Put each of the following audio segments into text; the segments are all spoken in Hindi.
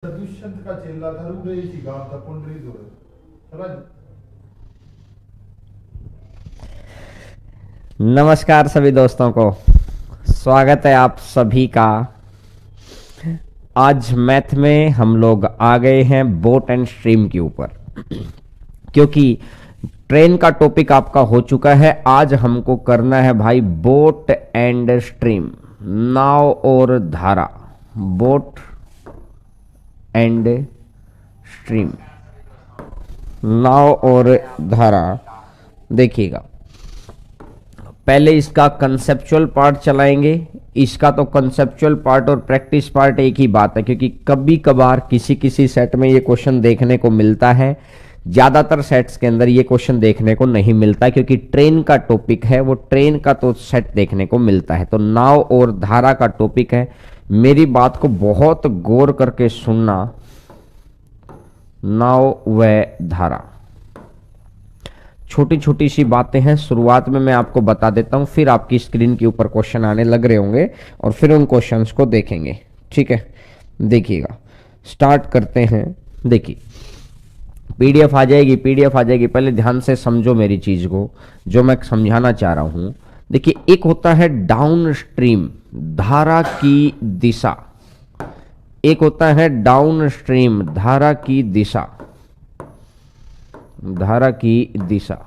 दुष्यंत का चेला था, रुक रही थी गांव था पुंडरी दो चला। नमस्कार सभी दोस्तों को, स्वागत है आप सभी का। आज मैथ में हम लोग आ गए हैं बोट एंड स्ट्रीम के ऊपर, क्योंकि ट्रेन का टॉपिक आपका हो चुका है। आज हमको करना है भाई बोट एंड स्ट्रीम, नाव और धारा। बोट एंड स्ट्रीम, नाव और धारा। देखिएगा, पहले इसका कंसेप्चुअल पार्ट चलाएंगे। इसका तो कंसेप्चुअल पार्ट और प्रैक्टिस पार्ट एक ही बात है, क्योंकि कभी कभार किसी किसी सेट में ये क्वेश्चन देखने को मिलता है, ज्यादातर सेट्स के अंदर ये क्वेश्चन देखने को नहीं मिलता, क्योंकि ट्रेन का टॉपिक है वो। ट्रेन का तो सेट देखने को मिलता है, तो नाव और धारा का टॉपिक है। मेरी बात को बहुत गौर करके सुनना। नाव व धारा, छोटी छोटी सी बातें हैं। शुरुआत में मैं आपको बता देता हूं, फिर आपकी स्क्रीन के ऊपर क्वेश्चन आने लग रहे होंगे और फिर उन क्वेश्चंस को देखेंगे। ठीक है, देखिएगा, स्टार्ट करते हैं। देखिए, पीडीएफ आ जाएगी, पीडीएफ आ जाएगी। पहले ध्यान से समझो मेरी चीज को, जो मैं समझाना चाह रहा हूं। देखिए, एक होता है डाउन स्ट्रीम, धारा की दिशा। एक होता है डाउन स्ट्रीम, धारा की दिशा, धारा की दिशा।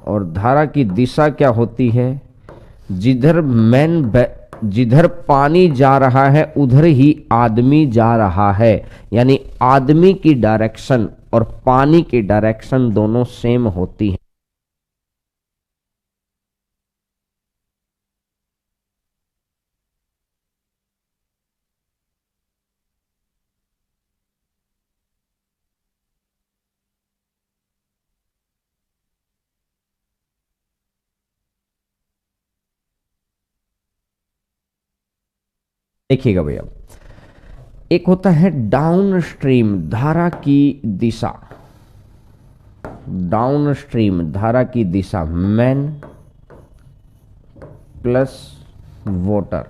और धारा की दिशा क्या होती है? जिधर पानी जा रहा है उधर ही आदमी जा रहा है, यानी आदमी की डायरेक्शन और पानी की डायरेक्शन दोनों सेम होती है। देखिएगा भैया, एक होता है डाउन स्ट्रीम, धारा की दिशा। डाउन स्ट्रीम, धारा की दिशा, man plus water,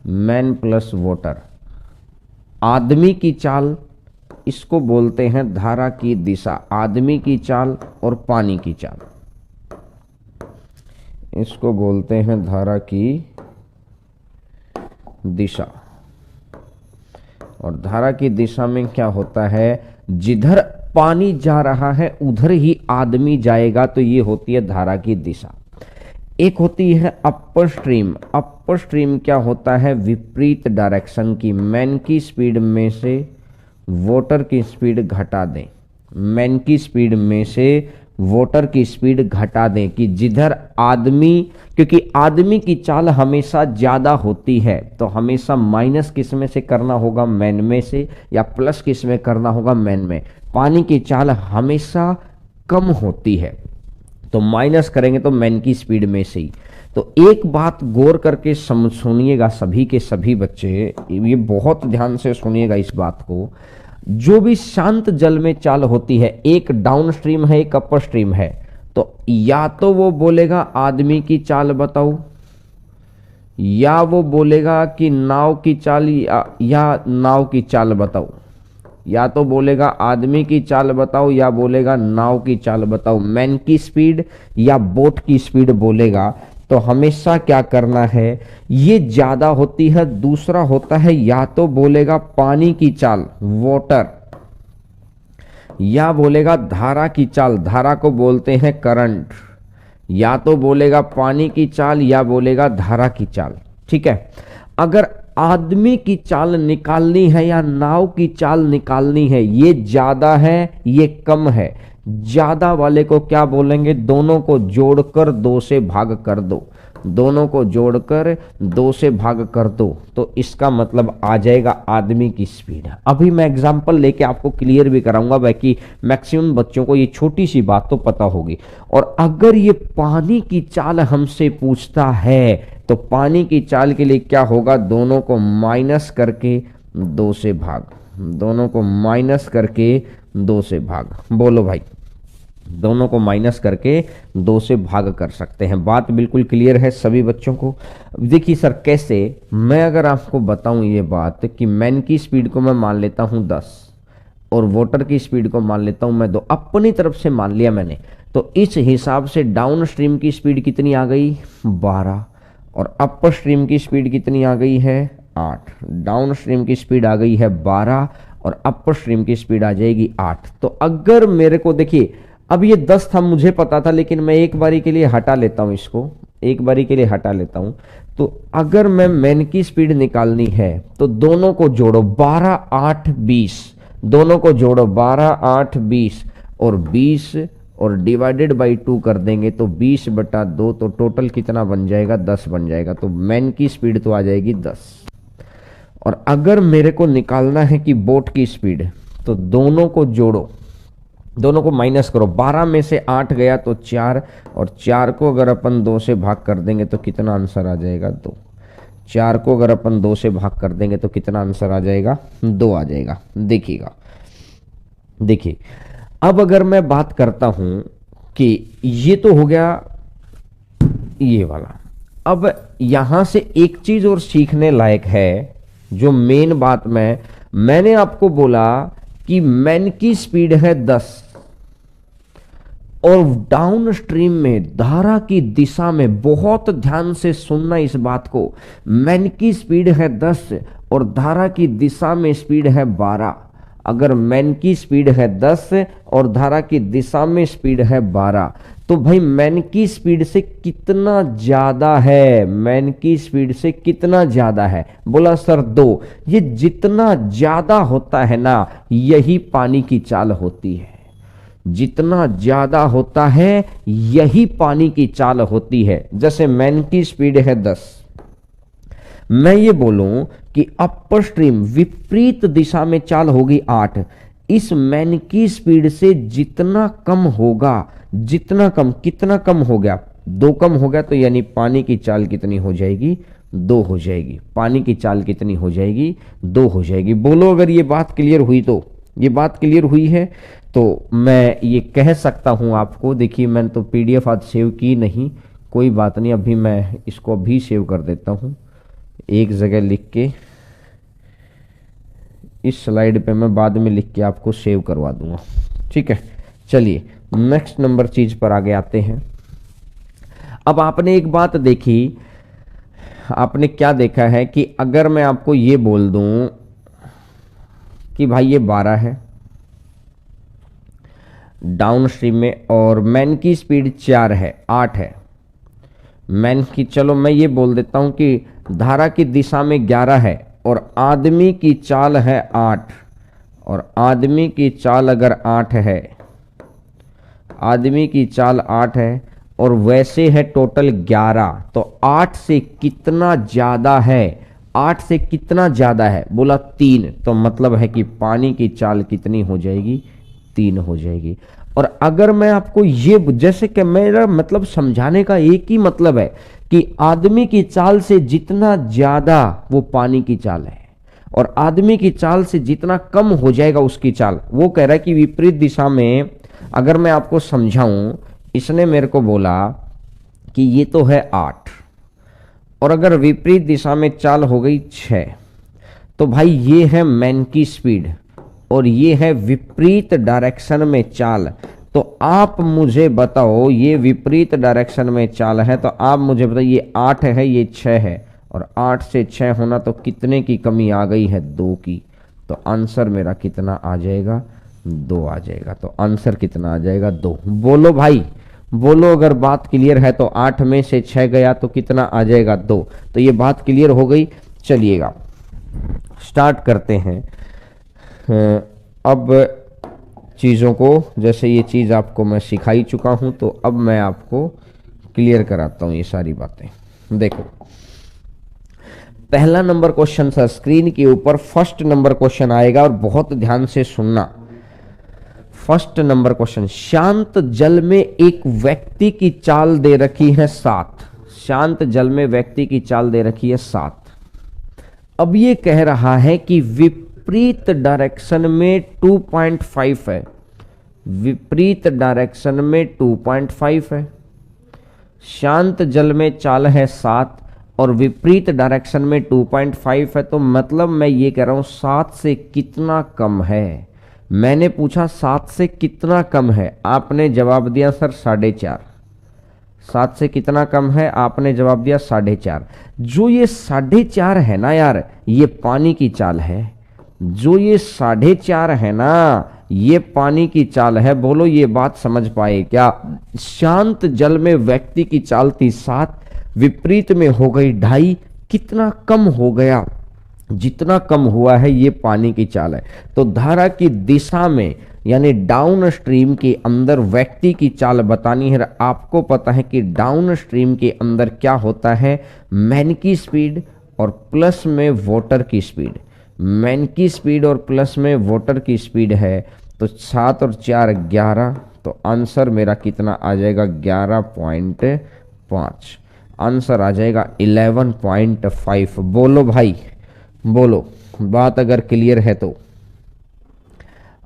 man plus water. आदमी की चाल, इसको बोलते हैं धारा की दिशा। आदमी की चाल और पानी की चाल, इसको बोलते हैं धारा की दिशा। और धारा की दिशा में क्या होता है? जिधर पानी जा रहा है उधर ही आदमी जाएगा, तो ये होती है धारा की दिशा। एक होती है अपर स्ट्रीम। अपर स्ट्रीम क्या होता है? विपरीत डायरेक्शन की। मैन की स्पीड में से वोटर की स्पीड घटा दें, मैन की स्पीड में से वोटर की स्पीड घटा दें, कि जिधर आदमी, क्योंकि आदमी की चाल हमेशा ज्यादा होती है, तो हमेशा माइनस किस में से करना होगा? मैन में से, या प्लस किस में करना होगा? मैन में। पानी की चाल हमेशा कम होती है, तो माइनस करेंगे तो मैन की स्पीड में से ही। तो एक बात गौर करके सुनिएगा सभी के सभी बच्चे, ये बहुत ध्यान से सुनिएगा इस बात को। जो भी शांत जल में चाल होती है, एक डाउन स्ट्रीम है एक अपर स्ट्रीम है, तो या तो वो बोलेगा आदमी की चाल बताओ, या वो बोलेगा कि नाव की चाल, या नाव की चाल बताओ। या तो बोलेगा आदमी की चाल बताओ, या बोलेगा नाव की चाल बताओ। मैन की स्पीड या बोट की स्पीड बोलेगा, तो हमेशा क्या करना है? ये ज्यादा होती है। दूसरा होता है, या तो बोलेगा पानी की चाल, वाटर, या बोलेगा धारा की चाल, धारा को बोलते हैं करंट। या तो बोलेगा पानी की चाल या बोलेगा धारा की चाल। ठीक है, अगर आदमी की चाल निकालनी है या नाव की चाल निकालनी है, ये ज्यादा है ये कम है, ज्यादा वाले को क्या बोलेंगे? दोनों को जोड़कर 2 से भाग कर दो, दोनों को जोड़कर 2 से भाग कर दो, तो इसका मतलब आ जाएगा आदमी की स्पीड। अभी मैं एग्जांपल लेके आपको क्लियर भी कराऊंगा, बाकी मैक्सिमम बच्चों को ये छोटी सी बात तो पता होगी। और अगर ये पानी की चाल हमसे पूछता है, तो पानी की चाल के लिए क्या होगा? दोनों को माइनस करके 2 से भाग, दोनों को माइनस करके 2 से भाग। बोलो भाई, दोनों को माइनस करके 2 से भाग कर सकते हैं। बात बिल्कुल क्लियर है सभी बच्चों को। देखिए सर कैसे, मैं अगर आपको बताऊं ये बात कि मैन की स्पीड को मैं मान लेता हूं 10 और वाटर की स्पीड को मान लेता हूं मैं 2, अपनी तरफ से मान लिया मैंने, तो इस हिसाब से डाउन स्ट्रीम की स्पीड कितनी आ गई 12 और अपर स्ट्रीम की स्पीड कितनी आ गई है 8। डाउन स्ट्रीम की स्पीड आ गई है 12 और अपर स्ट्रीम की स्पीड आ जाएगी 8। तो अगर मेरे को देखिए, अब ये 10 था मुझे पता था, लेकिन मैं एक बारी के लिए हटा लेता हूं, इसको एक बारी के लिए हटा लेता हूं। तो अगर मैं मैन की स्पीड निकालनी है तो दोनों को जोड़ो 12 8 20, दोनों को जोड़ो 12 8 20 और 20 और डिवाइडेड बाई 2 कर देंगे तो 20/2, तो टोटल कितना बन जाएगा 10 बन जाएगा। तो मैन की स्पीड तो आ जाएगी 10। और अगर मेरे को निकालना है कि बोट की स्पीड, तो दोनों को जोड़ो, दोनों को माइनस करो, 12 में से 8 गया तो 4 और 4 को अगर अपन 2 से भाग कर देंगे तो कितना आंसर आ जाएगा 2। 4 को अगर अपन 2 से भाग कर देंगे तो कितना आंसर आ जाएगा 2 आ जाएगा। देखिएगा, देखिए अब अगर मैं बात करता हूं कि ये तो हो गया ये वाला, अब यहां से एक चीज और सीखने लायक है, जो मेन बात मैंने आपको बोला कि मैन की स्पीड है 10 और डाउन स्ट्रीम में धारा की दिशा में, बहुत ध्यान से सुनना इस बात को, मैन की स्पीड है 10 और धारा की दिशा में स्पीड है 12। अगर मैन की स्पीड है 10 और धारा की दिशा में स्पीड है 12, तो भाई मैन की स्पीड से कितना ज्यादा है, मैन की स्पीड से कितना ज्यादा है? बोला सर 2। ये जितना ज्यादा होता है ना, यही पानी की चाल होती है। जितना ज्यादा होता है यही पानी की चाल होती है। जैसे मैन की स्पीड है 10, मैं ये बोलूं कि अपर स्ट्रीम विपरीत दिशा में चाल होगी 8, इस मैन की स्पीड से जितना कम होगा, जितना कम, कितना कम हो गया 2 कम हो गया, तो यानी पानी की चाल कितनी हो जाएगी 2 हो जाएगी। पानी की चाल कितनी हो जाएगी 2 हो जाएगी। बोलो अगर ये बात क्लियर हुई तो, ये बात क्लियर हुई है तो मैं ये कह सकता हूं आपको। देखिए मैंने तो PDF आज सेव की नहीं, कोई बात नहीं, अभी मैं इसको अभी सेव कर देता हूं एक जगह लिख के। इस स्लाइड पे मैं बाद में लिख के आपको सेव करवा दूंगा, ठीक है। चलिए नेक्स्ट नंबर चीज पर आगे आते हैं। अब आपने एक बात देखी, आपने क्या देखा है कि अगर मैं आपको ये बोल दूं कि भाई ये 12 है डाउन स्ट्रीम में और मैन की स्पीड 4 है 8 है, मैन की, चलो मैं ये बोल देता हूं कि धारा की दिशा में 11 है और आदमी की चाल है 8, और आदमी की चाल अगर 8 है, आदमी की चाल 8 है और वैसे है टोटल 11, तो 8 से कितना ज्यादा है, 8 से कितना ज्यादा है? बोला 3, तो मतलब है कि पानी की चाल कितनी हो जाएगी 3 हो जाएगी। और अगर मैं आपको ये, जैसे कि मेरा मतलब समझाने का एक ही मतलब है कि आदमी की चाल से जितना ज्यादा वो पानी की चाल है और आदमी की चाल से जितना कम हो जाएगा उसकी चाल, वो कह रहा है कि विपरीत दिशा में। अगर मैं आपको समझाऊं, इसने मेरे को बोला कि ये तो है 8 और अगर विपरीत दिशा में चाल हो गई 6, तो भाई ये है मैन की स्पीड और ये है विपरीत डायरेक्शन में चाल। तो आप मुझे बताओ, ये विपरीत डायरेक्शन में चाल है, तो आप मुझे बताइए ये 8 है ये 6 है, और 8 से 6 होना तो कितने की कमी आ गई है 2 की। तो आंसर मेरा कितना आ जाएगा 2 आ जाएगा। तो आंसर कितना आ जाएगा 2। बोलो भाई, बोलो अगर बात क्लियर है तो 8 में से 6 गया तो कितना आ जाएगा 2। तो ये बात क्लियर हो गई। चलिएगा स्टार्ट करते हैं अब चीज़ों को। जैसे ये चीज़ आपको मैं सिखाई चुका हूं, तो अब मैं आपको क्लियर कराता हूं ये सारी बातें। देखो पहला नंबर क्वेश्चन सर स्क्रीन के ऊपर फर्स्ट नंबर क्वेश्चन आएगा और बहुत ध्यान से सुनना। फर्स्ट नंबर क्वेश्चन, शांत जल में एक व्यक्ति की चाल दे रखी है 7। शांत जल में व्यक्ति की चाल दे रखी है 7। अब ये कह रहा है कि विपरीत डायरेक्शन में 2.5 है, विपरीत डायरेक्शन में 2.5 है, शांत जल में चाल है 7 और विपरीत डायरेक्शन में 2.5 है। तो मतलब मैं ये कह रहा हूं 7 से कितना कम है। मैंने पूछा 7 से कितना कम है, आपने जवाब दिया सर 4.5। 7 से कितना कम है, आपने जवाब दिया 4.5। जो ये 4.5 है ना यार, ये पानी की चाल है। जो ये 4.5 है ना, ये पानी की चाल है। बोलो ये बात समझ पाए क्या? शांत जल में व्यक्ति की चाल थी 7, विपरीत में हो गई 2.5। कितना कम हो गया? जितना कम हुआ है ये पानी की चाल है। तो धारा की दिशा में यानी डाउन स्ट्रीम के अंदर व्यक्ति की चाल बतानी है। आपको पता है कि डाउन स्ट्रीम के अंदर क्या होता है, मैन की स्पीड और प्लस में वाटर की स्पीड। मैन की स्पीड और प्लस में वाटर की स्पीड है। तो 7 और 4 11, तो आंसर मेरा कितना आ जाएगा? 11.5। आंसर आ जाएगा 11.5। बोलो भाई, बोलो, बात अगर क्लियर है तो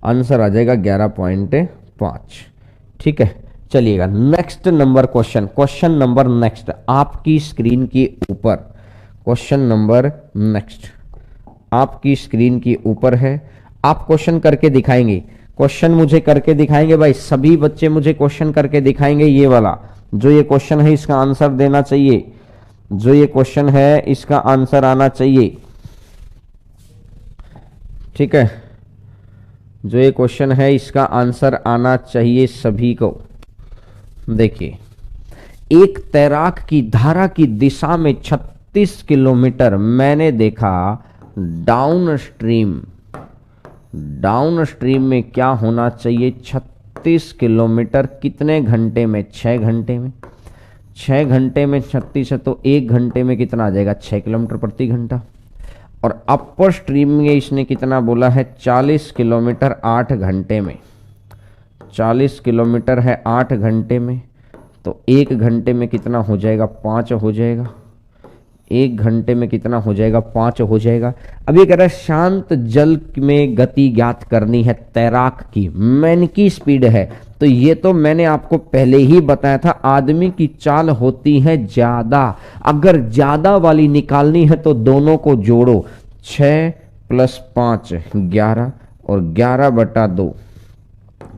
आंसर आ जाएगा 11.5। ठीक है, चलिएगा next number question. Question number next आपकी स्क्रीन के ऊपर। क्वेश्चन नंबर नेक्स्ट आपकी स्क्रीन के ऊपर है। आप क्वेश्चन करके दिखाएंगे। क्वेश्चन मुझे करके दिखाएंगे भाई, सभी बच्चे मुझे क्वेश्चन करके दिखाएंगे। ये वाला जो ये क्वेश्चन है इसका आंसर देना चाहिए। जो ये क्वेश्चन है इसका आंसर आना चाहिए। ठीक है, जो ये क्वेश्चन है इसका आंसर आना चाहिए सभी को। देखिए, एक तैराक की धारा की दिशा में 36 किलोमीटर मैंने देखा डाउन स्ट्रीम। डाउन स्ट्रीम में क्या होना चाहिए? 36 किलोमीटर कितने घंटे में? 6 घंटे में। 6 घंटे में 36 है तो 1 घंटे में कितना आ जाएगा? 6 किलोमीटर प्रति घंटा। और अपर स्ट्रीम में इसने कितना बोला है? 40 किलोमीटर 8 घंटे में। 40 किलोमीटर है 8 घंटे में, तो 1 घंटे में कितना हो जाएगा? 5 हो जाएगा। 1 घंटे में कितना हो जाएगा? 5 हो जाएगा। अब ये कह रहा है शांत जल में गति ज्ञात करनी है तैराक की, मैन की स्पीड है। तो ये तो मैंने आपको पहले ही बताया था, आदमी की चाल होती है ज्यादा। अगर ज्यादा वाली निकालनी है तो दोनों को जोड़ो, 6 + 5 11 और 11/2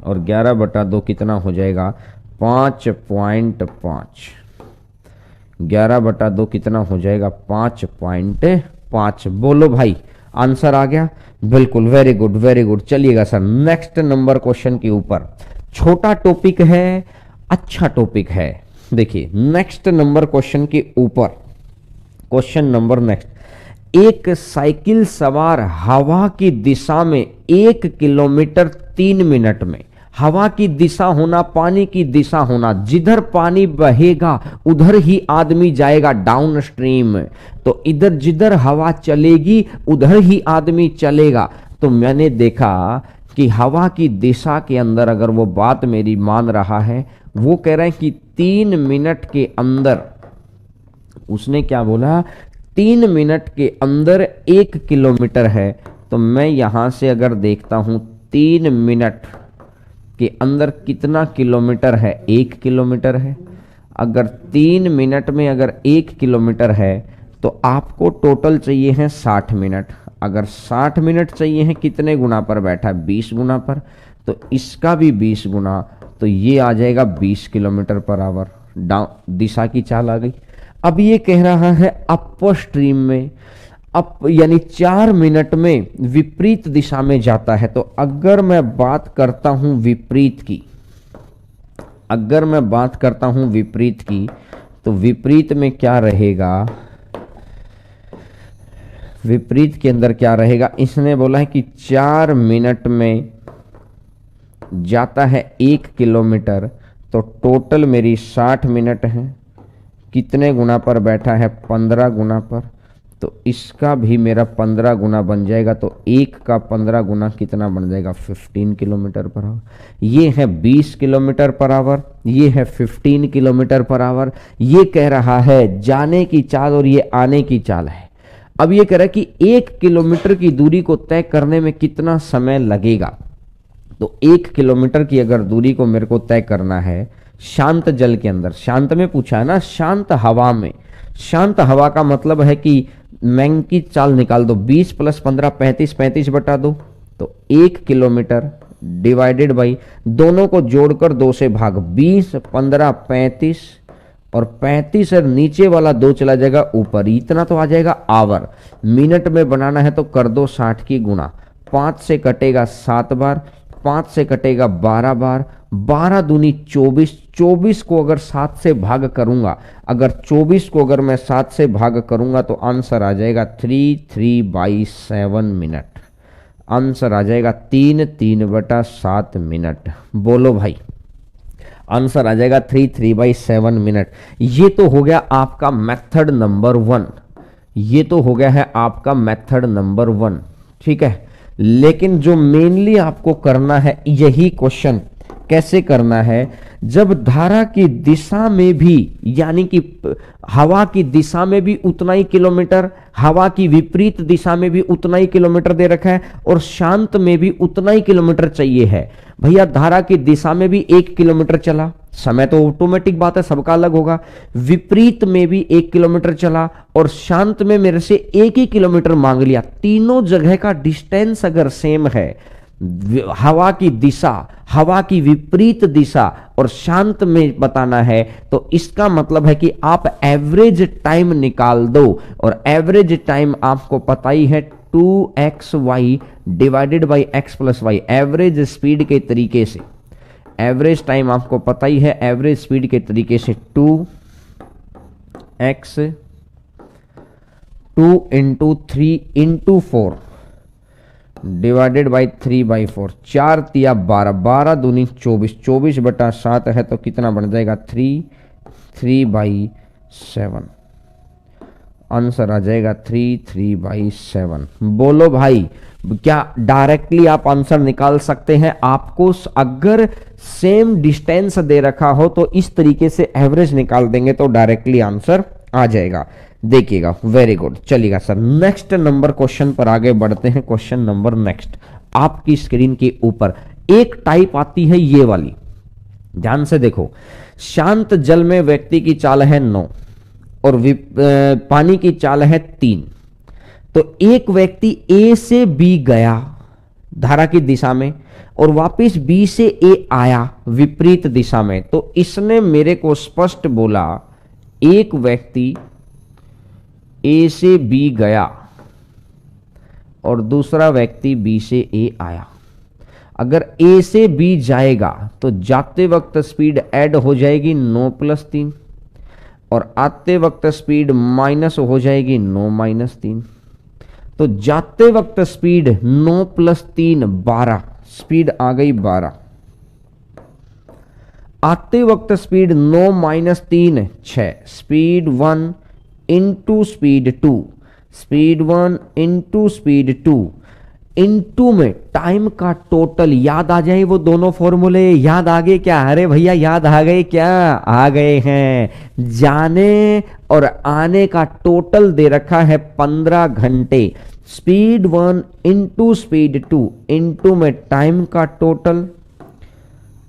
और 11/2 कितना हो जाएगा? 5.5। 11/2 कितना हो जाएगा? 5.5। बोलो भाई, आंसर आ गया? बिल्कुल, वेरी गुड वेरी गुड। चलिएगा सर नेक्स्ट नंबर क्वेश्चन के ऊपर। छोटा टॉपिक है, अच्छा टॉपिक है। देखिए नेक्स्ट नंबर क्वेश्चन के ऊपर, क्वेश्चन नंबर नेक्स्ट। एक साइकिल सवार हवा की दिशा में 1 किलोमीटर 3 मिनट में, हवा की दिशा होना, पानी की दिशा होना, जिधर पानी बहेगा उधर ही आदमी जाएगा डाउन स्ट्रीम। तो इधर जिधर हवा चलेगी उधर ही आदमी चलेगा। तो मैंने देखा कि हवा की दिशा के अंदर अगर वो बात मेरी मान रहा है, वो कह रहा है कि 3 मिनट के अंदर, उसने क्या बोला? 3 मिनट के अंदर 1 किलोमीटर है। तो मैं यहां से अगर देखता हूं 3 मिनट के अंदर कितना किलोमीटर है? 1 किलोमीटर है। अगर 3 मिनट में अगर 1 किलोमीटर है तो आपको टोटल चाहिए है 60 मिनट। अगर 60 मिनट चाहिए है, कितने गुना पर बैठा है? 20 गुना पर। तो इसका भी 20 गुना, तो ये आ जाएगा 20 किलोमीटर पर आवर। दिशा की चाल आ गई। अब ये कह रहा है अपर स्ट्रीम में यानी 4 मिनट में विपरीत दिशा में जाता है। तो अगर मैं बात करता हूं विपरीत की, अगर मैं बात करता हूं विपरीत की, तो विपरीत में क्या रहेगा? विपरीत के अंदर क्या रहेगा? इसने बोला है कि 4 मिनट में जाता है 1 किलोमीटर, तो टोटल मेरी 60 मिनट है। कितने गुना पर बैठा है? 15 गुना पर। तो इसका भी मेरा 15 गुना बन जाएगा। तो 1 का 15 गुना कितना बन जाएगा? 15 किलोमीटर पर आवर। ये है 20 किलोमीटर पर आवर, ये है 15 किलोमीटर पर आवर। ये कह रहा है जाने की चाल और ये आने की चाल है। अब ये कह रहा है कि 1 किलोमीटर की दूरी को तय करने में कितना समय लगेगा? तो 1 किलोमीटर की अगर दूरी को मेरे को तय करना है शांत जल के अंदर, शांत में पूछा है ना, शांत हवा में, शांत हवा का मतलब है कि मैंग की चाल निकाल दो, 20 + 15 35, 35 बटा 2, तो 1 किलोमीटर डिवाइडेड बाई, दोनों को जोड़कर 2 से भाग, 20 15 35, और 35 और नीचे वाला 2 चला जाएगा ऊपर, इतना तो आ जाएगा आवर। मिनट में बनाना है तो कर दो 60 की गुणा, 5 से कटेगा 7 बार, 5 से कटेगा 12 बार, 12 दूनी 24, 24 को अगर 7 से भाग करूंगा, अगर 24 को अगर मैं 7 से भाग करूंगा तो आंसर आ जाएगा 3/7 मिनट, आंसर आ जाएगा 3/7 मिनट। बोलो भाई, आंसर आ जाएगा 3/7 मिनट। ये तो हो गया आपका मेथड नंबर 1, ये तो हो गया है आपका मेथड नंबर 1, ठीक है। लेकिन जो मेनली आपको करना है यही क्वेश्चन कैसे करना है, जब धारा की दिशा में भी, यानी कि हवा की दिशा में भी उतना ही किलोमीटर, हवा की विपरीत दिशा में भी उतना ही किलोमीटर दे रखा है, और शांत में भी उतना ही किलोमीटर चाहिए है। भैया धारा की दिशा में भी 1 किलोमीटर चला, समय तो ऑटोमेटिक बात है सबका अलग होगा, विपरीत में भी 1 किलोमीटर चला, और शांत में मेरे से 1 ही किलोमीटर मांग लिया। तीनों जगह का डिस्टेंस अगर सेम है, हवा की दिशा, हवा की विपरीत दिशा और शांत में बताना है, तो इसका मतलब है कि आप एवरेज टाइम निकाल दो, और एवरेज टाइम आपको पता ही है 2xy divided by x + y, average speed के तरीके से, एवरेज टाइम आपको पता ही है एवरेज स्पीड के तरीके से 2x 2 × 3 × 4 डिवाइडेड बाई 3/4, 4 तिया 12, 12 दूनी 24, 24/7 है तो कितना बन जाएगा 3/7, आंसर आ जाएगा 3/7। बोलो भाई, क्या डायरेक्टली आप आंसर निकाल सकते हैं? आपको अगर सेम डिस्टेंस दे रखा हो तो इस तरीके से एवरेज निकाल देंगे तो डायरेक्टली आंसर आ जाएगा। देखिएगा, वेरी गुड। चलिएगा सर, नेक्स्ट नंबर क्वेश्चन पर आगे बढ़ते हैं। क्वेश्चन नंबर नेक्स्ट आपकी स्क्रीन के ऊपर एक टाइप आती है ये वाली, ध्यान से देखो। शांत जल में व्यक्ति की चाल है 9 और पानी की चाल है 3। तो एक व्यक्ति ए से बी गया धारा की दिशा में और वापस बी से ए आया विपरीत दिशा में। तो इसने मेरे को स्पष्ट बोला एक व्यक्ति ए से बी गया और दूसरा व्यक्ति बी से ए आया। अगर ए से बी जाएगा तो जाते वक्त स्पीड ऐड हो जाएगी 9 + 3 और आते वक्त स्पीड माइनस हो जाएगी 9 - 3। तो जाते वक्त स्पीड 9 + 3 12, स्पीड आ गई 12। आते वक्त speed 9 - 3 6, speed 1 × speed 2, speed 1 × speed 2 into में टाइम का टोटल। याद आ जाए वो दोनों फॉर्मूले? याद आ गए क्या? अरे भैया याद आ गए क्या? आ गए हैं। जाने और आने का टोटल दे रखा है 15 घंटे। स्पीड 1 × स्पीड 2 इनटू में टाइम का टोटल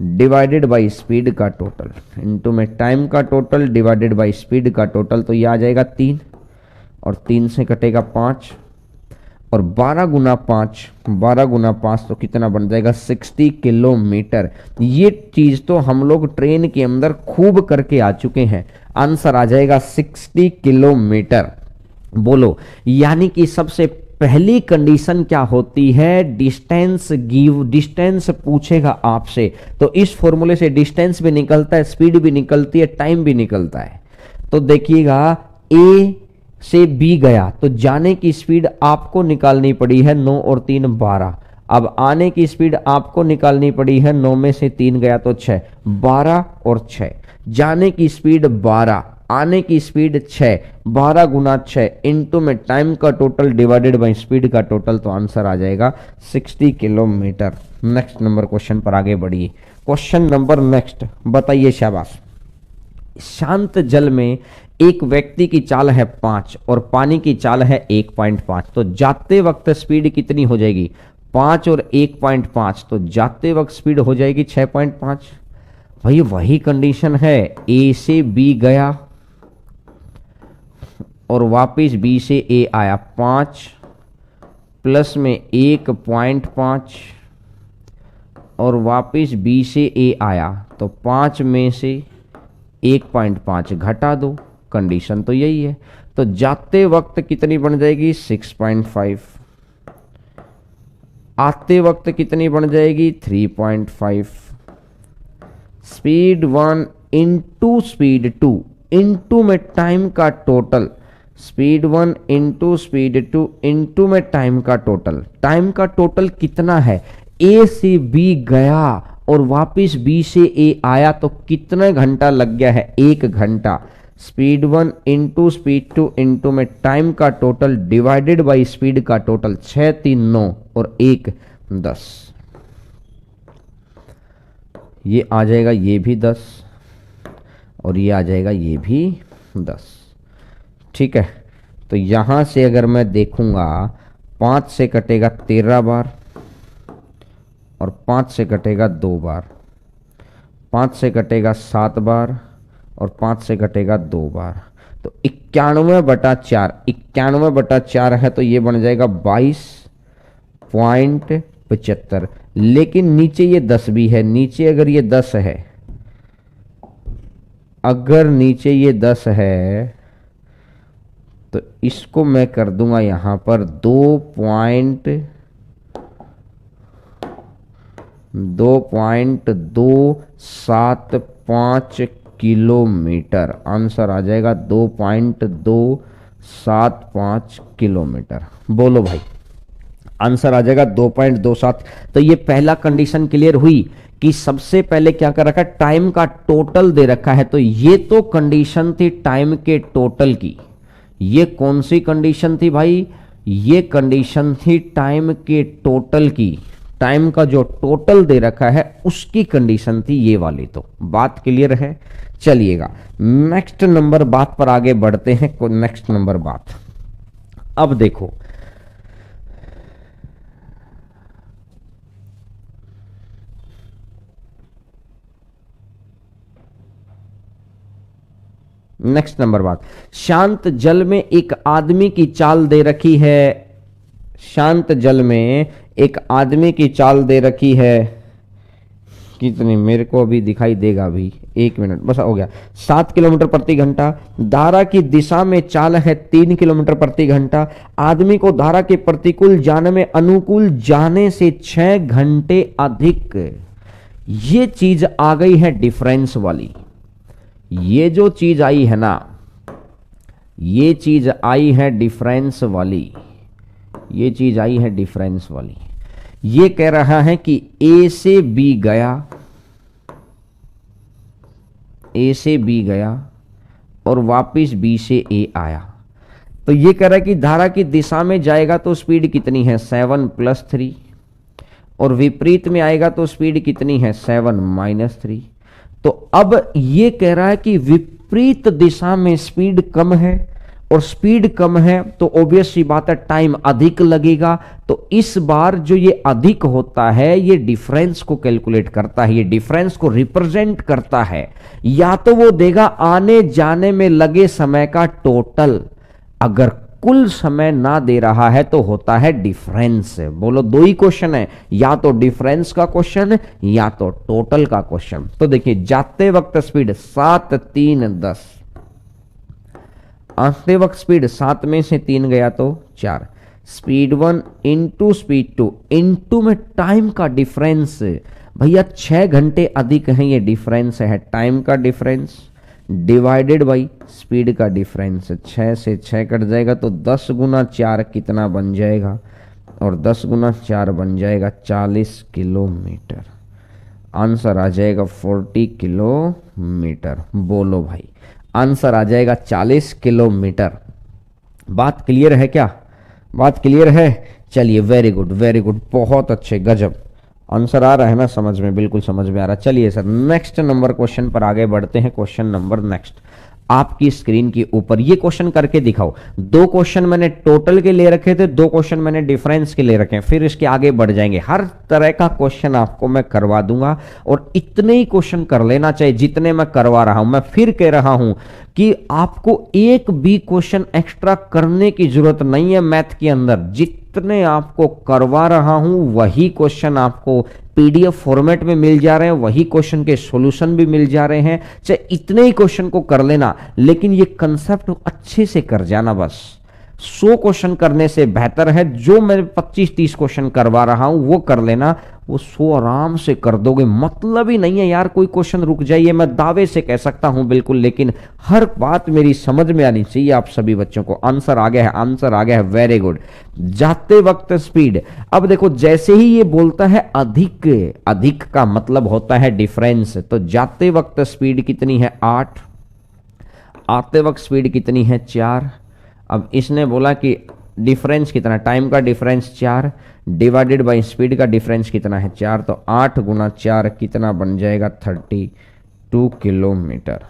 डिवाइडेड बाई स्पीड का टोटल, इनटू में टाइम का टोटल डिवाइडेड बाई स्पीड का टोटल। तो यह आ जाएगा 3 और 3 से कटेगा 5 और 12 × 5, 12 × 5 तो कितना बन जाएगा 60 किलोमीटर। ये चीज तो हम लोग ट्रेन के अंदर खूब करके आ चुके हैं। आंसर आ जाएगा 60 किलोमीटर। बोलो, यानी कि सबसे पहली कंडीशन क्या होती है? डिस्टेंस गिव, डिस्टेंस पूछेगा आपसे तो इस फॉर्मूले से डिस्टेंस भी निकलता है, स्पीड भी निकलती है, टाइम भी निकलता है। तो देखिएगा, ए से बी गया तो जाने की स्पीड आपको निकालनी पड़ी है 9 और 3 12। अब आने की स्पीड आपको निकालनी पड़ी है 9 में से 3 गया तो 6, 12 और 6। जाने की स्पीड 12, आने की स्पीड 6, 12 × 6 इनटू में टाइम का टोटल डिवाइडेड बाई स्पीड का टोटल। तो आंसर आ जाएगा 60 किलोमीटर। नेक्स्ट नंबर क्वेश्चन पर आगे बढ़िए। क्वेश्चन नंबर नेक्स्ट बताइए, शाबाश। शांत जल में एक व्यक्ति की चाल है 5 और पानी की चाल है 1.5। तो जाते वक्त स्पीड कितनी हो जाएगी? 5 और 1.5, तो जाते वक्त स्पीड हो जाएगी 6.5। भाई वही कंडीशन है, ए से बी गया और वापस बी से ए आया, 5 प्लस में 1.5 और वापस बी से ए आया, तो 5 में से 1.5 घटा दो, कंडीशन तो यही है। तो जाते वक्त कितनी बन जाएगी 6.5, आते वक्त कितनी बन जाएगी 3.5। स्पीड 1 इंटू स्पीड 2 इंटू में टाइम का total, speed 1 into speed 2 into में टाइम का टोटल। टाइम का टोटल कितना है, ए से बी गया और वापस बी से ए आया, तो कितना घंटा लग गया है, 1 घंटा। स्पीड 1 इंटू स्पीड 2 इंटू में टाइम का टोटल डिवाइडेड बाई स्पीड का टोटल, 6 3 9 और 1 10। ये आ जाएगा, ये भी 10 और ये आ जाएगा, ये भी 10। ठीक है, तो यहां से अगर मैं देखूंगा 5 से कटेगा 13 बार और 5 से कटेगा 2 बार, 5 से कटेगा 7 बार और 5 से कटेगा 2 बार, तो 91/4, 91/4 है, तो ये बन जाएगा 22.75। लेकिन नीचे ये 10 भी है, नीचे अगर ये 10 है, अगर नीचे ये 10 है तो इसको मैं कर दूंगा यहां पर 2.275 किलोमीटर। आंसर आ जाएगा 2.275 किलोमीटर। बोलो भाई, आंसर आ जाएगा 2.27। तो ये पहला कंडीशन क्लियर हुई कि सबसे पहले क्या कर रखा है, टाइम का टोटल दे रखा है, तो ये तो कंडीशन थी टाइम के टोटल की। ये कौन सी कंडीशन थी भाई, ये कंडीशन थी टाइम के टोटल की। टाइम का जो टोटल दे रखा है उसकी कंडीशन थी ये वाली। तो बात क्लियर है। चलिएगा नेक्स्ट नंबर बात पर आगे बढ़ते हैं। नेक्स्ट नंबर बात, अब देखो नेक्स्ट नंबर बात, शांत जल में एक आदमी की चाल दे रखी है। शांत जल में एक आदमी की चाल दे रखी है, कितनी मेरे को अभी दिखाई देगा, अभी 1 मिनट बस हो गया, 7 किलोमीटर प्रति घंटा। धारा की दिशा में चाल है 3 किलोमीटर प्रति घंटा। आदमी को धारा के प्रतिकूल जाने में अनुकूल जाने से 6 घंटे अधिक। ये चीज आ गई है डिफरेंस वाली। ये जो चीज आई है ना, ये चीज आई है डिफरेंस वाली, ये चीज आई है डिफरेंस वाली। ये कह रहा है कि ए से बी गया, ए से बी गया और वापिस बी से ए आया। तो ये कह रहा है कि धारा की दिशा में जाएगा तो स्पीड कितनी है 7 + 3 और विपरीत में आएगा तो स्पीड कितनी है 7 - 3। तो अब ये कह रहा है कि विपरीत दिशा में स्पीड कम है और स्पीड कम है तो ऑब्वियस सी बात है टाइम अधिक लगेगा। तो इस बार जो ये अधिक होता है ये डिफरेंस को कैलकुलेट करता है, ये डिफरेंस को रिप्रेजेंट करता है। या तो वो देगा आने जाने में लगे समय का टोटल, अगर कुल समय ना दे रहा है तो होता है डिफरेंस। बोलो, 2 ही क्वेश्चन है, या तो डिफरेंस का क्वेश्चन या तो टोटल का क्वेश्चन। तो देखिए जाते वक्त स्पीड 7 3 10, आते वक्त स्पीड 7 में से 3 गया तो 4। स्पीड 1 इंटू स्पीड 2 इंटू में टाइम का डिफरेंस, भैया 6 घंटे अधिक है, ये डिफरेंस है टाइम का डिफरेंस डिवाइडेड बाई स्पीड का डिफरेंस। 6 से 6 कट जाएगा तो 10 × 4 कितना बन जाएगा, और 10 × 4 बन जाएगा 40 किलोमीटर। आंसर आ जाएगा 40 किलोमीटर। बोलो भाई, आंसर आ जाएगा 40 किलोमीटर। बात क्लियर है क्या, बात क्लियर है? चलिए वेरी गुड वेरी गुड, बहुत अच्छे, गजब। आंसर आ रहा है ना समझ में, बिल्कुल समझ में आ रहा है। चलिए सर नेक्स्ट नंबर क्वेश्चन पर आगे बढ़ते हैं। क्वेश्चन नंबर नेक्स्ट, आपकी स्क्रीन के ऊपर। ये क्वेश्चन करके दिखाओ। 2 क्वेश्चन मैंने टोटल के ले रखे थे, 2 क्वेश्चन मैंने डिफरेंस के ले रखे हैं, फिर इसके आगे बढ़ जाएंगे। हर तरह का क्वेश्चन आपको मैं करवा दूंगा और इतने ही क्वेश्चन कर लेना चाहिए जितने मैं करवा रहा हूं। मैं फिर कह रहा हूं कि आपको एक भी क्वेश्चन एक्स्ट्रा करने की जरूरत नहीं है मैथ के अंदर। जितने आपको करवा रहा हूं वही क्वेश्चन आपको पीडीएफ फॉर्मेट में मिल जा रहे हैं, वही क्वेश्चन के सॉल्यूशन भी मिल जा रहे हैं। चाहे इतने ही क्वेश्चन को कर लेना, लेकिन ये कंसेप्ट अच्छे से कर जाना। बस 100 क्वेश्चन करने से बेहतर है जो मैं 25-30 क्वेश्चन करवा रहा हूं वो कर लेना। वो 100 आराम से कर दोगे। मतलब ही नहीं है यार कोई क्वेश्चन रुक जाइए, मैं दावे से कह सकता हूं बिल्कुल, लेकिन हर बात मेरी समझ में आनी चाहिए आप सभी बच्चों को। आंसर आ गया है, आंसर आ गया है, वेरी गुड। जाते वक्त स्पीड, अब देखो जैसे ही ये बोलता है अधिक, अधिक का मतलब होता है डिफरेंस, तो जाते वक्त स्पीड कितनी है 8, आते वक्त स्पीड कितनी है 4। अब इसने बोला कि डिफरेंस कितना, टाइम का डिफरेंस 4 डिवाइडेड बाय स्पीड का डिफरेंस कितना है 4, तो 8 गुना 4 कितना बन जाएगा 32 किलोमीटर।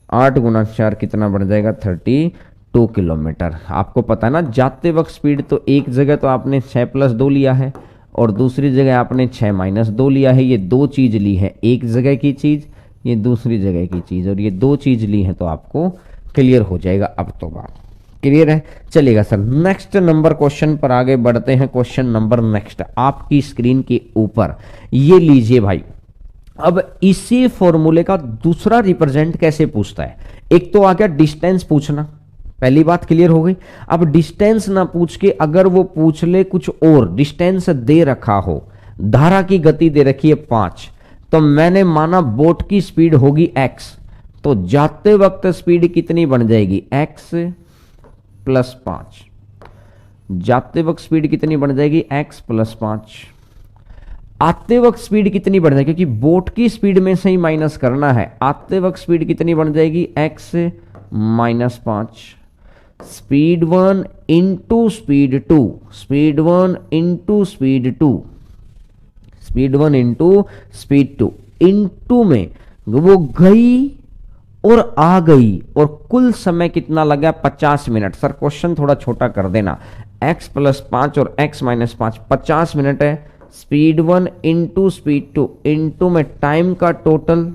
8 गुना 4 कितना बन जाएगा 32 किलोमीटर। आपको पता है ना जाते वक्त स्पीड, तो एक जगह तो आपने 6+2 लिया है और दूसरी जगह आपने 6-2 लिया है। ये 2 चीज ली है, एक जगह की चीज, ये दूसरी जगह की चीज, और ये 2 चीज ली है, तो आपको क्लियर हो जाएगा। अब तो बात क्लियर है, चलेगा सर। नेक्स्ट नंबर क्वेश्चन पर आगे बढ़ते हैं। क्वेश्चन नंबर नेक्स्ट आपकी स्क्रीन के ऊपर ये लीजिए भाई। अब इसी फॉर्मूले का दूसरा रिप्रेजेंट कैसे पूछता है। एक तो आ गया डिस्टेंस पूछना, पहली बात क्लियर हो गई। अब डिस्टेंस ना पूछ के अगर वो पूछ ले कुछ और, डिस्टेंस दे रखा हो, धारा की गति दे रखी है 5, तो मैंने माना बोट की स्पीड होगी x, तो जाते वक्त स्पीड कितनी बन जाएगी x + 5। जाते वक्त स्पीड कितनी बन जाएगी x + 5। आते वक्त स्पीड कितनी बढ़ जाएगी, क्योंकि बोट की स्पीड में से ही माइनस करना है। आते वक्त स्पीड कितनी बन जाएगी x - 5। Speed 1 into speed 2, speed 1 into speed 2, speed 1 into speed 2, into में वो गई और आ गई, और कुल समय कितना लगा 50 मिनट। सर क्वेश्चन थोड़ा छोटा कर देना, x + 5 और x - 5 50 मिनट है। स्पीड 1 इंटू स्पीड 2 इंटू में टाइम का टोटल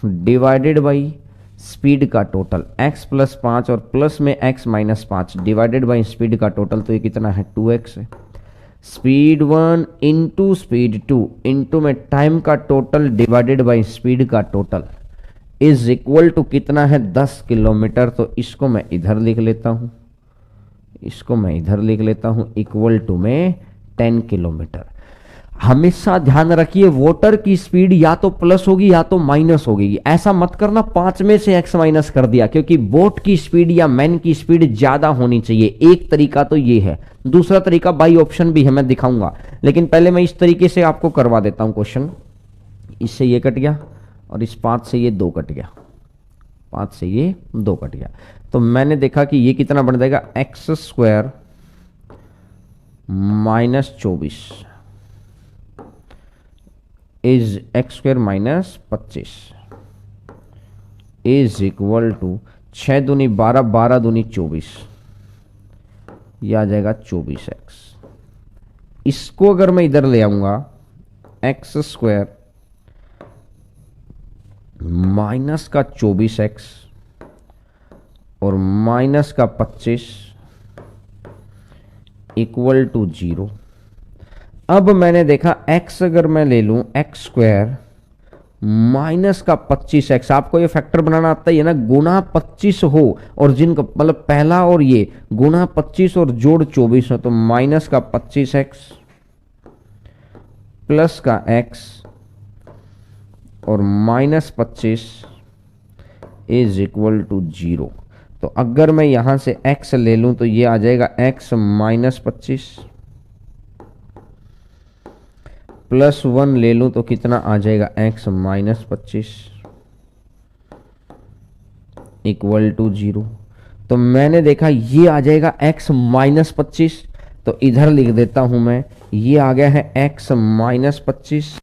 डिवाइडेड बाई स्पीड का टोटल, x + 5 और प्लस में x - 5 डिवाइडेड बाई स्पीड का टोटल, तो ये कितना है 2x है। स्पीड 1 इंटू स्पीड 2 इंटू में टाइम का टोटल डिवाइडेड बाई स्पीड का टोटल इज इक्वल टू कितना है 10 किलोमीटर। तो इसको मैं इधर लिख लेता हूं, इसको मैं इधर लिख लेता हूं, इक्वल टू में 10 किलोमीटर। हमेशा ध्यान रखिए वाटर की स्पीड या तो प्लस होगी या तो माइनस होगी। ऐसा मत करना 5 में से x माइनस कर दिया, क्योंकि बोट की स्पीड या मैन की स्पीड ज्यादा होनी चाहिए। एक तरीका तो ये है, दूसरा तरीका बाई ऑप्शन भी है, मैं दिखाऊंगा, लेकिन पहले मैं इस तरीके से आपको करवा देता हूं क्वेश्चन। इससे ये कट गया और इस 5 से ये 2 कट गया, 5 से ये 2 कट गया, तो मैंने देखा कि ये कितना बन जाएगा x² - 24 is x² - 25 is equal to 6 दूनी 12, 12 दूनी 24, यह आ जाएगा 24x। इसको अगर मैं इधर ले आऊंगा x² माइनस का 24x और माइनस का 25 इक्वल टू 0। अब मैंने देखा x अगर मैं ले लूं x² माइनस का 25x, आपको ये फैक्टर बनाना आता ही है ना, गुना 25 हो और जिनका मतलब पहला और ये गुना 25 और जोड़ 24 हो, तो माइनस का 25x प्लस का x और माइनस 25 इज इक्वल टू 0। तो अगर मैं यहां से x ले लूं तो ये आ जाएगा x - 25 प्लस 1 ले लूं तो कितना आ जाएगा x - 25 इक्वल टू 0। तो मैंने देखा ये आ जाएगा x - 25, तो इधर लिख देता हूं मैं, ये आ गया है x - 25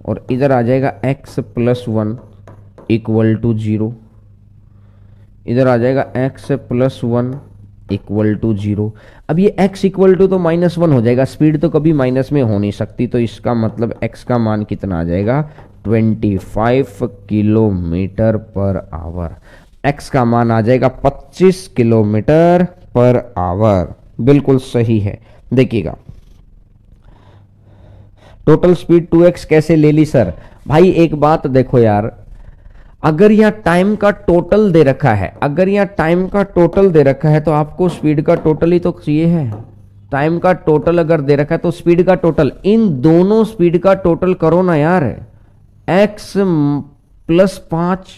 और इधर आ जाएगा x प्लस 1 इक्वल टू 0, इधर आ जाएगा x प्लस 1 इक्वल टू 0। अब ये x इक्वल टू तो -1 हो जाएगा, स्पीड तो कभी माइनस में हो नहीं सकती, तो इसका मतलब x का मान कितना आ जाएगा 25 किलोमीटर पर आवर। x का मान आ जाएगा 25 किलोमीटर पर आवर, बिल्कुल सही है। देखिएगा टोटल स्पीड 2x कैसे ले ली सर? भाई एक बात देखो यार, अगर यहाँ टाइम का टोटल दे रखा है, अगर यहाँ टाइम का टोटल दे रखा है तो आपको स्पीड का टोटल ही तो चाहिए है। टाइम का टोटल अगर दे रखा है तो स्पीड का टोटल, इन दोनों स्पीड का टोटल करो ना यार, x प्लस 5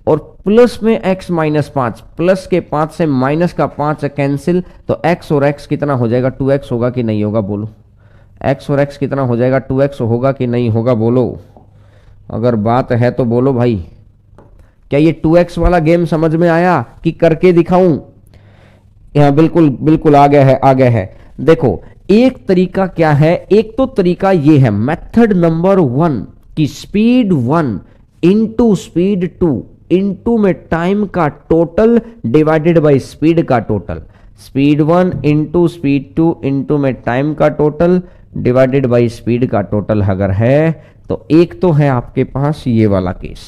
और प्लस में x माइनस 5, प्लस के 5 से माइनस का 5 कैंसिल, तो x और x कितना हो जाएगा 2x होगा कि नहीं होगा बोलो? x और x कितना हो जाएगा 2x होगा कि नहीं होगा बोलो? अगर बात है तो बोलो भाई। क्या ये 2x वाला गेम समझ में आया कि करके दिखाऊं? यहां बिल्कुल बिल्कुल आ गया है, आ गया है। देखो एक तरीका क्या है, एक तो तरीका ये है मेथड नंबर 1 कि स्पीड 1 इंटू स्पीड 2 इंटू में टाइम का टोटल डिवाइडेड बाय स्पीड का total, speed 1 into speed 2 into में टाइम का टोटल डिवाइडेड बाय स्पीड का टोटल अगर है तो एक तो है आपके पास ये वाला केस,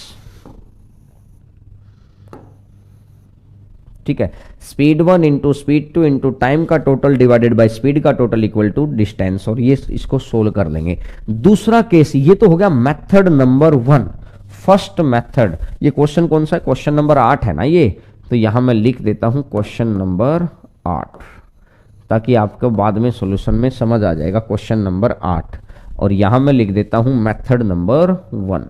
ठीक है, speed 1 into speed 2 into time का टोटल डिवाइडेड बाय स्पीड का टोटल इक्वल टू डिस्टेंस, और ये इसको सोल्व कर लेंगे। दूसरा केस, ये तो हो गया मेथड नंबर 1, फर्स्ट मेथड। ये क्वेश्चन कौन सा है? क्वेश्चन नंबर 8 है ना ये, तो यहां मैं लिख देता हूं क्वेश्चन नंबर 8 ताकि आपको बाद में सॉल्यूशन में समझ आ जाएगा। क्वेश्चन नंबर 8 और यहां मैं लिख देता हूं मेथड नंबर 1।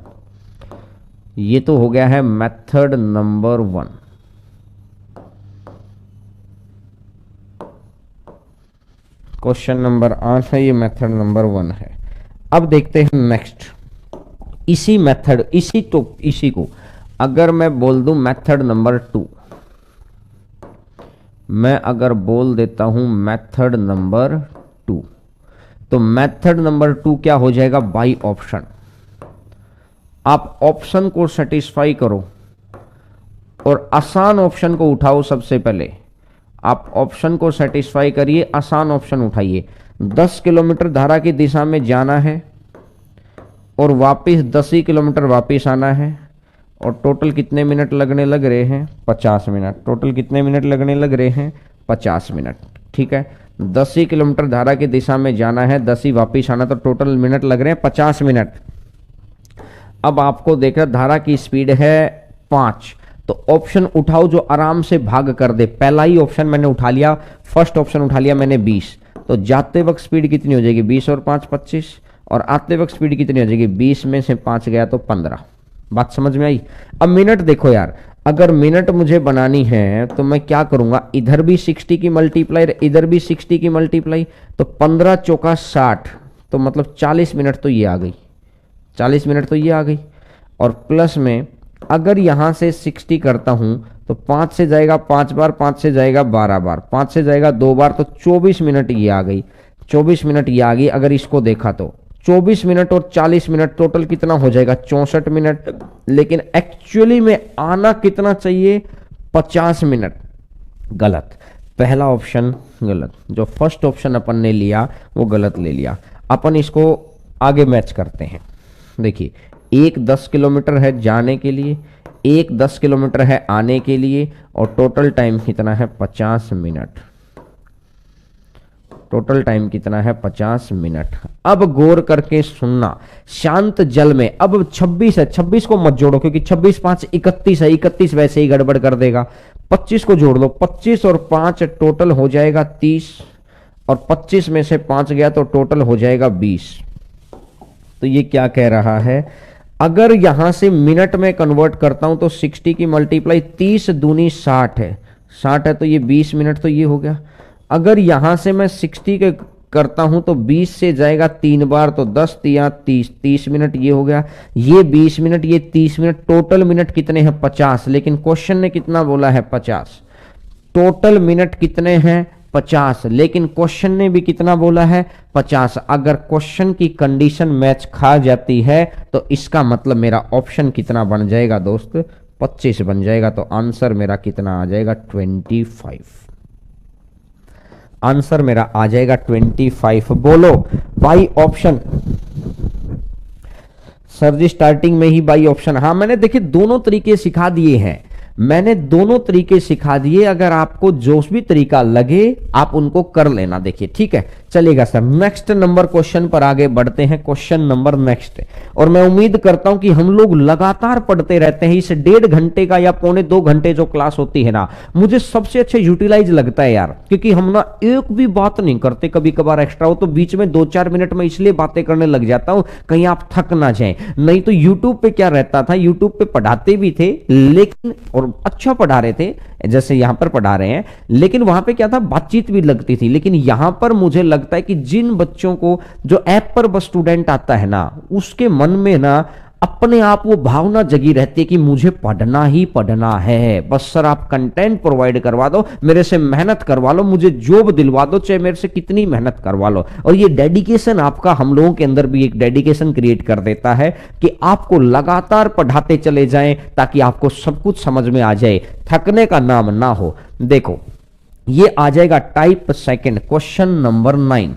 ये तो हो गया है मेथड नंबर 1। क्वेश्चन नंबर 8 है, ये मेथड नंबर 1 है। अब देखते हैं नेक्स्ट, इसी मेथड इसी को अगर मैं बोल दूं मेथड नंबर 2, मैं अगर बोल देता हूं मेथड नंबर 2, तो मेथड नंबर 2 क्या हो जाएगा? By option. आप ऑप्शन को सेटिस्फाई करो और आसान ऑप्शन को उठाओ। सबसे पहले आप ऑप्शन को सेटिस्फाई करिए, आसान ऑप्शन उठाइए। 10 किलोमीटर धारा की दिशा में जाना है और वापस 10 ही किलोमीटर वापस आना है, और टोटल कितने मिनट लगने लग रहे हैं? 50 मिनट। टोटल कितने मिनट लगने लग रहे हैं? 50 मिनट। ठीक है, 10 ही किलोमीटर धारा की दिशा में जाना है, 10 ही वापस आना, तो टोटल मिनट लग रहे हैं 50 मिनट। अब आपको देखना धारा की स्पीड है 5, तो ऑप्शन उठाओ जो आराम से भाग कर दे। पहला ही ऑप्शन मैंने उठा लिया, फर्स्ट ऑप्शन उठा लिया मैंने 20, तो जाते वक्त स्पीड कितनी हो जाएगी? 20 और 5 25, और आते वक्त स्पीड कितनी हो जाएगी? 20 में से 5 गया तो 15। बात समझ में आई? अब मिनट देखो यार, अगर मिनट मुझे बनानी है तो मैं क्या करूंगा? इधर भी 60 की मल्टीप्लाई, इधर भी 60 की मल्टीप्लाई, तो 15 चौका 60, तो मतलब 40 मिनट तो ये आ गई, 40 मिनट तो ये आ गई। और प्लस में अगर यहां से 60 करता हूं तो 5 से जाएगा 5 बार, 5 से जाएगा 12 बार, 5 से जाएगा 2 बार, तो 24 मिनट ये आ गई, 24 मिनट ये आ गई। अगर इसको देखा तो 24 मिनट और 40 मिनट टोटल कितना हो जाएगा? 64 मिनट। लेकिन एक्चुअली में आना कितना चाहिए? 50 मिनट। गलत, पहला ऑप्शन गलत, जो फर्स्ट ऑप्शन अपन ने लिया वो गलत ले लिया। अपन इसको आगे मैच करते हैं। देखिए, एक 10 किलोमीटर है जाने के लिए, एक 10 किलोमीटर है आने के लिए, और टोटल टाइम कितना है? 50 मिनट। टोटल टाइम कितना है? 50 मिनट। अब गौर करके सुनना, शांत जल में, अब 26 है, 26 को मत जोड़ो क्योंकि 26 5 31 है, 31 वैसे ही गड़बड़ कर देगा। 25 को जोड़ लो, 25 और 5 टोटल हो जाएगा 30, और 25 में से 5 गया तो टोटल हो जाएगा 20। तो ये क्या कह रहा है? अगर यहां से मिनट में कन्वर्ट करता हूं तो 60 की मल्टीप्लाई 30 दूनी 60 है, 60 है तो ये 20 मिनट तो ये हो गया। अगर यहां से मैं 60 के करता हूं तो 20 से जाएगा 3 बार, तो 10 तिया 30, 30 मिनट ये हो गया। ये 20 मिनट, ये 30 मिनट, टोटल मिनट कितने हैं? 50। लेकिन क्वेश्चन ने कितना बोला है? 50। टोटल मिनट कितने हैं? 50, लेकिन क्वेश्चन ने भी कितना बोला है 50। अगर क्वेश्चन की कंडीशन मैच खा जाती है तो इसका मतलब मेरा ऑप्शन कितना बन जाएगा दोस्त, 25 बन जाएगा। तो आंसर मेरा कितना आ जाएगा 25, आंसर मेरा आ जाएगा 25। बोलो bye option. Sir ji starting में ही बाई ऑप्शन, हाँ मैंने देखिए दोनों तरीके सिखा दिए हैं, मैंने दोनों तरीके सिखा दिए। अगर आपको जो भी तरीका लगे आप उनको कर लेना, देखिए ठीक है चलेगा सर। नेक्स्ट नंबर क्वेश्चन पर आगे बढ़ते हैं, क्वेश्चन नंबर नेक्स्ट। और मैं उम्मीद करता हूं कि हम लोग लगातार पढ़ते रहते हैं। इस 1.5 घंटे का या 1.25 घंटे जो क्लास होती है ना, मुझे सबसे अच्छा यूटिलाइज लगता है यार, क्योंकि हम ना एक भी बात नहीं करते, कभी कभार एक्स्ट्रा हो तो बीच में 2-4 मिनट में इसलिए बातें करने लग जाता हूं कहीं आप थक ना जाएं। नहीं तो यूट्यूब पे क्या रहता था, यूट्यूब पे पढ़ाते भी थे लेकिन, और अच्छा पढ़ा रहे थे जैसे यहां पर पढ़ा रहे हैं, लेकिन वहां पे क्या था बातचीत भी लगती थी। लेकिन यहां पर मुझे लगता है कि जिन बच्चों को जो ऐप पर बस स्टूडेंट आता है ना, उसके मन में ना अपने आप वो भावना जगी रहती है कि मुझे पढ़ना ही पढ़ना है। बस सर आप कंटेंट प्रोवाइड करवा दो, मेरे से मेहनत करवा लो, मुझे जॉब दिलवा दो, चाहे मेरे से कितनी मेहनत करवा लो। और ये डेडिकेशन आपका हम लोगों के अंदर भी एक डेडिकेशन क्रिएट कर देता है कि आपको लगातार पढ़ाते चले जाएं ताकि आपको सब कुछ समझ में आ जाए, थकने का नाम ना हो। देखो ये आ जाएगा टाइप सेकंड, क्वेश्चन नंबर 9।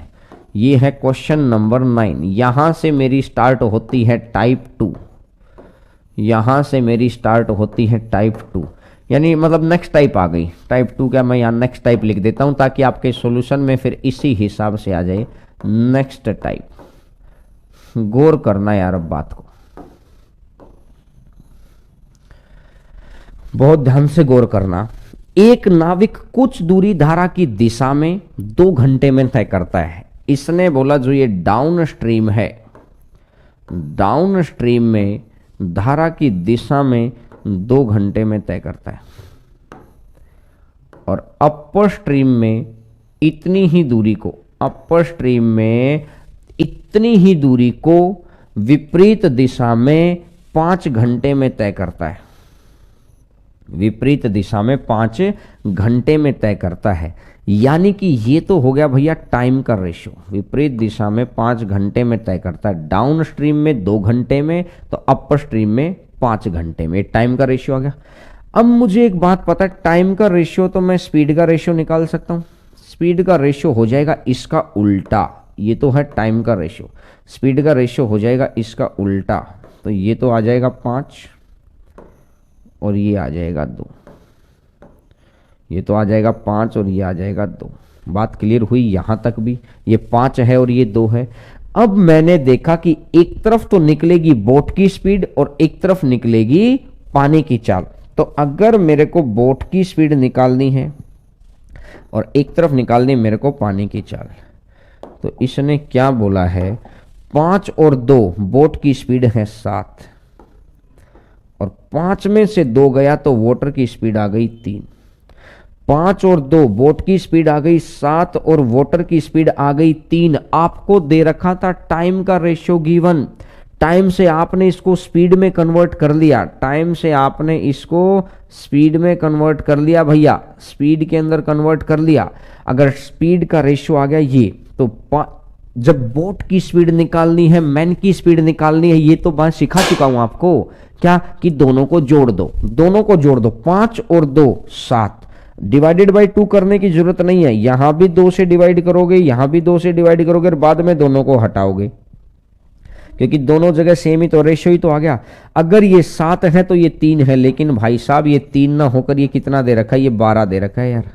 ये है क्वेश्चन नंबर 9। यहां से मेरी स्टार्ट होती है टाइप 2, यहां से मेरी स्टार्ट होती है टाइप 2, यानी मतलब नेक्स्ट टाइप आ गई। टाइप 2 क्या, मैं यहां नेक्स्ट टाइप लिख देता हूं ताकि आपके सॉल्यूशन में फिर इसी हिसाब से आ जाए नेक्स्ट टाइप। गौर करना यार अब बात को, बहुत ध्यान से गौर करना। एक नाविक कुछ दूरी धारा की दिशा में 2 घंटे में तय करता है। इसने बोला जो ये डाउन स्ट्रीम है, डाउन स्ट्रीम में धारा की दिशा में 2 घंटे में तय करता है, और अपर स्ट्रीम में इतनी ही दूरी को, अपर स्ट्रीम में इतनी ही दूरी को विपरीत दिशा में 5 घंटे में तय करता है। विपरीत दिशा में 5 घंटे में तय करता है। यानी कि ये तो हो गया भैया टाइम का रेशियो, विपरीत दिशा में 5 घंटे में तय करता है, डाउन स्ट्रीम में 2 घंटे में, तो अपर स्ट्रीम में 5 घंटे में, टाइम का रेशियो आ गया। अब मुझे एक बात पता है, टाइम का रेशियो तो मैं स्पीड का रेशियो निकाल सकता हूं। स्पीड का रेशियो हो जाएगा इसका उल्टा, ये तो है टाइम का रेशियो, स्पीड का रेशियो हो जाएगा इसका उल्टा, तो ये तो आ जाएगा 5 और ये आ जाएगा 2, ये तो आ जाएगा 5 और ये आ जाएगा 2। बात क्लियर हुई यहां तक भी, ये 5 है और ये 2 है। अब मैंने देखा कि एक तरफ तो निकलेगी बोट की स्पीड और एक तरफ निकलेगी पानी की चाल। तो अगर मेरे को बोट की स्पीड निकालनी है और एक तरफ निकालनी मेरे को पानी की चाल, तो इसने क्या बोला है 5 और 2, बोट की स्पीड है 7 और 5 में से 2 गया तो वाटर की स्पीड आ गई 3। 5 और 2, बोट की स्पीड आ गई 7 और वाटर की स्पीड आ गई 3। आपको दे रखा था टाइम का रेशियो गिवन, टाइम से आपने इसको स्पीड में कन्वर्ट कर लिया, टाइम से आपने इसको स्पीड में कन्वर्ट कर लिया भैया, स्पीड के अंदर कन्वर्ट कर लिया। अगर स्पीड का रेशियो आ गया ये, तो जब बोट की स्पीड निकालनी है, मैन की स्पीड निकालनी है, ये तो बात सिखा चुका हूं आपको, क्या कि दोनों को जोड़ दो, दोनों को जोड़ दो, 5 और 2 7, डिवाइडेड बाय 2 करने की जरूरत नहीं है, यहां भी 2 से डिवाइड करोगे, यहां भी 2 से डिवाइड करोगे और बाद में दोनों को हटाओगे, क्योंकि दोनों जगह सेम ही तो रेशियो ही तो आ गया। अगर ये 7 है तो ये 3 है, लेकिन भाई साहब ये 3 ना होकर ये कितना दे रखा है, ये 12 दे रखा है यार।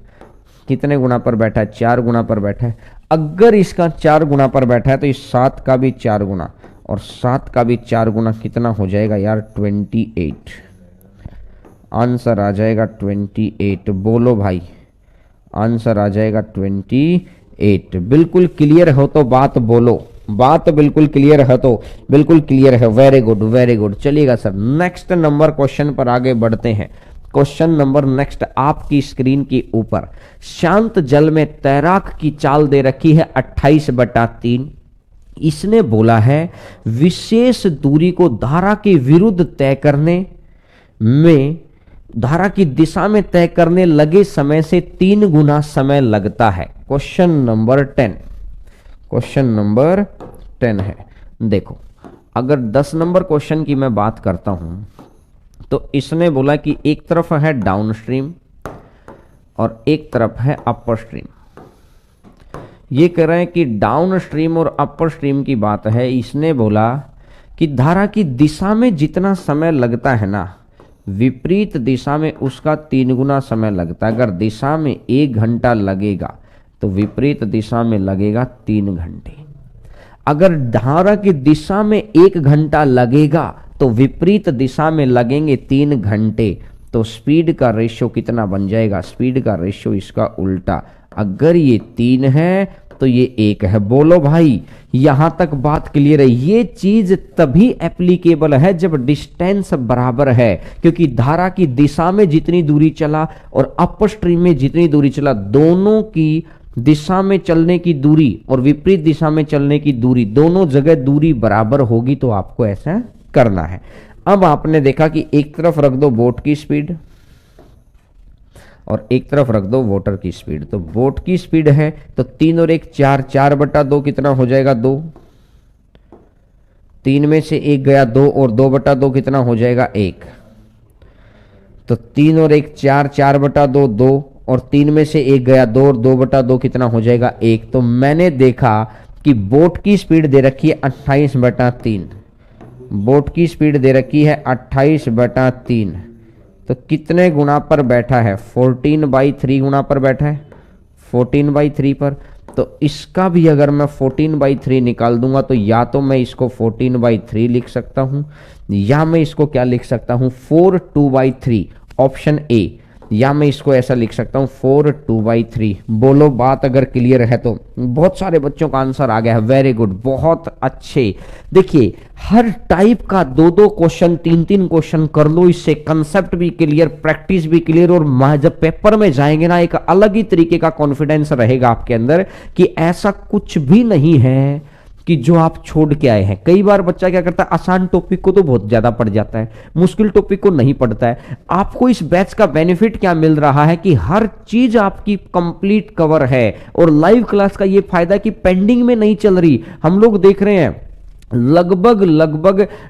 कितने गुना पर बैठा है, 4 गुना पर बैठा है। अगर इसका 4 गुना पर बैठा है तो इस 7 का भी 4 गुना और 7 का भी 4 गुना कितना हो जाएगा यार 28। आंसर आ जाएगा 28। बोलो भाई, आंसर आ जाएगा 28। बिल्कुल क्लियर हो तो बात बोलो, बात बिल्कुल क्लियर है तो बिल्कुल क्लियर है। Very good very good. चलिएगा सर नेक्स्ट नंबर क्वेश्चन पर आगे बढ़ते हैं। क्वेश्चन नंबर नेक्स्ट आपकी स्क्रीन के ऊपर, शांत जल में तैराक की चाल दे रखी है 28/3। इसने बोला है विशेष दूरी को धारा के विरुद्ध तय करने में धारा की दिशा में तय करने लगे समय से 3 गुना समय लगता है। क्वेश्चन नंबर 10 है। देखो, अगर 10 नंबर क्वेश्चन की मैं बात करता हूं तो इसने बोला कि एक तरफ है डाउन स्ट्रीम और एक तरफ है अपर स्ट्रीम। ये कह रहे हैं कि डाउन स्ट्रीम और अपर स्ट्रीम की बात है। इसने बोला कि धारा की दिशा में जितना समय लगता है ना, विपरीत दिशा में उसका 3 गुना समय लगता है। अगर दिशा में 1 घंटा लगेगा तो विपरीत दिशा में लगेगा 3 घंटे। अगर धारा की दिशा में 1 घंटा लगेगा तो विपरीत दिशा में लगेंगे 3 घंटे। तो स्पीड का रेशियो कितना बन जाएगा? स्पीड का रेशियो इसका उल्टा। अगर ये 3 है तो ये 1 है। बोलो भाई, यहां तक बात क्लियर है? ये चीज तभी एप्लीकेबल है जब डिस्टेंस बराबर है, क्योंकि धारा की दिशा में जितनी दूरी चला और अपर स्ट्रीम में जितनी दूरी चला, दोनों की दिशा में चलने की दूरी और विपरीत दिशा में चलने की दूरी, दोनों जगह दूरी बराबर होगी। तो आपको ऐसा करना है। अब आपने देखा कि एक तरफ रख दो बोट की स्पीड और एक तरफ रख दो वाटर की स्पीड। तो बोट की स्पीड है तो 3 और 1 4, 4/2 कितना हो जाएगा? 2। 3 में से 1 गया 2 और 2/2 कितना हो जाएगा? 1। तो 3 और 1 4, 4/2 2 और 3 में से 1 गया 2 और 2/2 कितना हो जाएगा? 1। तो मैंने देखा कि बोट की स्पीड दे रखी है 28/3। बोट की स्पीड दे रखी है 28/3। तो कितने गुना पर बैठा है? 14/3 गुना पर बैठा है, 14/3 पर। तो इसका भी अगर मैं 14/3 निकाल दूंगा तो या तो मैं इसको 14/3 लिख सकता हूं या मैं इसको क्या लिख सकता हूं? 4/2/3, ऑप्शन ए। या मैं इसको ऐसा लिख सकता हूं 4/2/3। बोलो, बात अगर क्लियर है तो। बहुत सारे बच्चों का आंसर आ गया है, वेरी गुड, बहुत अच्छे। देखिए, हर टाइप का 2-2 क्वेश्चन, 3-3 क्वेश्चन कर लो, इससे कंसेप्ट भी क्लियर, प्रैक्टिस भी क्लियर, और जब पेपर में जाएंगे ना, एक अलग ही तरीके का कॉन्फिडेंस रहेगा आपके अंदर कि ऐसा कुछ भी नहीं है कि जो आप छोड़ के आए हैं। कई बार बच्चा क्या करता है, आसान टॉपिक को तो बहुत ज्यादा पढ़ जाता है, मुश्किल टॉपिक को नहीं पढ़ता है। आपको इस बैच का बेनिफिट क्या मिल रहा है कि हर चीज आपकी कंप्लीट कवर है, और लाइव क्लास का ये फायदा कि पेंडिंग में नहीं चल रही। हम लोग देख रहे हैं लगभग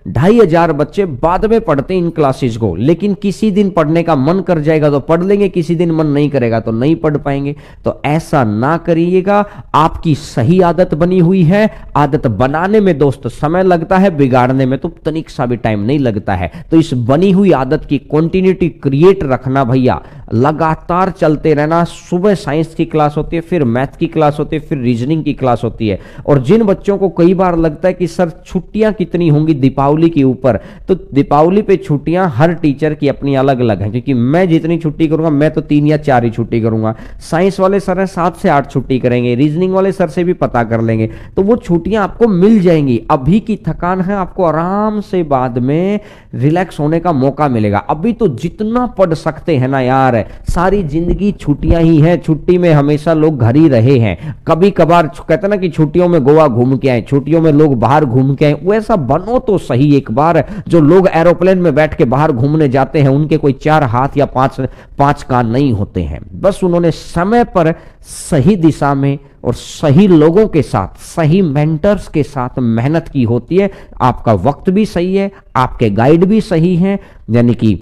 2500 बच्चे बाद में पढ़ते हैं इन क्लासेस को, लेकिन किसी दिन पढ़ने का मन कर जाएगा तो पढ़ लेंगे, किसी दिन मन नहीं करेगा तो नहीं पढ़ पाएंगे। तो ऐसा ना करिएगा। आपकी सही आदत बनी हुई है। आदत बनाने में दोस्त समय लगता है, बिगाड़ने में तो तनिक सा भी टाइम नहीं लगता है। तो इस बनी हुई आदत की कंटिन्यूटी क्रिएट रखना भैया, लगातार चलते रहना। सुबह साइंस की क्लास होती है, फिर मैथ की क्लास होती है, फिर रीजनिंग की क्लास होती है। और जिन बच्चों को कई बार लगता है कि सर छुट्टियां कितनी होंगी दीपावली के ऊपर, तो दीपावली पे छुट्टियां हर टीचर की अपनी अलग अलग है, क्योंकि मैं जितनी छुट्टी करूंगा मैं तो 3 या 4 ही छुट्टी करूंगा। साइंस वाले सर है 7 से 8 छुट्टी करेंगे, रीजनिंग वाले सर से भी पता कर लेंगे, तो वो छुट्टियां आपको मिल जाएंगी। अभी की थकान है, आपको आराम से बाद में रिलैक्स होने का मौका मिलेगा। अभी तो जितना पढ़ सकते हैं ना यार, सारी जिंदगी छुट्टियां ही है। छुट्टी में हमेशा लोग घर ही रहे हैं। कभी कभार कहते ना कि छुट्टियों में गोवा घूम के आए, छुट्टियों में लोग बाहर घूम के आए, वैसा बनो तो सही एक बार। जो लोग एरोप्लेन में बैठ के बाहर घूमने जाते हैं उनके कोई 4 हाथ या 5 कान नहीं होते हैं। बस उन्होंने समय पर सही दिशा में और सही लोगों के साथ, सही मेंटर्स के साथ मेहनत की होती है। आपका वक्त भी सही है, आपके गाइड भी सही हैं, यानी कि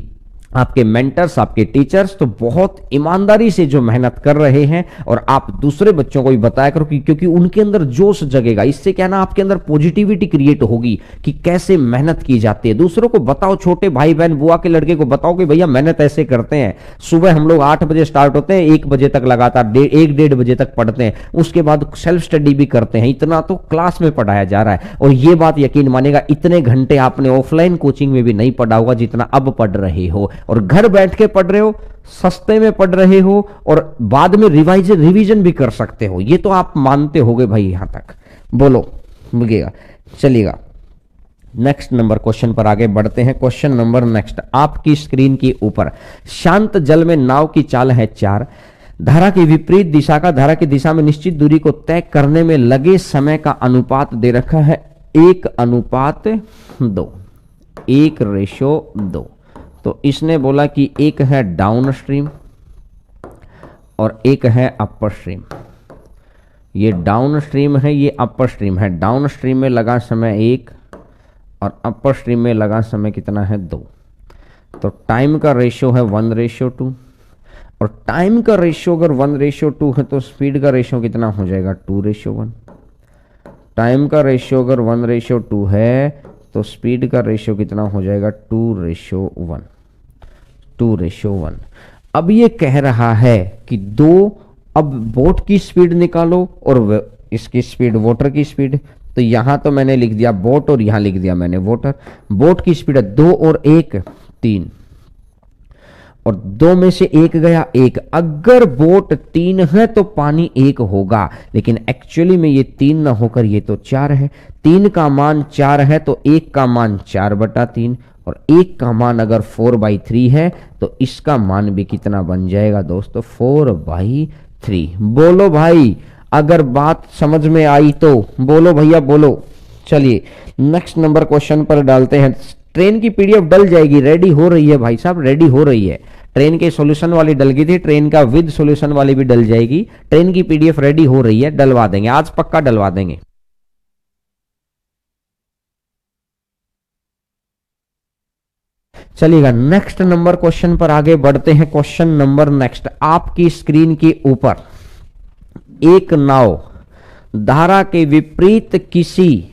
आपके मेंटर्स, आपके टीचर्स तो बहुत ईमानदारी से जो मेहनत कर रहे हैं, और आप दूसरे बच्चों को भी बताया करो क्योंकि उनके अंदर जोश जगेगा। इससे क्या ना, आपके अंदर पॉजिटिविटी क्रिएट होगी कि कैसे मेहनत की जाती है। दूसरों को बताओ, छोटे भाई बहन, बुआ के लड़के को बताओ कि भैया मेहनत ऐसे करते हैं। सुबह हम लोग 8 बजे स्टार्ट होते हैं, 1 बजे तक लगातार 1-1.5 बजे तक पढ़ते हैं, उसके बाद सेल्फ स्टडी भी करते हैं। इतना तो क्लास में पढ़ाया जा रहा है। और ये बात यकीन मानेगा, इतने घंटे आपने ऑफलाइन कोचिंग में भी नहीं पढ़ा होगा जितना अब पढ़ रहे हो। और घर बैठ के पढ़ रहे हो, सस्ते में पढ़ रहे हो, और बाद में रिवीजन भी कर सकते हो। ये तो आप मानते होगे भाई। यहां तक बोलो, मिलेगा, चलिएगा। नेक्स्ट नंबर क्वेश्चन पर आगे बढ़ते हैं। क्वेश्चन नंबर नेक्स्ट, आपकी स्क्रीन के ऊपर शांत जल में नाव की चाल है 4। धारा की विपरीत दिशा का धारा की दिशा में निश्चित दूरी को तय करने में लगे समय का अनुपात दे रखा है 1:2, 1:2। तो इसने बोला कि एक है डाउन स्ट्रीम और एक है अपर स्ट्रीम। ये डाउन स्ट्रीम है, ये अपर स्ट्रीम है। डाउन स्ट्रीम में लगा समय 1 और अपर स्ट्रीम में लगा समय कितना है 2। तो टाइम का रेशियो है 1:2 और टाइम का रेशियो अगर 1:2 है तो स्पीड का रेशियो कितना हो जाएगा 2:1। टाइम का रेशियो अगर 1:2 है तो स्पीड का रेशियो कितना हो जाएगा 2:1। 2:1। अब ये कह रहा है कि अब बोट की स्पीड निकालो और इसकी स्पीड वाटर की स्पीड। तो यहां तो मैंने लिख दिया बोट और यहां लिख दिया मैंने वाटर। बोट की स्पीड है 2 और 1 3 और 2 में से 1 गया 1। अगर बोट 3 है तो पानी 1 होगा, लेकिन एक्चुअली में ये 3 ना होकर ये तो 4 है। 3 का मान 4 है तो 1 का मान 4/3 और 1 का मान अगर 4/3 है तो इसका मान भी कितना बन जाएगा दोस्तों 4/3। बोलो भाई, अगर बात समझ में आई तो बोलो भैया बोलो। चलिए नेक्स्ट नंबर क्वेश्चन पर डालते हैं। ट्रेन की पीडीएफ डल जाएगी, रेडी हो रही है भाई साहब, रेडी हो रही है। ट्रेन के सॉल्यूशन वाली डल गई थी, ट्रेन का विद सॉल्यूशन वाली भी डल जाएगी। ट्रेन की पीडीएफ रेडी हो रही है, डलवा देंगे आज, पक्का डलवा देंगे। चलिएगा नेक्स्ट नंबर क्वेश्चन पर आगे बढ़ते हैं। क्वेश्चन नंबर नेक्स्ट, आपकी स्क्रीन के ऊपर एक नाव धारा के विपरीत किसी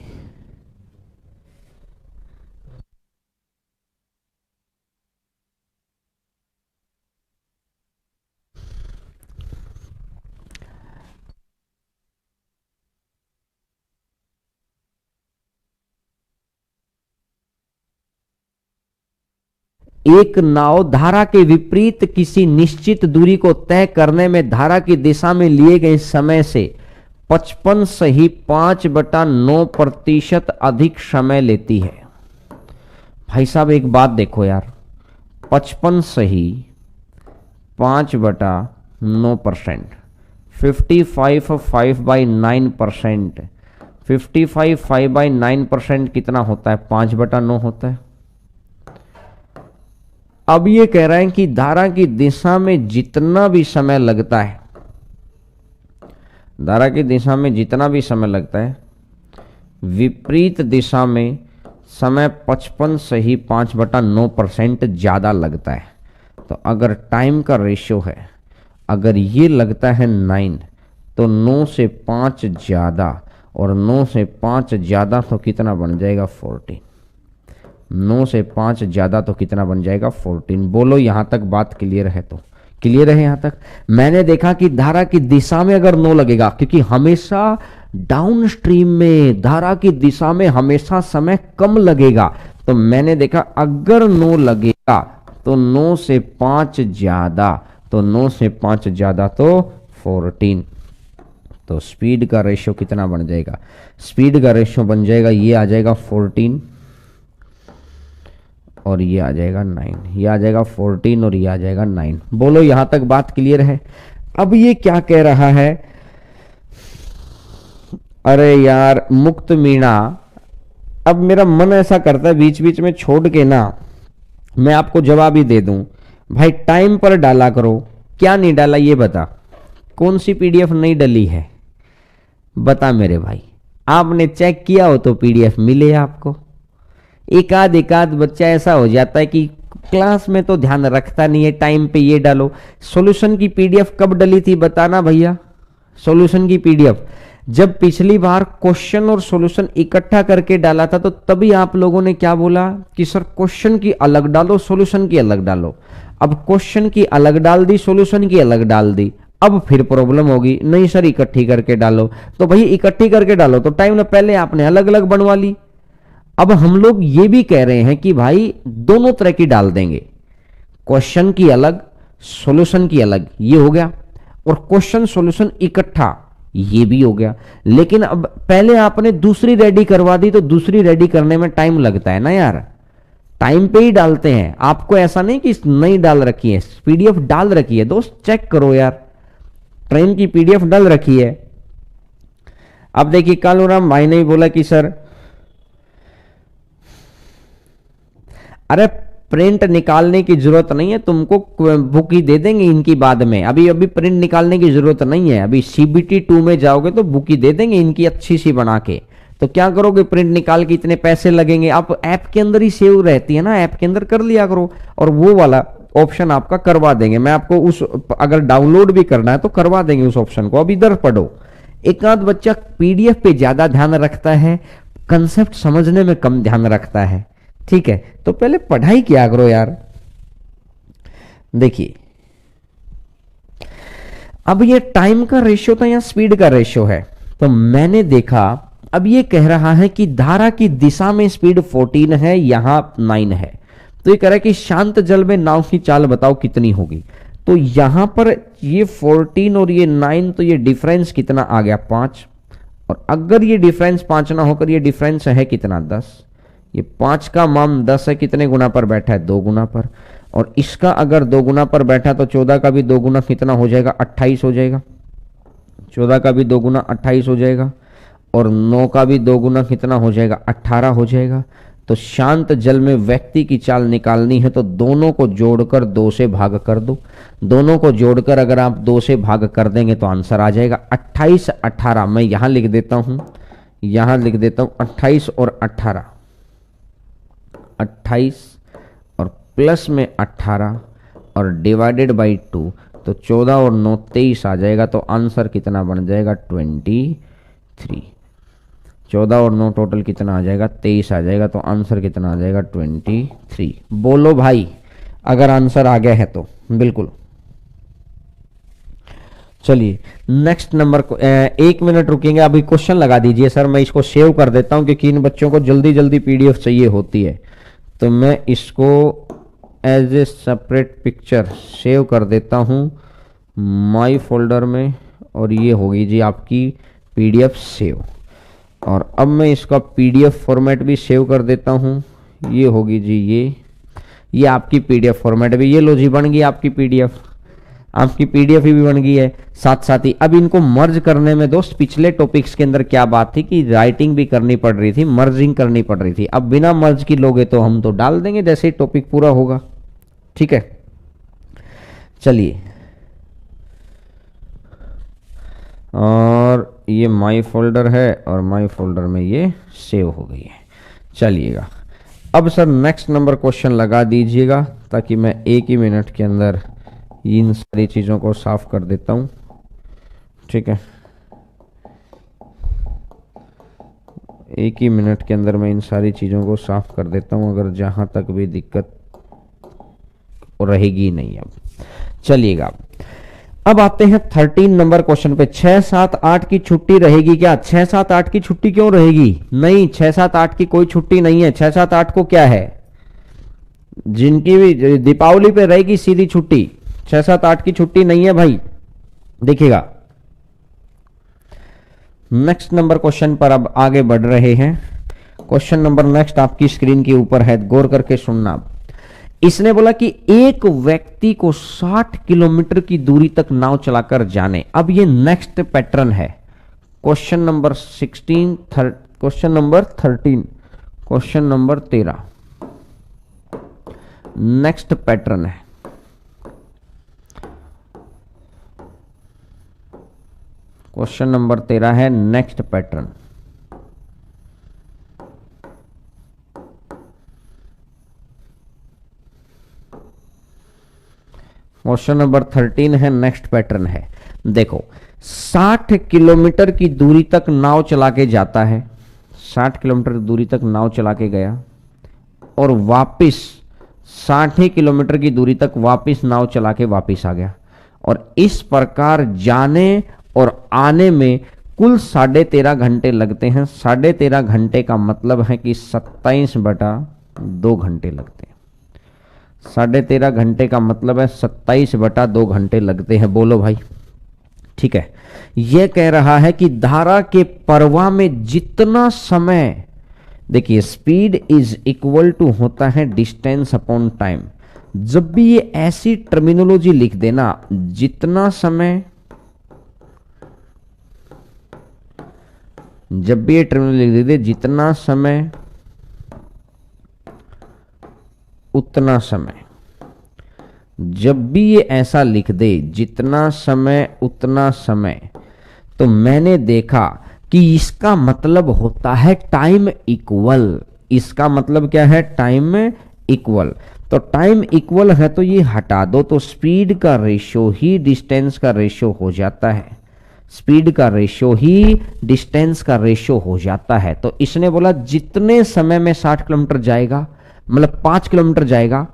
एक नाव धारा के विपरीत किसी निश्चित दूरी को तय करने में धारा की दिशा में लिए गए समय से 55.5/9% अधिक समय लेती है। भाई साहब एक बात देखो यार, 55.5/9%, 55/5/9%, 55/5/9% कितना होता है 5/9 होता है। अब ये कह रहे हैं कि धारा की दिशा में जितना भी समय लगता है, धारा की दिशा में जितना भी समय लगता है, विपरीत दिशा में समय 55.5/9% ज्यादा लगता है। तो अगर टाइम का रेशियो है, अगर ये लगता है 9 तो 9 से 5 ज्यादा और 9 से 5 ज्यादा तो कितना बन जाएगा 14। 9 से 5 ज्यादा तो कितना बन जाएगा 14। बोलो यहां तक बात क्लियर है? तो क्लियर है यहां तक? मैंने देखा कि धारा की दिशा में अगर 9 लगेगा, क्योंकि हमेशा डाउन स्ट्रीम में धारा की दिशा में हमेशा समय कम लगेगा, तो मैंने देखा अगर 9 लगेगा तो 9 से 5 ज्यादा, तो 9 से 5 ज्यादा तो 14। तो स्पीड का रेशियो कितना बन जाएगा? स्पीड का रेशियो बन जाएगा, ये आ जाएगा 14 और ये आ जाएगा 9। ये आ जाएगा 14 और ये आ जाएगा 9। बोलो यहां तक बात क्लियर है? अब ये क्या कह रहा है? अरे यार मुक्त मीणा, अब मेरा मन ऐसा करता है बीच बीच में छोड़ के ना मैं आपको जवाब ही दे दूं। भाई टाइम पर डाला करो। क्या नहीं डाला ये बता, कौन सी पीडीएफ नहीं डली है बता मेरे भाई। आपने चेक किया हो तो पीडीएफ मिले आपको। एक आध बच्चा ऐसा हो जाता है कि क्लास में तो ध्यान रखता नहीं है, टाइम पे ये डालो। सॉल्यूशन की पीडीएफ कब डली थी बताना भैया? सॉल्यूशन की पीडीएफ जब पिछली बार क्वेश्चन और सॉल्यूशन इकट्ठा करके डाला था, तो तभी आप लोगों ने क्या बोला कि सर क्वेश्चन की अलग डालो, सॉल्यूशन की अलग डालो। अब क्वेश्चन की अलग डाल दी, सॉल्यूशन की अलग डाल दी, अब फिर प्रॉब्लम होगी। नहीं सर इकट्ठी करके डालो, तो भाई इकट्ठी करके डालो तो टाइम ना पहले आपने अलग अलग बनवा ली। अब हम लोग ये भी कह रहे हैं कि भाई दोनों तरह की डाल देंगे, क्वेश्चन की अलग सॉल्यूशन की अलग, ये हो गया, और क्वेश्चन सॉल्यूशन इकट्ठा ये भी हो गया। लेकिन अब पहले आपने दूसरी रेडी करवा दी, तो दूसरी रेडी करने में टाइम लगता है ना यार, टाइम पे ही डालते हैं। आपको ऐसा नहीं कि नहीं डाल रखी है, पीडीएफ डाल रखी है दोस्त, चेक करो यार, ट्रेन की पीडीएफ डाल रखी है। अब देखिए कालूराम भाई ने बोला कि सर अरे प्रिंट निकालने की जरूरत नहीं है तुमको, बुक ही दे देंगे इनकी बाद में, अभी अभी प्रिंट निकालने की जरूरत नहीं है, अभी CBT 2 में जाओगे तो बुक ही दे देंगे इनकी अच्छी सी बना के। तो क्या करोगे, प्रिंट निकाल के इतने पैसे लगेंगे, आप ऐप के अंदर ही सेव रहती है ना, ऐप के अंदर कर लिया करो और वो वाला ऑप्शन आपका करवा देंगे। मैं आपको उस, अगर डाउनलोड भी करना है तो करवा देंगे उस ऑप्शन को। अब इधर पढ़ो, एक आध बच्चा PDF पे ज्यादा ध्यान रखता है, कंसेप्ट समझने में कम ध्यान रखता है, ठीक है, तो पहले पढ़ाई किया करो यार। देखिए अब ये टाइम का रेशियो था या स्पीड का रेशियो है, तो मैंने देखा अब ये कह रहा है कि धारा की दिशा में स्पीड 14 है, यहां 9 है, तो ये कह रहा है कि शांत जल में नाव की चाल बताओ कितनी होगी। तो यहां पर ये 14 और ये 9, तो ये डिफरेंस कितना आ गया 5, और अगर ये डिफरेंस 5 ना होकर ये डिफरेंस है कितना 10, ये 5 का मान 10 है, कितने गुना पर बैठा है 2 गुना पर, और इसका अगर 2 गुना पर बैठा तो 14 का भी 2 गुना कितना हो जाएगा 28 हो जाएगा, 14 का भी 2 गुना 28 हो जाएगा, और 9 का भी 2 गुना कितना हो जाएगा 18 हो जाएगा। तो शांत जल में व्यक्ति की चाल निकालनी है तो दोनों को जोड़कर 2 से भाग कर दो, दोनों को जोड़कर अगर आप 2 से भाग कर देंगे तो आंसर आ जाएगा 28 18। मैं यहां लिख देता हूं, यहां लिख देता हूं 28 और 18, 28 और प्लस में 18 और डिवाइडेड बाई 2, तो 14 और 9 23 आ जाएगा, तो आंसर कितना बन जाएगा 23। 14 और 9 टोटल कितना आ जाएगा 23 आ जाएगा, तो आंसर कितना आ जाएगा 23। बोलो भाई अगर आंसर आ गया है तो बिल्कुल। चलिए नेक्स्ट नंबर को 1 मिनट रुकेंगे, अभी क्वेश्चन लगा दीजिए सर, मैं इसको सेव कर देता हूं क्योंकि इन बच्चों को जल्दी जल्दी PDF चाहिए होती है, तो मैं इसको as a separate picture save कर देता हूं माई फोल्डर में, और ये होगी जी आपकी PDF सेव। और अब मैं इसका PDF फॉर्मेट भी सेव कर देता हूं, ये होगी जी ये आपकी PDF फॉर्मेट भी, ये लो जी बन गई आपकी PDF, आपकी PDF ही भी बन गई है। साथ साथ ही अब इनको मर्ज करने में दोस्त, पिछले टॉपिक्स के अंदर क्या बात थी कि राइटिंग भी करनी पड़ रही थी, मर्जिंग करनी पड़ रही थी, अब बिना मर्ज की लोगे तो हम तो डाल देंगे जैसे ही टॉपिक पूरा होगा, ठीक है। चलिए और ये माई फोल्डर है और माई फोल्डर में ये सेव हो गई है। चलिएगा अब सर नेक्स्ट नंबर क्वेश्चन लगा दीजिएगा ताकि मैं 1 ही मिनट के अंदर इन सारी चीज़ों को साफ कर देता हूँ, ठीक है। 1 ही मिनट के अंदर मैं इन सारी चीज़ों को साफ कर देता हूँ, अगर जहाँ तक भी दिक्कत रहेगी नहीं। अब चलिएगा अब आते हैं 13 नंबर क्वेश्चन पे। 6 7 8 की छुट्टी रहेगी क्या? 6 7 8 की छुट्टी क्यों रहेगी? नहीं, 6 7 8 की कोई छुट्टी नहीं है। 6 7 8 को क्या है, जिनकी भी दीपावली पे रहेगी सीधी छुट्टी, 6 7 8 की छुट्टी नहीं है भाई। देखिएगा नेक्स्ट नंबर क्वेश्चन पर अब आगे बढ़ रहे हैं। क्वेश्चन नंबर नेक्स्ट आपकी स्क्रीन के ऊपर है, गौर करके सुनना। इसने बोला कि एक व्यक्ति को 60 किलोमीटर की दूरी तक नाव चलाकर जाने। अब ये नेक्स्ट पैटर्न है, question number 16, question number 13, question number 13 next pattern है। क्वेश्चन नंबर 13 है नेक्स्ट पैटर्न। क्वेश्चन नंबर 13 है नेक्स्ट पैटर्न है। देखो 60 किलोमीटर की दूरी तक नाव चला के जाता है, 60 किलोमीटर की दूरी तक नाव चला के गया और वापिस 60 किलोमीटर की दूरी तक वापिस नाव चला के वापिस आ गया, और इस प्रकार जाने और आने में कुल 13.5 घंटे लगते हैं। 13.5 घंटे का मतलब है कि 27/2 घंटे लगते हैं। 13.5 घंटे का मतलब है 27/2 घंटे लगते हैं। बोलो भाई, ठीक है। यह कह रहा है कि धारा के प्रवाह में जितना समय, देखिए स्पीड इज इक्वल टू होता है डिस्टेंस अपॉन टाइम। जब भी ये ऐसी टर्मिनोलॉजी लिख देना, जितना समय, जब भी ये टर्मिनोलॉजी लिख दे, जितना समय उतना समय, जब भी ये ऐसा लिख दे जितना समय उतना समय, तो मैंने देखा कि इसका मतलब होता है टाइम इक्वल। इसका मतलब क्या है? Time equal. तो टाइम इक्वल है तो ये हटा दो, तो स्पीड का रेशियो ही डिस्टेंस का रेशियो हो जाता है। स्पीड का रेशियो ही डिस्टेंस का रेशियो हो जाता है। तो इसने बोला जितने समय में 60 किलोमीटर जाएगा, मतलब 5 किलोमीटर जाएगा,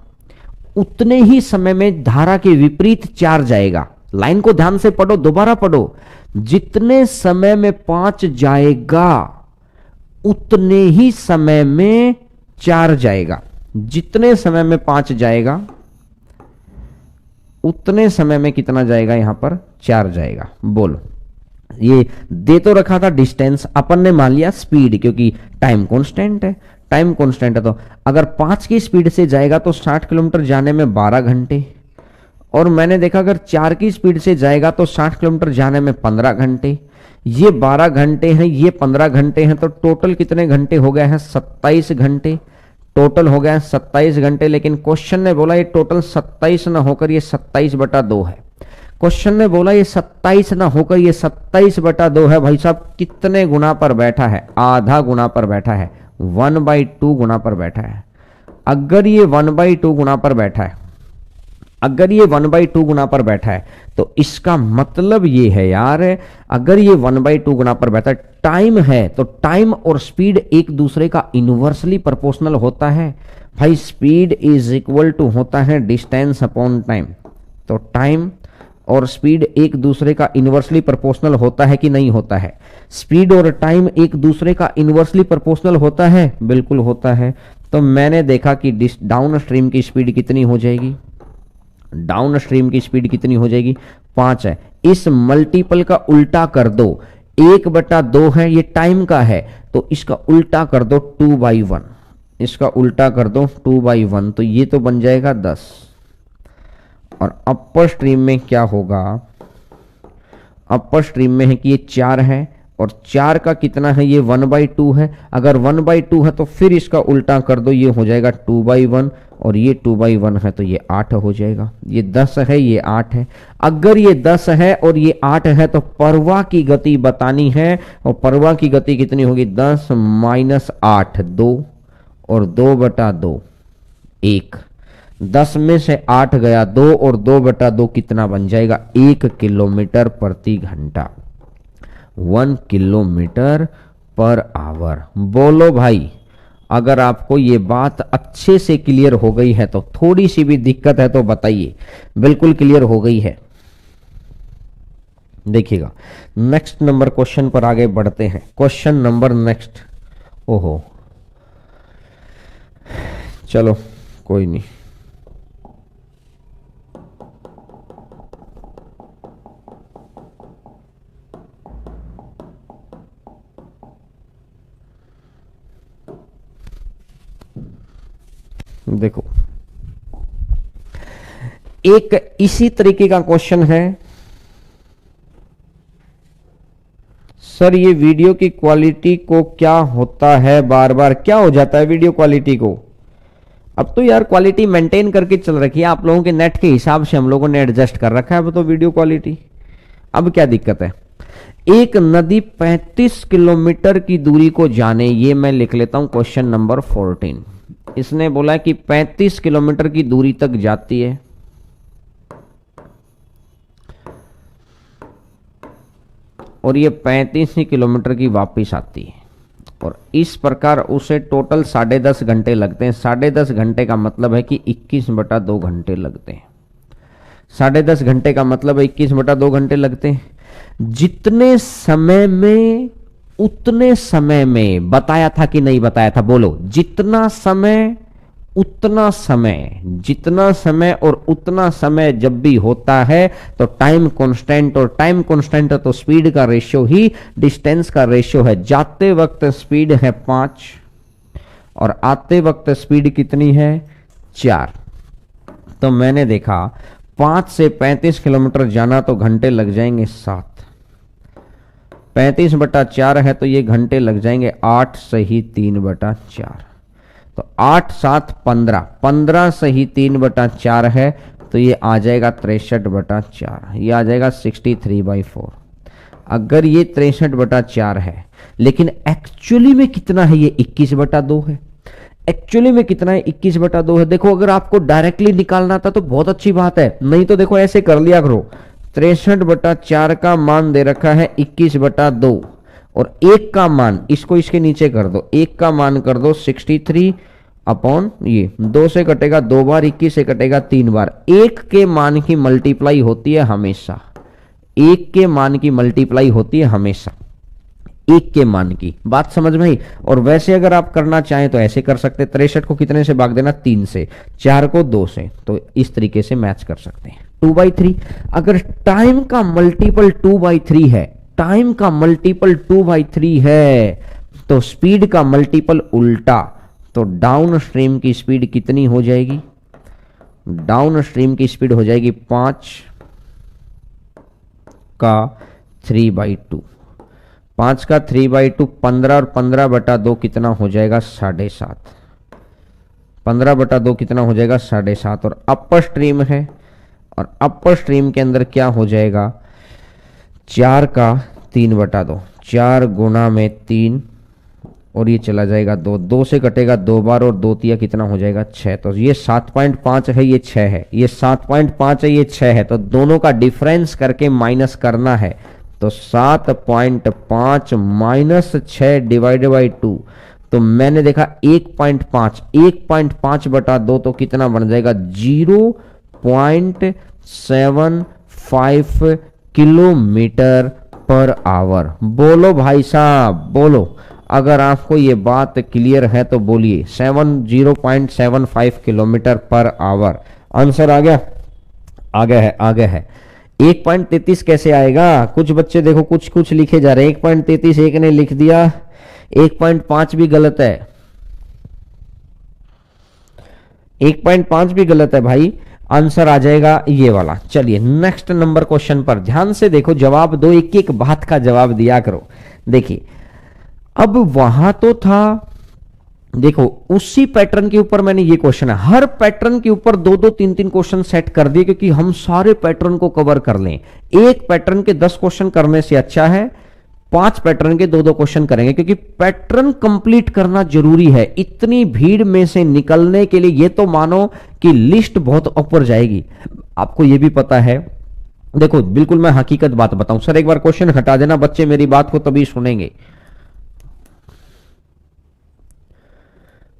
उतने ही समय में धारा के विपरीत 4 जाएगा। लाइन को ध्यान से पढ़ो, दोबारा पढ़ो। जितने समय में 5 जाएगा उतने ही समय में 4 जाएगा। जितने समय में 5 जाएगा उतने समय में कितना जाएगा? यहां पर 4 जाएगा। बोलो, ये दे तो रखा था डिस्टेंस, अपन ने मान लिया स्पीड, क्योंकि टाइम कांस्टेंट है। टाइम कांस्टेंट है तो अगर 5 की स्पीड से जाएगा तो 60 किलोमीटर जाने में 12 घंटे, और मैंने देखा अगर 4 की स्पीड से जाएगा तो 60 किलोमीटर जाने में 15 घंटे। ये 12 घंटे हैं, ये 15 घंटे हैं, तो टोटल कितने घंटे हो गए हैं? 27 घंटे टोटल हो गया 27 घंटे। लेकिन क्वेश्चन ने बोला ये टोटल 27 ना होकर ये 27/2 है। क्वेश्चन ने बोला ये 27 ना होकर ये 27/2 है। भाई साहब कितने गुना पर बैठा है? आधा गुना पर बैठा है, 1/2 गुना पर बैठा है। अगर ये 1/2 गुना पर बैठा है, अगर ये 1/2 गुना पर बैठा है तो इसका मतलब ये है यार, अगर ये 1/2 गुना पर बैठा है, टाइम है तो टाइम और स्पीड एक दूसरे का इनवर्सली प्रोपोर्शनल होता है। भाई स्पीड इज इक्वल टू होता है डिस्टेंस अपॉन टाइम। तो टाइम और स्पीड एक दूसरे का इनवर्सली प्रोपोर्शनल होता है कि नहीं होता है? स्पीड और टाइम एक दूसरे का इनवर्सली प्रोपोर्शनल होता है, बिल्कुल होता है। तो मैंने देखा कि डाउन स्ट्रीम की स्पीड कितनी हो जाएगी? डाउन स्ट्रीम की स्पीड कितनी हो जाएगी? 5 है। इस मल्टीपल का उल्टा कर दो, 1/2 है, ये टाइम का है, तो इसका उल्टा कर दो 2/1। इसका उल्टा कर दो 2/1, तो ये तो बन जाएगा 10। और अपर स्ट्रीम में क्या होगा? अपर स्ट्रीम में है कि ये 4 है, और 4 का कितना है? ये 1/2 है। अगर 1/2 है तो फिर इसका उल्टा कर दो, ये हो जाएगा 2/1, और ये 2/1 है तो ये 8 हो जाएगा। ये 10 है, ये 8 है। अगर ये 10 है और ये 8 है तो परवा की गति बतानी है, और परवा की गति कितनी होगी? 10 - 8 2, और 2/2 1। 10 में से 8 गया 2, और 2/2 कितना बन जाएगा? 1 किलोमीटर प्रति घंटा, 1 किलोमीटर पर आवर। बोलो भाई, अगर आपको ये बात अच्छे से क्लियर हो गई है तो, थोड़ी सी भी दिक्कत है तो बताइए। बिल्कुल क्लियर हो गई है? देखिएगा नेक्स्ट नंबर क्वेश्चन पर आगे बढ़ते हैं। क्वेश्चन नंबर नेक्स्ट, ओहो चलो कोई नहीं। देखो एक इसी तरीके का क्वेश्चन है। सर ये वीडियो की क्वालिटी को क्या होता है? बार बार क्या हो जाता है वीडियो क्वालिटी को? अब तो यार क्वालिटी मेंटेन करके चल रखी है, आप लोगों के नेट के हिसाब से हम लोगों ने एडजस्ट कर रखा है। अब तो वीडियो क्वालिटी, अब क्या दिक्कत है? एक नदी 35 किलोमीटर की दूरी को जाने, ये मैं लिख लेता हूं क्वेश्चन नंबर 14। इसने बोला कि 35 किलोमीटर की दूरी तक जाती है, और ये 35 ही किलोमीटर की वापस आती है, और इस प्रकार उसे टोटल 10.5 घंटे लगते हैं। 10.5 घंटे का मतलब है कि 21/2 घंटे लगते हैं। 10.5 घंटे का मतलब है 21/2 घंटे लगते हैं। जितने समय में उतने समय में, बताया था कि नहीं बताया था? बोलो, जितना समय उतना समय, जितना समय और उतना समय जब भी होता है तो टाइम कांस्टेंट, और टाइम कांस्टेंट है तो स्पीड का रेशियो ही डिस्टेंस का रेशियो है। जाते वक्त स्पीड है 5 और आते वक्त स्पीड कितनी है? 4। तो मैंने देखा 5 से 35 किलोमीटर जाना तो घंटे लग जाएंगे 7। 35/4 है तो ये घंटे लग जाएंगे 8 सही 3/4। तो 8 7 15, 15 से ही 3/4 है, तो ये आ जाएगा 63/4, ये आ जाएगा 63/4। अगर ये 63/4 है, लेकिन एक्चुअली में कितना है, ये 21/2 है। एक्चुअली में कितना है, 21/2 है। देखो अगर आपको डायरेक्टली निकालना था तो बहुत अच्छी बात है, नहीं तो देखो ऐसे कर लिया करो, 63/4 का मान दे रखा है 21/2 और 1 का मान इसको इसके नीचे कर दो, 1 का मान कर दो 63 अपॉन ये 2 से कटेगा 2 बार, 21 से कटेगा 3 बार। 1 के मान की मल्टीप्लाई होती है हमेशा, 1 के मान की मल्टीप्लाई होती है हमेशा, 1 के मान की। बात समझ में आई। और वैसे अगर आप करना चाहें तो ऐसे कर सकते, 63 को कितने से भाग देना, 3 से, 4 को 2 से, तो इस तरीके से मैच कर सकते हैं। 2/3, अगर टाइम का मल्टीपल 2/3 है, टाइम का मल्टीपल 2/3 है, तो स्पीड का मल्टीपल उल्टा, तो डाउन स्ट्रीम की स्पीड कितनी हो जाएगी, डाउन स्ट्रीम की स्पीड हो जाएगी 5 का 3/2, 5 का 3/2, 15 और 15/2 कितना हो जाएगा, 7.5, 15/2 कितना हो जाएगा, 7.5। और अपर स्ट्रीम है, और अपर स्ट्रीम के अंदर क्या हो जाएगा, 4 का 3/2, 4 गुना में 3 और ये चला जाएगा 2, 2 से कटेगा 2 बार और 2 तिया कितना हो जाएगा, 6। तो ये 7.5 है, ये 6 है, ये 7.5 है, ये 6 है, तो दोनों का डिफरेंस करके माइनस करना है। तो 7.5 माइनस 6 डिवाइडेड बाई 2, तो मैंने देखा 1.5, 1.5/2 तो कितना बन जाएगा, 0.75 किलोमीटर पर आवर। बोलो भाई साहब, बोलो, अगर आपको ये बात क्लियर है तो बोलिए, 0.75 किलोमीटर पर आवर। आंसर आ गया, आ गया है, आ गया है। 1.33 कैसे आएगा, कुछ बच्चे देखो कुछ कुछ लिखे जा रहे हैं, 1.33 एक ने लिख दिया, 1.5 भी गलत है, 1.5 भी गलत है भाई। आंसर आ जाएगा ये वाला। चलिए नेक्स्ट नंबर क्वेश्चन पर ध्यान से देखो, जवाब दो, एक एक बात का जवाब दिया करो। देखिए अब वहां तो था, देखो उसी पैटर्न के ऊपर मैंने ये क्वेश्चन है, हर पैटर्न के ऊपर 2-2 3-3 क्वेश्चन सेट कर दिए, क्योंकि हम सारे पैटर्न को कवर कर लें। एक पैटर्न के 10 क्वेश्चन करने से अच्छा है 5 पैटर्न के 2-2 क्वेश्चन करेंगे, क्योंकि पैटर्न कंप्लीट करना जरूरी है। इतनी भीड़ में से निकलने के लिए ये तो मानो कि लिस्ट बहुत ऊपर जाएगी, आपको ये भी पता है। देखो बिल्कुल मैं हकीकत बात बताऊं, सर एक बार क्वेश्चन हटा देना, बच्चे मेरी बात को तभी सुनेंगे।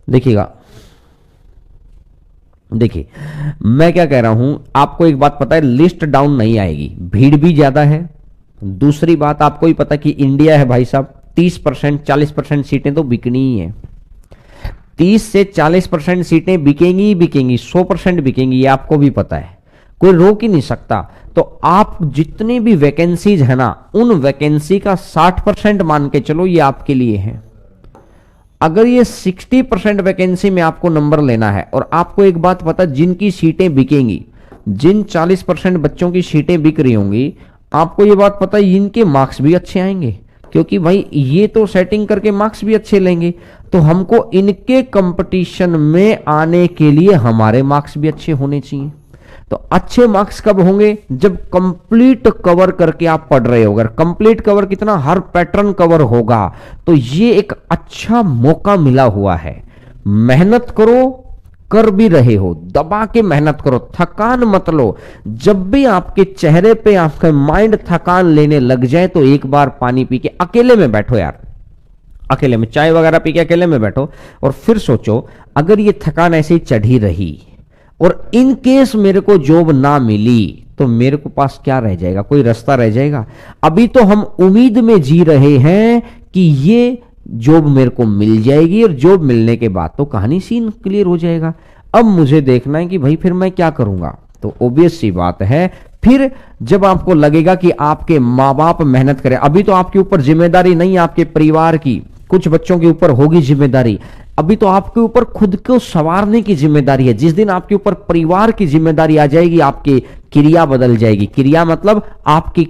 देखिएगा, देखिए मैं क्या कह रहा हूं, आपको एक बात पता है, लिस्ट डाउन नहीं आएगी, भीड़ भी ज्यादा है। दूसरी बात आपको ही पता कि इंडिया है भाई साहब, 30% 40% सीटें तो बिकनी ही है, 30 से 40% सीटें बिकेंगी ही बिकेंगी, 100% बिकेंगी, ये आपको भी पता है, कोई रोक ही नहीं सकता। तो आप जितनी भी वैकेंसीज है ना, उन वैकेंसी का 60% मान के चलो ये आपके लिए है। अगर ये 60% वैकेंसी में आपको नंबर लेना है, और आपको एक बात पता, जिनकी सीटें बिकेंगी, जिन 40% बच्चों की सीटें बिक रही होंगी, आपको ये बात पता है इनके मार्क्स भी अच्छे आएंगे, क्योंकि भाई ये तो सेटिंग करके मार्क्स भी अच्छे लेंगे। तो हमको इनके कंपटीशन में आने के लिए हमारे मार्क्स भी अच्छे होने चाहिए। तो अच्छे मार्क्स कब होंगे, जब कंप्लीट कवर करके आप पढ़ रहे हो। अगर कंप्लीट कवर कितना, हर पैटर्न कवर होगा, तो ये एक अच्छा मौका मिला हुआ है। मेहनत करो, कर भी रहे हो, दबा के मेहनत करो, थकान मत लो। जब भी आपके चेहरे पे आपका माइंड थकान लेने लग जाए, तो एक बार पानी पी के अकेले में बैठो यार, अकेले में चाय वगैरह पी के अकेले में बैठो, और फिर सोचो अगर ये थकान ऐसे ही चढ़ी रही और इन केस मेरे को जॉब ना मिली, तो मेरे को पास क्या रह जाएगा, कोई रास्ता रह जाएगा। अभी तो हम उम्मीद में जी रहे हैं कि ये जॉब मेरे को मिल जाएगी, और जॉब मिलने के बाद तो कहानी सीन क्लियर हो जाएगा। अब मुझे देखना है कि भाई फिर मैं क्या करूंगा। तो ऑब्वियस सी बात है, फिर जब आपको लगेगा कि आपके माँ बाप मेहनत करें, अभी तो आपके ऊपर जिम्मेदारी नहीं, आपके परिवार की, कुछ बच्चों के ऊपर होगी जिम्मेदारी, अभी तो आपके ऊपर खुद को संवारने की जिम्मेदारी है। जिस दिन आपके ऊपर परिवार की जिम्मेदारी आ जाएगी, आपकी क्रिया बदल जाएगी। क्रिया मतलब आपकी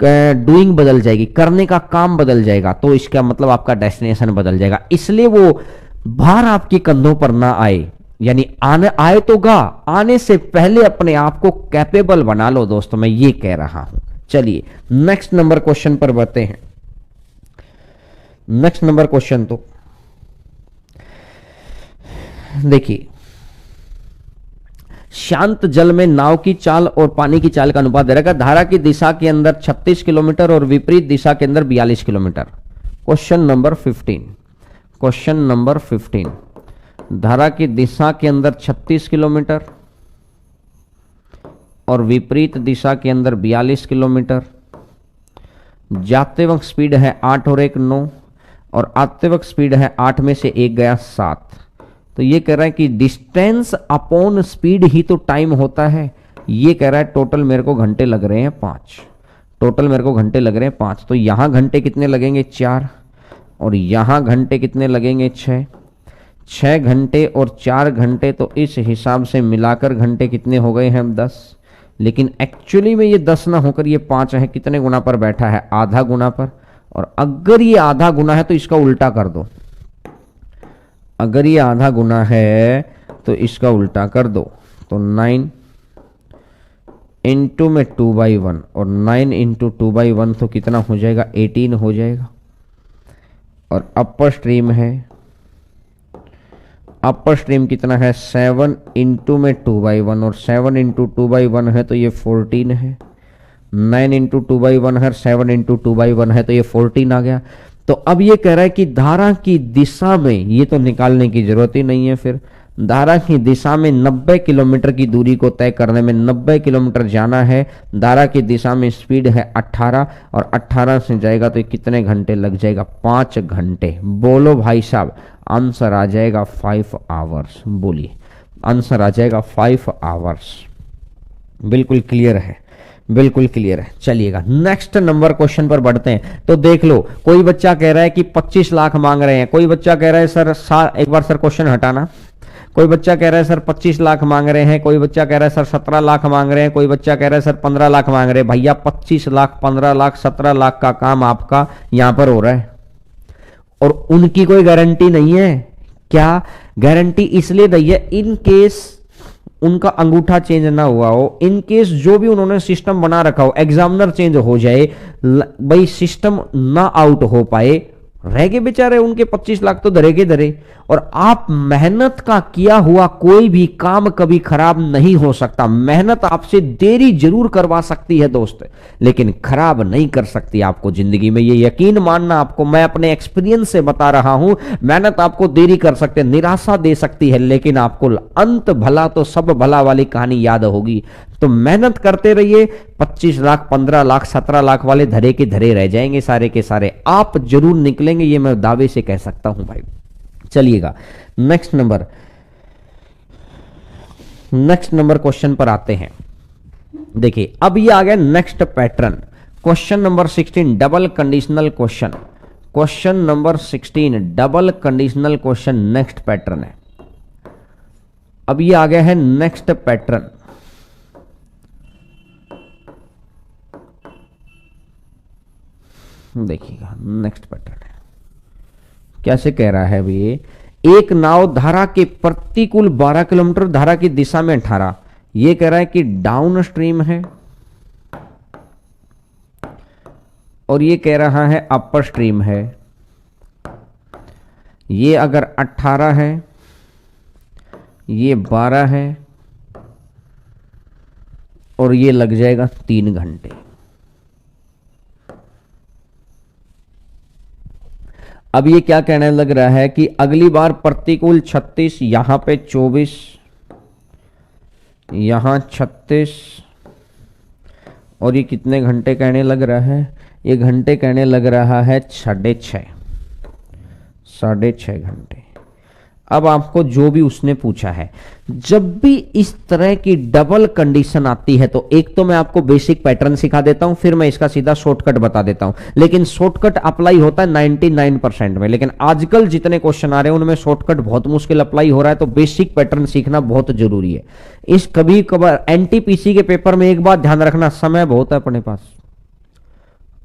डूइंग बदल जाएगी, करने का काम बदल जाएगा, तो इसका मतलब आपका डेस्टिनेशन बदल जाएगा। इसलिए वो भार आपके कंधों पर ना आए, यानी आने आए तो गा, आने से पहले अपने आप को कैपेबल बना लो दोस्तों, मैं ये कह रहा हूं। चलिए नेक्स्ट नंबर क्वेश्चन पर बढ़ते हैं। नेक्स्ट नंबर क्वेश्चन तो देखिए, शांत जल में नाव की चाल और पानी की चाल का अनुपात दे रखा है। धारा की दिशा के अंदर 36 किलोमीटर और विपरीत दिशा के अंदर 42 kilometre. Question number 15, question number 15, धारा की दिशा के अंदर 36 किलोमीटर और विपरीत दिशा के अंदर 42 किलोमीटर। जाते वक्त स्पीड है 8 और 1 9, और आते वक्त स्पीड है 8 में से 1 गया 7। तो ये कह रहा है कि डिस्टेंस अपॉन स्पीड ही तो टाइम होता है। ये कह रहा है टोटल मेरे को घंटे लग रहे हैं 5, टोटल मेरे को घंटे लग रहे हैं 5। तो यहां घंटे कितने लगेंगे 4, और यहां घंटे कितने लगेंगे 6। 6 घंटे और 4 घंटे, तो इस हिसाब से मिलाकर घंटे कितने हो गए हैं 10। लेकिन एक्चुअली में ये 10 ना होकर ये 5 है। कितने गुना पर बैठा है, आधा गुना पर। और अगर ये आधा गुना है तो इसका उल्टा कर दो, अगर ये आधा गुना है तो इसका उल्टा कर दो। तो 9 इंटू में 2/1, और 9 इंटू 2/1 तो कितना हो जाएगा 18 हो जाएगा। और अपर स्ट्रीम है, अपर स्ट्रीम कितना है 7 इंटू में 2/1, और 7 इंटू 2/1 है तो ये 14 है। 9 इंटू 2/1 है, 7 इंटू 2/1 है तो ये 14 आ गया। तो अब ये कह रहा है कि धारा की दिशा में, ये तो निकालने की जरूरत ही नहीं है फिर, धारा की दिशा में 90 किलोमीटर की दूरी को तय करने में 90 किलोमीटर जाना है। धारा की दिशा में स्पीड है 18, और 18 से जाएगा तो कितने घंटे लग जाएगा 5 घंटे। बोलो भाई साहब, आंसर आ जाएगा 5 आवर्स। बोलिए, आंसर आ जाएगा 5 आवर्स। बिल्कुल क्लियर है, बिल्कुल क्लियर है। चलिएगा नेक्स्ट नंबर क्वेश्चन पर बढ़ते हैं। तो देख लो, कोई बच्चा कह रहा है कि 25 लाख मांग रहे हैं, कोई बच्चा कह रहा है सर एक बार सर क्वेश्चन हटाना, कोई बच्चा कह रहा है सर 25 लाख मांग रहे हैं, कोई बच्चा कह रहा है सर 17 लाख मांग रहे हैं, कोई बच्चा कह रहा है सर 15 लाख मांग रहे हैं। भैया 25 लाख 15 लाख 17 लाख का काम आपका यहां पर हो रहा है, और उनकी कोई गारंटी नहीं है। क्या गारंटी इसलिए दी है, इन केस उनका अंगूठा चेंज ना हुआ हो, इन केस जो भी उन्होंने सिस्टम बना रखा हो, एग्जामिनर चेंज हो जाए, भाई सिस्टम ना आउट हो पाए, रह गए बेचारे उनके 25 लाख तो धरे के धरे। और आप मेहनत का किया हुआ कोई भी काम कभी खराब नहीं हो सकता। मेहनत आपसे देरी जरूर करवा सकती है दोस्त, लेकिन खराब नहीं कर सकती आपको जिंदगी में। ये यकीन मानना आपको, मैं अपने एक्सपीरियंस से बता रहा हूं। मेहनत आपको देरी कर सकते, निराशा दे सकती है, लेकिन आपको अंत भला तो सब भला वाली कहानी याद होगी। तो मेहनत करते रहिए। 25 लाख 15 लाख 17 लाख वाले धरे के धरे रह जाएंगे सारे के सारे, आप जरूर निकलेंगे, ये मैं दावे से कह सकता हूं भाई। चलिएगा नेक्स्ट नंबर क्वेश्चन पर आते हैं। देखिए अब ये आ गया next pattern, question number 16 double conditional question. Question number 16 double conditional question next pattern है। अब ये आ गया है नेक्स्ट पैटर्न। देखिएगा नेक्स्ट पैटर्न है, कैसे कह रहा है अभी ये, एक नाव धारा के प्रतिकूल 12 किलोमीटर, धारा की दिशा में 18। ये कह रहा है कि डाउन स्ट्रीम है, और ये कह रहा है अपर स्ट्रीम है। ये अगर 18 है, ये 12 है, और ये लग जाएगा 3 घंटे। अब ये क्या कहने लग रहा है कि अगली बार प्रतिकूल 36, यहां पे 24, यहां 36, और ये कितने घंटे कहने लग रहा है, ये घंटे कहने लग रहा है 6.5 घंटे। अब आपको जो भी उसने पूछा है, जब भी इस तरह की डबल कंडीशन आती है, तो एक तो मैं आपको बेसिक पैटर्न सिखा देता हूं, फिर मैं इसका सीधा शॉर्टकट बता देता हूं। लेकिन शॉर्टकट अप्लाई होता है 99% में, लेकिन आजकल जितने क्वेश्चन आ रहे हैं उनमें शॉर्टकट बहुत मुश्किल अप्लाई हो रहा है। तो बेसिक पैटर्न सीखना बहुत जरूरी है। इस कभी कभार एनटीपीसी के पेपर में एक बात ध्यान रखना, समय बहुत है अपने पास।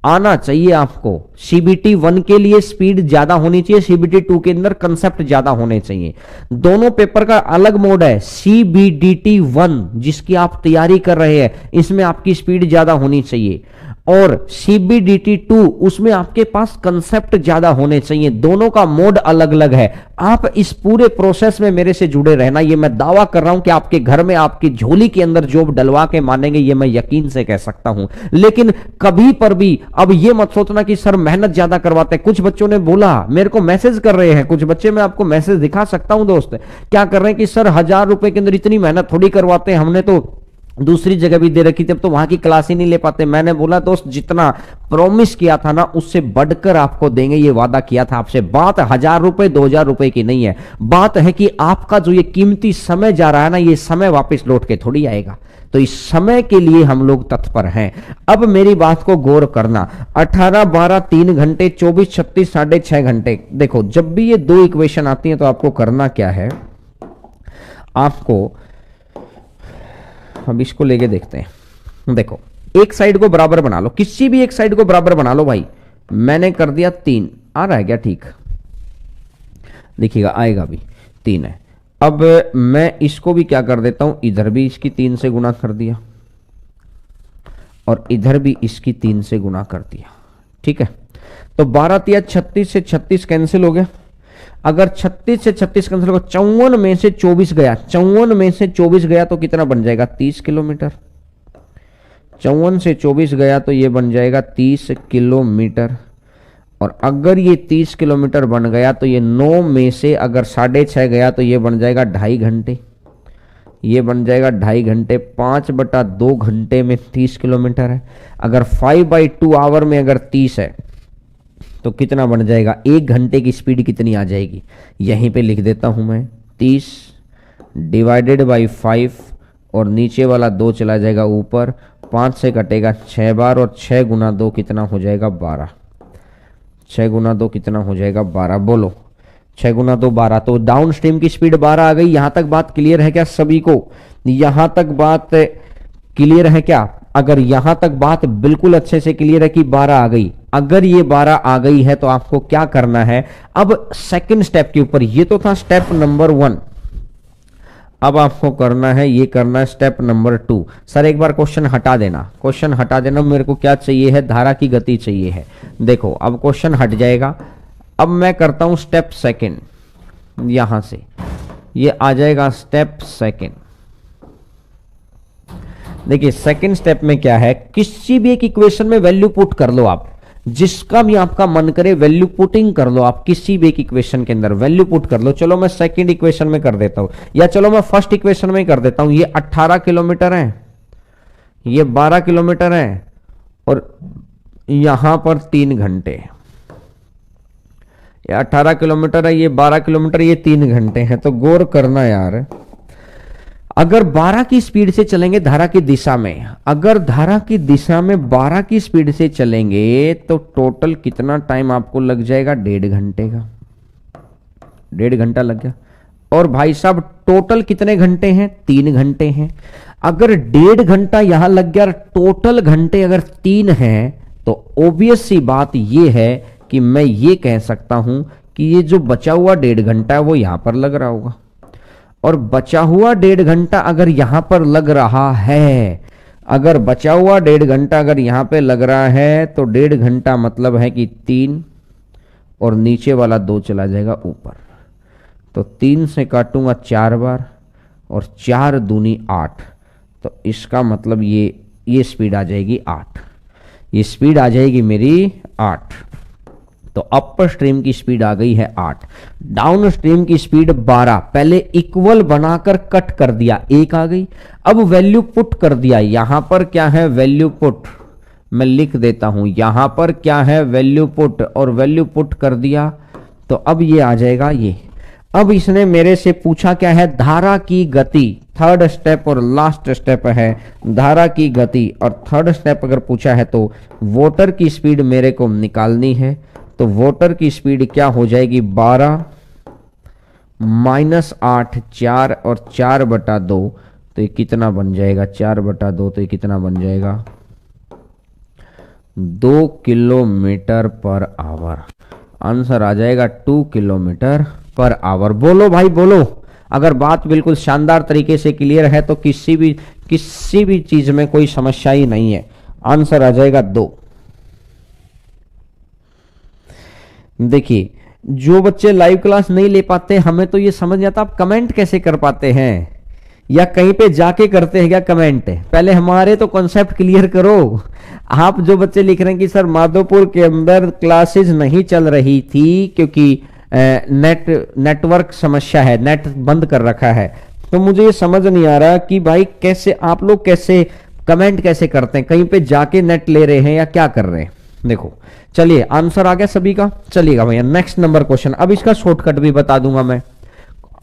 आना चाहिए आपको। सीबीटी 1 के लिए स्पीड ज्यादा होनी चाहिए, सीबीटी 2 के अंदर कंसेप्ट ज्यादा होने चाहिए। दोनों पेपर का अलग मोड है। सीबीडीटी 1 जिसकी आप तैयारी कर रहे हैं, इसमें आपकी स्पीड ज्यादा होनी चाहिए, और सीबीडीटी 2 उसमें आपके पास कंसेप्ट ज्यादा होने चाहिए। दोनों का मोड अलग अलग है। आप इस पूरे प्रोसेस में मेरे से जुड़े रहना, ये मैं दावा कर रहा हूं कि आपके घर में आपकी झोली के अंदर जॉब डलवा के मानेंगे, ये मैं यकीन से कह सकता हूं। लेकिन कभी पर भी अब ये मत सोचना कि सर मेहनत ज्यादा करवाते हैं। कुछ बच्चों ने बोला, मेरे को मैसेज कर रहे हैं कुछ बच्चे, मैं आपको मैसेज दिखा सकता हूं दोस्त, क्या कर रहे हैं कि सर 1000 रुपए के अंदर इतनी मेहनत थोड़ी करवाते हैं, हमने तो दूसरी जगह भी दे रखी थी, अब तो वहां की क्लास ही नहीं ले पाते। मैंने बोला दोस्त, जितना प्रॉमिस किया था ना उससे बढ़कर आपको देंगे, ये वादा किया था आपसे। बात 1000 रुपए 2000 रुपए की नहीं है, बात है कि आपका जो ये कीमती समय जा रहा है ना, ये समय वापस लौट के थोड़ी आएगा। तो इस समय के लिए हम लोग तत्पर हैं। अब मेरी बात को गौर करना, 18 12 3 घंटे, 24 36 6.5 घंटे। देखो जब भी ये दो इक्वेशन आती हैं तो आपको करना क्या है, आपको अब इसको लेके देखते हैं। देखो एक साइड को बराबर बना लो, किसी भी एक साइड को बराबर बना लो भाई। मैंने कर दिया 3, आ रहा है क्या? ठीक देखिएगा, आएगा भी 3 है। अब मैं इसको भी क्या कर देता हूं, इधर भी इसकी 3 से गुना कर दिया और इधर भी इसकी 3 से गुना कर दिया। ठीक है, तो 12 3 36 से 36 कैंसिल हो गया। अगर 36 से 36 कैंसिल होगा, 54 में से 24 गया, 54 में से 24 गया तो कितना बन जाएगा? 30 किलोमीटर। 54 से 24 गया तो ये बन जाएगा 30 किलोमीटर। और अगर ये 30 किलोमीटर बन गया तो ये 9 में से अगर 6.5 गया तो ये बन जाएगा 2.5 घंटे। ये बन जाएगा 2.5 घंटे। 5/2 घंटे में 30 किलोमीटर है। अगर 5/2 आवर में अगर 30 है तो कितना बन जाएगा? 1 घंटे की स्पीड कितनी आ जाएगी? यहीं पे लिख देता हूं मैं, 30 डिवाइडेड बाई 5 और नीचे वाला 2 चला जाएगा ऊपर, 5 से कटेगा 6 बार और 6 गुना 2 कितना हो जाएगा? 12। 6 गुना 2 कितना हो जाएगा? 12। बोलो 6 गुना 2 12। तो डाउन स्ट्रीम की स्पीड 12 आ गई। यहां तक बात क्लियर है क्या सभी को? यहां तक बात क्लियर है क्या? अगर यहां तक बात बिल्कुल अच्छे से क्लियर है कि 12 आ गई, अगर ये 12 आ गई है तो आपको क्या करना है अब सेकंड स्टेप के ऊपर। ये तो था स्टेप नंबर 1, अब आपको करना है, ये करना है स्टेप नंबर 2। सर एक बार क्वेश्चन हटा देना, क्वेश्चन हटा देना। मेरे को क्या चाहिए है? धारा की गति चाहिए है। देखो अब क्वेश्चन हट जाएगा। अब मैं करता हूं स्टेप सेकंड, यहां से ये आ जाएगा स्टेप सेकंड। देखिए सेकंड स्टेप में क्या है, किसी भी एक इक्वेशन में वैल्यू पुट कर लो आप, जिसका भी आपका मन करे वैल्यू पुटिंग कर लो आप। किसी भी एक इक्वेशन के अंदर वैल्यू पुट कर लो। चलो मैं सेकंड इक्वेशन में कर देता हूं, या चलो मैं फर्स्ट इक्वेशन में कर देता हूं। ये 18 किलोमीटर है, ये 12 किलोमीटर है और यहां पर 3 घंटे। ये 18 किलोमीटर है, ये 12 किलोमीटर, ये 3 घंटे हैं। तो गौर करना यार, अगर 12 की स्पीड से चलेंगे धारा की दिशा में, अगर धारा की दिशा में 12 की स्पीड से चलेंगे तो टोटल कितना टाइम आपको लग जाएगा? 1.5 घंटे का। 1.5 घंटा लग गया। और भाई साहब टोटल कितने घंटे हैं? 3 घंटे हैं। अगर 1.5 घंटा यहां लग गया, टोटल घंटे अगर 3 हैं, तो ऑब्वियस सी बात यह है कि मैं ये कह सकता हूं कि ये जो बचा हुआ 1.5 घंटा है वो यहां पर लग रहा होगा। और बचा हुआ 1.5 घंटा अगर यहां पर लग रहा है, अगर बचा हुआ 1.5 घंटा अगर यहां पे लग रहा है तो 1.5 घंटा मतलब है कि 3 और नीचे वाला 2 चला जाएगा ऊपर। तो 3 से काटूंगा 4 बार और 4 दूनी 8। तो इसका मतलब ये स्पीड आ जाएगी 8। ये स्पीड आ जाएगी मेरी 8। तो अपर स्ट्रीम की स्पीड आ गई है 8, डाउन स्ट्रीम की स्पीड 12। पहले इक्वल बनाकर कट कर दिया, 1 आ गई। अब वैल्यू पुट कर दिया। यहां पर क्या है? Value put. मैं लिख देता हूं, यहां पर क्या है? Value put. और वैल्यू पुट कर दिया तो अब ये आ जाएगा ये। अब इसने मेरे से पूछा क्या है? धारा की गति। थर्ड स्टेप और लास्ट स्टेप है धारा की गति। और थर्ड स्टेप अगर पूछा है तो वाटर की स्पीड मेरे को निकालनी है। तो वाटर की स्पीड क्या हो जाएगी? 12 - 8 4 और 4/2। तो ये कितना बन जाएगा? 4/2। तो ये कितना बन जाएगा? 2 किलोमीटर पर आवर। आंसर आ जाएगा 2 किलोमीटर पर आवर। बोलो भाई बोलो। अगर बात बिल्कुल शानदार तरीके से क्लियर है तो किसी भी चीज में कोई समस्या ही नहीं है। आंसर आ जाएगा 2। देखिए, जो बच्चे लाइव क्लास नहीं ले पाते, हमें तो ये समझ नहीं आता आप कमेंट कैसे कर पाते हैं, या कहीं पे जाके करते हैं क्या कमेंट? पहले हमारे तो कॉन्सेप्ट क्लियर करो। आप जो बच्चे लिख रहे हैं कि सर माधोपुर के अंदर क्लासेस नहीं चल रही थी क्योंकि नेटवर्क समस्या है, नेट बंद कर रखा है, तो मुझे ये समझ नहीं आ रहा कि भाई कैसे आप लोग कैसे कमेंट कैसे करते हैं, कहीं पे जाके नेट ले रहे हैं या क्या कर रहे हैं? देखो, चलिए आंसर आ गया सभी का। चलिएगा भैया नेक्स्ट नंबर क्वेश्चन। अब इसका शॉर्टकट भी बता दूंगा मैं।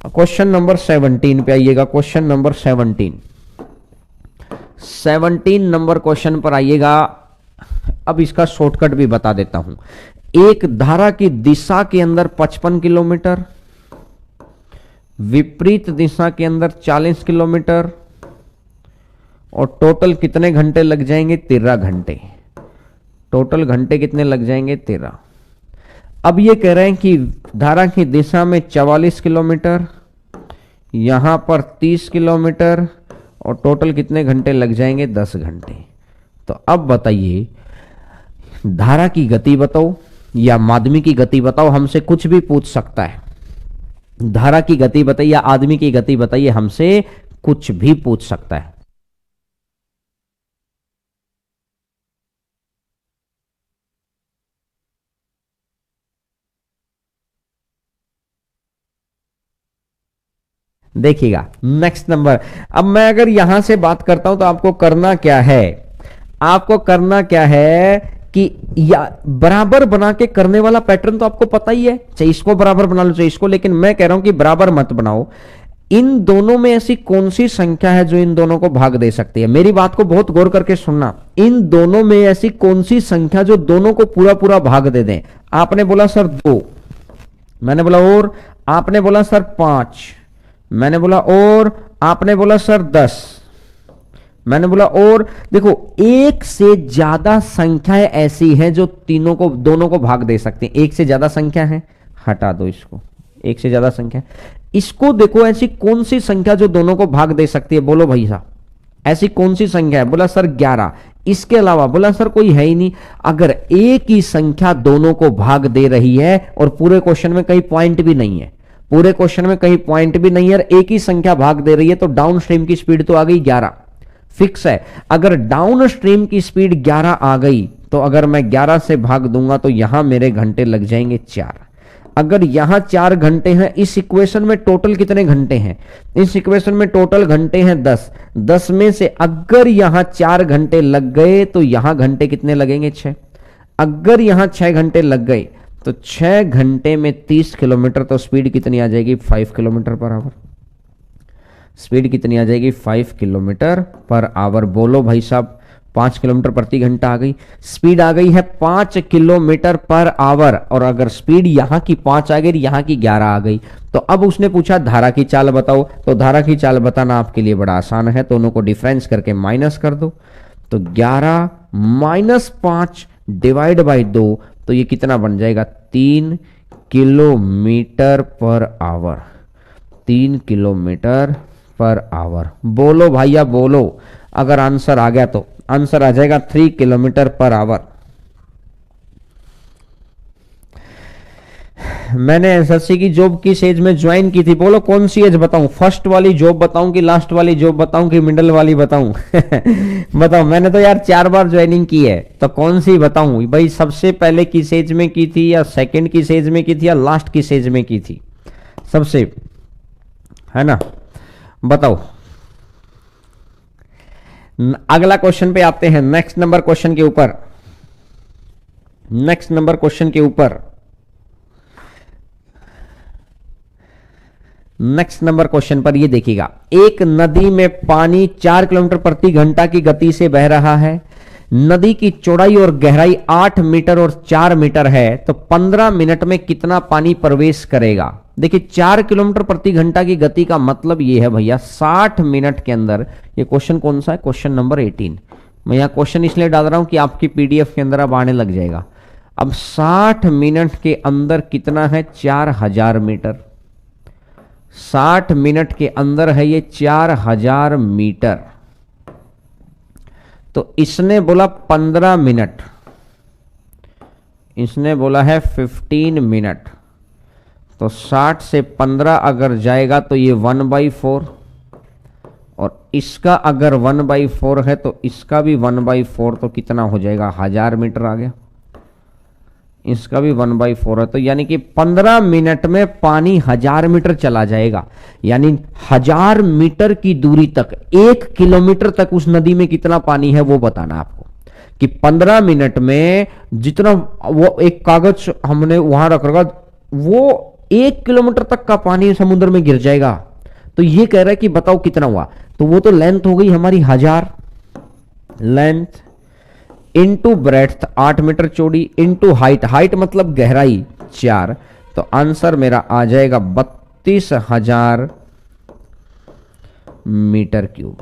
क्वेश्चन नंबर 17 पे आइएगा। क्वेश्चन नंबर 17 नंबर क्वेश्चन पर आइएगा। अब इसका शॉर्टकट भी बता देता हूं। एक धारा की दिशा के अंदर 55 किलोमीटर, विपरीत दिशा के अंदर 40 किलोमीटर, और टोटल कितने घंटे लग जाएंगे? 13 घंटे। टोटल घंटे कितने लग जाएंगे? 13। अब ये कह रहे हैं कि धारा की दिशा में 44 किलोमीटर, यहां पर 30 किलोमीटर, और टोटल कितने घंटे लग जाएंगे? 10 घंटे। तो अब बताइए, धारा की गति बताओ या आदमी की गति बताओ, हमसे कुछ भी पूछ सकता है। धारा की गति बताइए या आदमी की गति बताइए, हमसे कुछ भी पूछ सकता है। देखिएगा नेक्स्ट नंबर। अब मैं अगर यहां से बात करता हूं तो आपको करना क्या है? आपको करना क्या है कि या बराबर बना के करने वाला पैटर्न तो आपको पता ही है, चाहे इसको बराबर बना लो चाहे इसको, लेकिन मैं कह रहा हूं कि बराबर मत बनाओ। इन दोनों में ऐसी कौन सी संख्या है जो इन दोनों को भाग दे सकती है? मेरी बात को बहुत गौर करके सुनना। इन दोनों में ऐसी कौन सी संख्या जो दोनों को पूरा पूरा भाग दे दें? आपने बोला सर 2, मैंने बोला और, आपने बोला सर 5, मैंने बोला और, आपने बोला सर 10, मैंने बोला और। देखो, एक से ज्यादा संख्याएं ऐसी हैं जो दोनों को भाग दे सकती हैं। एक से ज्यादा संख्या है, हटा दो इसको, एक से ज्यादा संख्या। इसको देखो, ऐसी कौन सी संख्या जो दोनों को भाग दे सकती है? बोलो भाई साहब, ऐसी कौन सी संख्या है? बोला सर 11। इसके अलावा बोला सर कोई है ही नहीं। अगर एक ही संख्या दोनों को भाग दे रही है और पूरे क्वेश्चन में कहीं पॉइंट भी नहीं है, पूरे क्वेश्चन में कहीं पॉइंट भी नहीं है, एक ही संख्या भाग दे रही है, तो डाउन स्ट्रीम की स्पीड तो आ गई 11, फिक्स है। अगर डाउन स्ट्रीम की स्पीड 11 आ गई तो अगर मैं 11 से भाग दूंगा तो यहां मेरे घंटे लग जाएंगे 4। अगर यहां 4 घंटे हैं, इस इक्वेशन में टोटल कितने घंटे हैं? इस इक्वेशन में टोटल घंटे हैं 10। 10 में से अगर यहां 4 घंटे लग गए तो यहां घंटे कितने लगेंगे? 6। अगर यहां 6 घंटे लग गए तो 6 घंटे में 30 किलोमीटर, तो स्पीड कितनी आ जाएगी? 5 किलोमीटर पर आवर। स्पीड कितनी आ जाएगी? 5 किलोमीटर पर आवर। बोलो भाई साहब, 5 किलोमीटर प्रति घंटा आ गई। स्पीड आ गई है 5 किलोमीटर पर आवर, और अगर स्पीड यहां की 5 आ गई, यहां की 11 आ गई, तो अब उसने पूछा धारा की चाल बताओ। तो धारा की चाल बताना आपके लिए बड़ा आसान है, दोनों को डिफरेंस करके माइनस कर दो। तो 11 माइनस 5 डिवाइड बाई 2, तो ये कितना बन जाएगा? 3 kilometre per hour. 3 kilometre per hour. बोलो भैया बोलो। अगर आंसर आ गया तो आंसर आ जाएगा 3 किलोमीटर पर आवर। मैंने एसएससी की जॉब किस एज में ज्वाइन की थी? बोलो कौन सी एज बताऊं? फर्स्ट वाली जॉब बताऊं कि लास्ट वाली जॉब बताऊं कि मिडिल वाली बताऊं? बताओ। मैंने तो यार 4 बार ज्वाइनिंग की है, तो कौन सी बताऊं भाई? सबसे पहले किस एज में की थी, या सेकंड किस एज में की थी, या लास्ट किस एज में की थी? सबसे, है ना? बताओ। अगला क्वेश्चन पे आते हैं, नेक्स्ट नंबर क्वेश्चन के ऊपर। नेक्स्ट नंबर क्वेश्चन के ऊपर, नेक्स्ट नंबर क्वेश्चन पर ये देखिएगा। एक नदी में पानी 4 किलोमीटर प्रति घंटा की गति से बह रहा है। नदी की चौड़ाई और गहराई 8 मीटर और 4 मीटर है, तो 15 मिनट में कितना पानी प्रवेश करेगा? देखिए, 4 किलोमीटर प्रति घंटा की गति का मतलब ये है भैया 60 मिनट के अंदर। ये क्वेश्चन कौन सा है? Question number 18। मैं यहाँ क्वेश्चन इसलिए डाल रहा हूं कि आपकी पीडीएफ के अंदर अब आने लग जाएगा। अब 60 मिनट के अंदर कितना है? 4000 मीटर। 60 मिनट के अंदर है ये 4000 मीटर। तो इसने बोला 15 मिनट, इसने बोला है 15 मिनट। तो 60 से 15 अगर जाएगा तो ये 1/4, और इसका अगर 1/4 है तो इसका भी 1/4, तो कितना हो जाएगा? 1000 मीटर आ गया। इसका भी 1/4 है, तो यानी कि 15 मिनट में पानी 1000 मीटर चला जाएगा। यानी 1000 मीटर की दूरी तक, 1 किलोमीटर तक उस नदी में कितना पानी है वो बताना आपको, कि 15 मिनट में जितना, वो एक कागज हमने वहां रख रखा, वो 1 किलोमीटर तक का पानी समुद्र में गिर जाएगा। तो ये कह रहा है कि बताओ कितना हुआ। तो वो तो लेंथ हो गई हमारी 1000, लेंथ इनटू ब्रेड्थ 8 मीटर चौड़ी, इनटू हाइट, हाइट मतलब गहराई 4, तो आंसर मेरा आ जाएगा 32,000 मीटर क्यूब।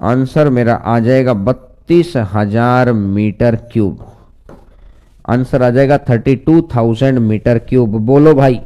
आंसर मेरा आ जाएगा 32,000 मीटर क्यूब। आंसर आ जाएगा 32,000 मीटर क्यूब। बोलो भाई।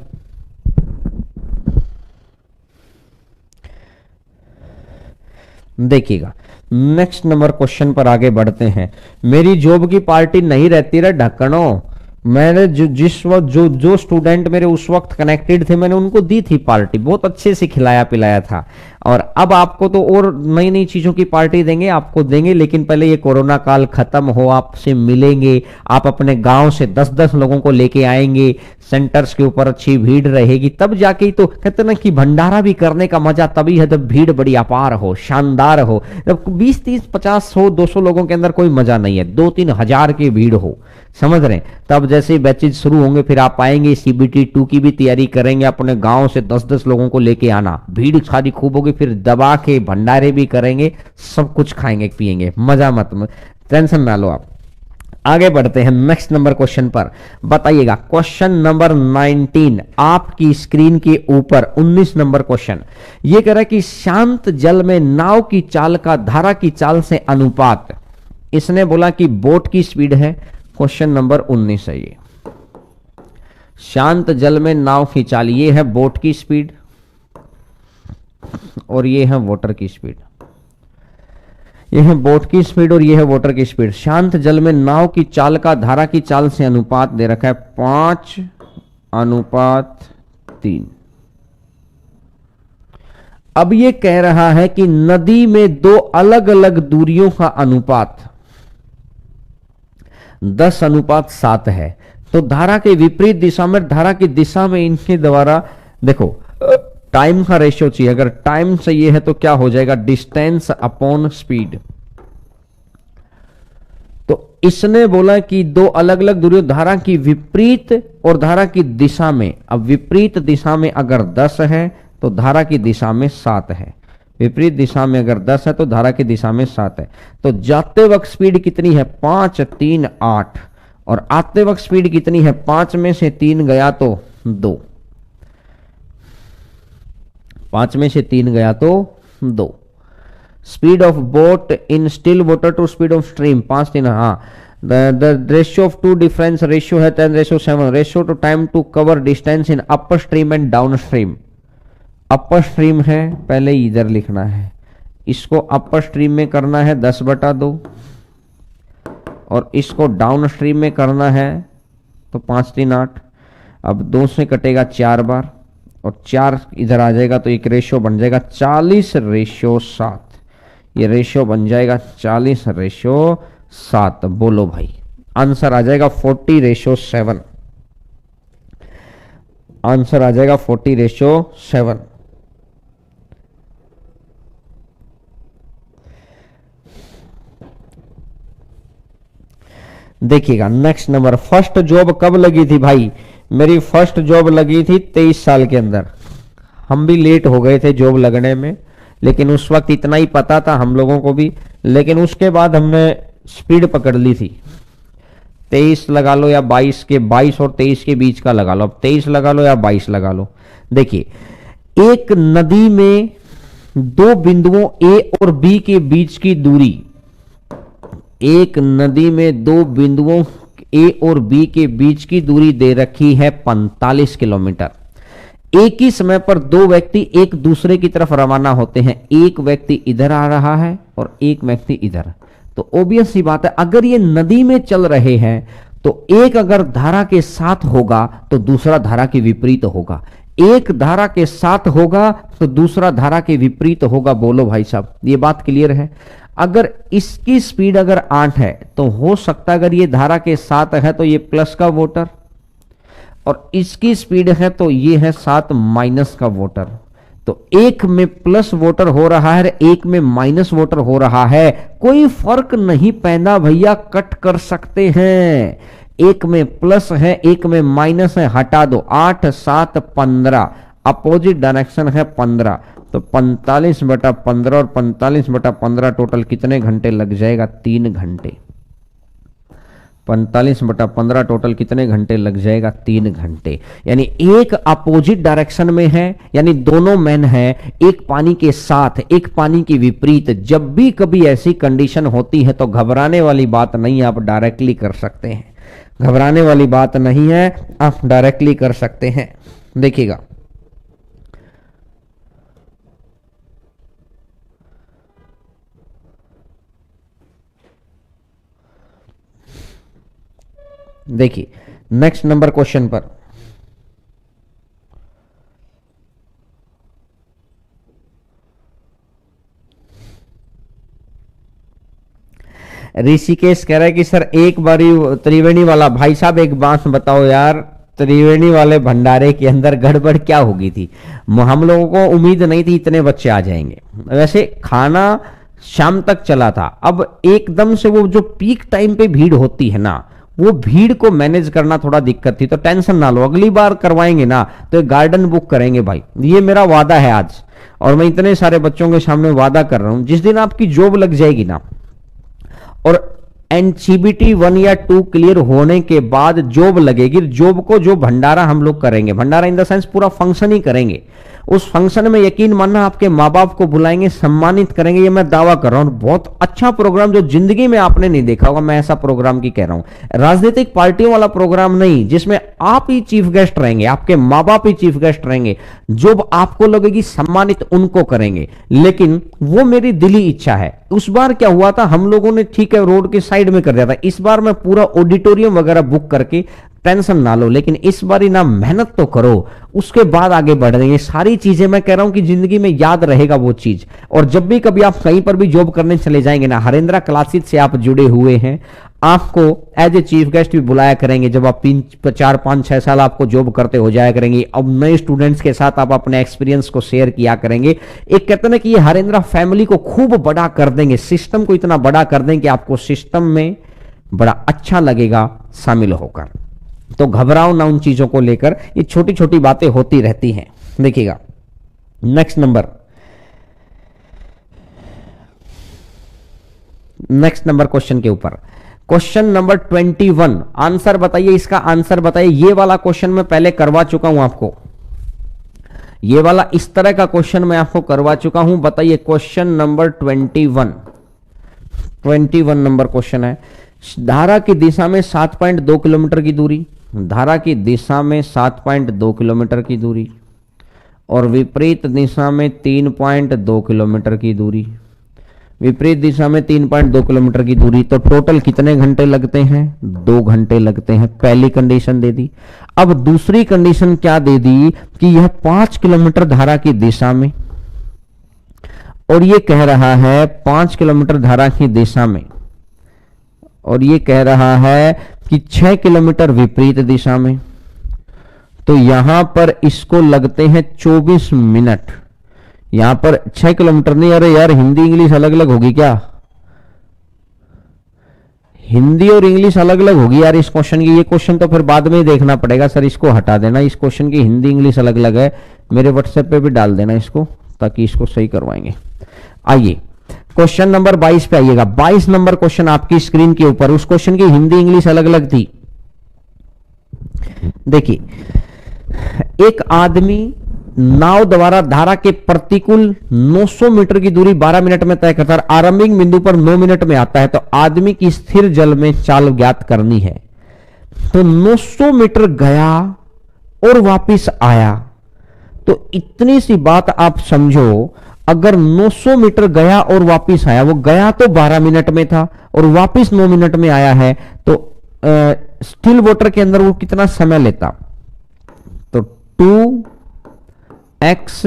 देखिएगा नेक्स्ट नंबर क्वेश्चन पर आगे बढ़ते हैं। मेरी जॉब की पार्टी नहीं रहती रे ढक्कनों। मैंने जो स्टूडेंट मेरे उस वक्त कनेक्टेड थे, मैंने उनको दी थी पार्टी, बहुत अच्छे से खिलाया पिलाया था। और अब आपको तो और नई नई चीजों की पार्टी देंगे, आपको देंगे, लेकिन पहले ये कोरोना काल खत्म हो, आपसे मिलेंगे, आप अपने गांव से 10-10 लोगों को लेके आएंगे, सेंटर्स के ऊपर अच्छी भीड़ रहेगी, तब जाके ही तो कहते ना कि भंडारा भी करने का मजा तभी है जब भीड़ बड़ी अपार हो, शानदार हो। जब 20-30-50 100 200 लोगों के अंदर कोई मजा नहीं है, 2-3 हजार की भीड़ हो, समझ रहे हैं। तब जैसे बैचेज शुरू होंगे फिर आप आएंगे, CBT 2 की भी तैयारी करेंगे, अपने गांव से 10-10 लोगों को लेके आना, भीड़ सारी खूब होगी, फिर दबा के भंडारे भी करेंगे, सब कुछ खाएंगे पिएंगे, मजा मत, टेंशन ना लो आप। आगे बढ़ते हैं नेक्स्ट नंबर क्वेश्चन पर। बताइएगा क्वेश्चन नंबर 19 आपकी स्क्रीन के ऊपर। 19 नंबर क्वेश्चन ये कह रहा है कि शांत जल में नाव की चाल का धारा की चाल से अनुपात। इसने बोला कि बोट की स्पीड है। क्वेश्चन नंबर 19 है ये। शांत जल में नाव की चाल, ये है बोट की स्पीड और ये है वाटर की स्पीड। ये है बोट की स्पीड और ये है वाटर की स्पीड। शांत जल में नाव की चाल का धारा की चाल से अनुपात दे रखा है 5:3। अब ये कह रहा है कि नदी में दो अलग अलग दूरियों का अनुपात 10:7 है। तो धारा के विपरीत दिशा में, धारा की दिशा में इनके द्वारा, देखो टाइम का रेशियो चाहिए। अगर टाइम चाहिए है तो क्या हो जाएगा? Distance upon speed. तो इसने बोला कि दो अलग अलग दूरियों, धारा की विपरीत और धारा की दिशा में। अब विपरीत दिशा में अगर 10 है तो धारा की दिशा में 7 है। विपरीत दिशा में अगर 10 है तो धारा की दिशा में 7 है। तो जाते वक्त स्पीड कितनी है? 5, 3, 8। और आते वक्त स्पीड कितनी है? 5 में से 3 गया तो 2। 5 में से 3 गया तो 2। Speed of boat in still water to speed of stream 5-3। हाँ, the ratio of two difference ratio है 10:7। Ratio to time to cover distance in upper stream and down stream. Upper stream है, पहले इधर लिखना है, इसको अपर स्ट्रीम में करना है 10/2 और इसको डाउन स्ट्रीम में करना है तो 5-3 8। अब 2 से कटेगा 4 बार और 4 इधर आ जाएगा तो एक रेशियो बन जाएगा 40:7। ये रेशियो बन जाएगा 40:7। बोलो भाई, आंसर आ जाएगा 40:7। आंसर आ जाएगा 40:7। देखिएगा नेक्स्ट नंबर। फर्स्ट जॉब कब लगी थी भाई? मेरी फर्स्ट जॉब लगी थी 23 साल के अंदर। हम भी लेट हो गए थे जॉब लगने में, लेकिन उस वक्त इतना ही पता था हम लोगों को भी। लेकिन उसके बाद हमने स्पीड पकड़ ली थी। 23 लगा लो या 22 के, 22 और 23 के बीच का लगा लो। अब 23 लगा लो या 22 लगा लो। देखिए, एक नदी में दो बिंदुओं ए और बी के बीच की दूरी एक नदी में दो बिंदुओं ए और बी के बीच की दूरी दे रखी है 45 किलोमीटर। एक ही समय पर दो व्यक्ति एक दूसरे की तरफ रवाना होते हैं, एक व्यक्ति इधर आ रहा है और एक व्यक्ति इधर। तो ऑब्वियस सी बात है, अगर ये नदी में चल रहे हैं तो एक अगर धारा के साथ होगा तो दूसरा धारा के विपरीत होगा, एक धारा के साथ होगा तो दूसरा धारा के विपरीत होगा। बोलो भाई साहब, ये बात क्लियर है? अगर इसकी स्पीड अगर 8 है तो हो सकता है अगर ये धारा के साथ है तो ये प्लस का वोटर, और इसकी स्पीड है तो ये है 7 माइनस का वोटर। तो एक में प्लस वोटर हो रहा है, एक में माइनस वोटर हो रहा है, कोई फर्क नहीं पैदा भैया, कट कर सकते हैं। एक में प्लस है एक में माइनस है, हटा दो, 8 7 15, अपोजिट डायरेक्शन है 15, तो 45/15 और 45/15 टोटल कितने घंटे लग जाएगा? 3 घंटे। 45/15 टोटल कितने घंटे लग जाएगा? 3 घंटे। यानी एक अपोजिट डायरेक्शन में है, यानी दोनों मैन है, एक पानी के साथ एक पानी के विपरीत। जब भी कभी ऐसी कंडीशन होती है तो घबराने वाली बात नहीं, आप डायरेक्टली कर सकते हैं, घबराने वाली बात नहीं है, आप डायरेक्टली कर सकते हैं। देखिएगा, देखिए नेक्स्ट नंबर क्वेश्चन पर ऋषिकेश कह रहा है कि सर एक बारी त्रिवेणी वाला, भाई साहब एक बात बताओ यार, त्रिवेणी वाले भंडारे के अंदर गड़बड़ क्या होगी थी? हम लोगों को उम्मीद नहीं थी इतने बच्चे आ जाएंगे। वैसे खाना शाम तक चला था, अब एकदम से वो जो पीक टाइम पे भीड़ होती है ना, वो भीड़ को मैनेज करना थोड़ा दिक्कत थी। तो टेंशन ना लो, अगली बार करवाएंगे ना तो एक गार्डन बुक करेंगे भाई, ये मेरा वादा है आज, और मैं इतने सारे बच्चों के सामने वादा कर रहा हूं, जिस दिन आपकी जॉब लग जाएगी ना और एनसीबीटी 1 या 2 क्लियर होने के बाद जॉब लगेगी, जॉब को जो भंडारा हम लोग करेंगे, भंडारा इन द सेंस पूरा फंक्शन ही करेंगे, उस फंक्शन में यकीन मानना आपके माँ बाप को बुलाएंगे, सम्मानित करेंगे, ये मैं दावा कर रहा हूं। बहुत अच्छा प्रोग्राम जो जिंदगी में आपने नहीं देखा होगा, मैं ऐसा प्रोग्राम की कह रहा हूं। राजनीतिक पार्टियों वाला प्रोग्राम नहीं, जिसमें आप ही चीफ गेस्ट रहेंगे, आपके माँ बाप ही चीफ गेस्ट रहेंगे, जो आपको लगेगी सम्मानित उनको करेंगे। लेकिन वो मेरी दिली इच्छा है। उस बार क्या हुआ था, हम लोगों ने ठीक है रोड के साइड में कर दिया था, इस बार मैं पूरा ऑडिटोरियम वगैरह बुक करके, टेंशन ना लो, लेकिन इस बार ही ना मेहनत तो करो, उसके बाद आगे बढ़ देंगे। सारी चीजें मैं कह रहा हूं कि जिंदगी में याद रहेगा वो चीज। और जब भी कभी आप कहीं पर भी जॉब करने चले जाएंगे ना, हरेंद्रा क्लासेस से आप जुड़े हुए हैं, आपको एज ए चीफ गेस्ट भी बुलाया करेंगे। जब आप 3 4 5 6 साल आपको जॉब करते हो जाया करेंगे, अब नए स्टूडेंट्स के साथ आप अपने एक्सपीरियंस को शेयर किया करेंगे। एक कहते हैं कि ये हरेंद्रा फैमिली को खूब बड़ा कर देंगे, सिस्टम को इतना बड़ा कर देंगे कि आपको सिस्टम में बड़ा अच्छा लगेगा शामिल होकर। तो घबराओ ना उन चीजों को लेकर, ये छोटी छोटी बातें होती रहती हैं। देखिएगा नेक्स्ट नंबर क्वेश्चन के ऊपर, क्वेश्चन नंबर 21, आंसर बताइए, इसका आंसर बताइए। ये वाला क्वेश्चन मैं पहले करवा चुका हूं आपको, ये वाला इस तरह का क्वेश्चन मैं आपको करवा चुका हूं। बताइए क्वेश्चन नंबर 21 नंबर क्वेश्चन है। धारा की दिशा में 7.2 किलोमीटर की दूरी, धारा की दिशा में 7.2 किलोमीटर की दूरी और विपरीत दिशा में 3.2 किलोमीटर की दूरी, विपरीत दिशा में 3.2 किलोमीटर की दूरी। तो टोटल कितने घंटे लगते हैं? 2 घंटे लगते हैं। पहली कंडीशन दे दी। अब दूसरी कंडीशन क्या दे दी कि यह 5 किलोमीटर धारा की दिशा में, और ये कह रहा है 5 किलोमीटर धारा की दिशा में, और ये कह रहा है कि 6 किलोमीटर विपरीत दिशा में। तो यहां पर इसको लगते हैं 24 मिनट। यहां पर 6 किलोमीटर नहीं, अरे यार हिंदी इंग्लिश अलग अलग होगी क्या? हिंदी और इंग्लिश अलग अलग होगी यार इस क्वेश्चन की। ये क्वेश्चन तो फिर बाद में ही देखना पड़ेगा सर, इसको हटा देना। इस क्वेश्चन की हिंदी इंग्लिश अलग अलग है, मेरे व्हाट्सएप पे भी डाल देना इसको, ताकि इसको सही करवाएंगे। आइए क्वेश्चन नंबर 22 पे आइएगा। 22 नंबर क्वेश्चन आपकी स्क्रीन के ऊपर, उस क्वेश्चन की हिंदी इंग्लिश अलग अलग थी। देखिए, एक आदमी नाव द्वारा धारा के प्रतिकूल 900 मीटर की दूरी 12 मिनट में तय करता है, आरंभिक बिंदु पर 9 मिनट में आता है, तो आदमी की स्थिर जल में चाल ज्ञात करनी है। तो 900 मीटर गया और वापिस आया, तो इतनी सी बात आप समझो, अगर 900 मीटर गया और वापिस आया, वो गया तो 12 मिनट में था और वापिस 9 मिनट में आया है, तो स्टिल वाटर के अंदर वो कितना समय लेता? तो 2x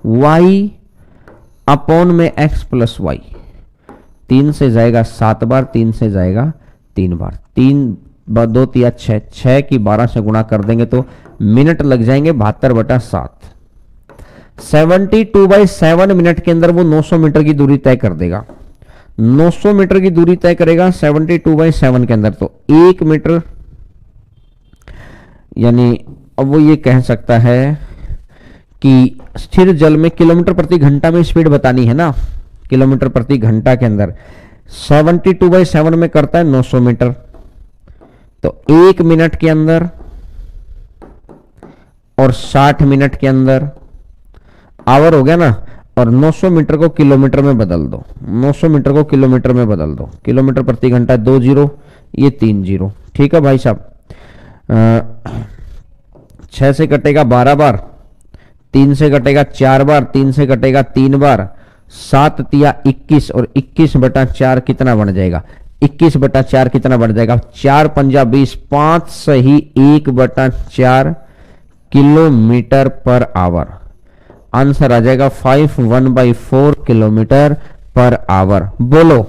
y अपॉन में x प्लस वाई, 3 से जाएगा 7 बार, 3 से जाएगा 3 बार, 3 2 3 6, 6 की 12 से गुणा कर देंगे तो मिनट लग जाएंगे 72/7। 72/7 मिनट के अंदर वो 900 मीटर की दूरी तय कर देगा। 900 मीटर की दूरी तय करेगा 72/7 के अंदर, तो 1 मीटर, यानी अब वो ये कह सकता है कि स्थिर जल में किलोमीटर प्रति घंटा में स्पीड बतानी है ना, किलोमीटर प्रति घंटा के अंदर 72/7 में करता है 900 मीटर, तो 1 मिनट के अंदर और 60 मिनट के अंदर आवर हो गया ना, और 900 मीटर को किलोमीटर में बदल दो, 900 मीटर को किलोमीटर में बदल दो, किलोमीटर प्रति घंटा 2 0, ये 3 0, ठीक है भाई साहब। 6 से कटेगा 12 बार, 3 से कटेगा 4 बार, 3 से कटेगा 3 बार, 7 तिया 21 और 21/4 कितना बन जाएगा? 21/4 कितना बढ़ जाएगा? 4 पंजा 20, 5 सही 1/4 किलोमीटर पर आवर। आंसर आ जाएगा 5/1/4 किलोमीटर पर आवर। बोलो,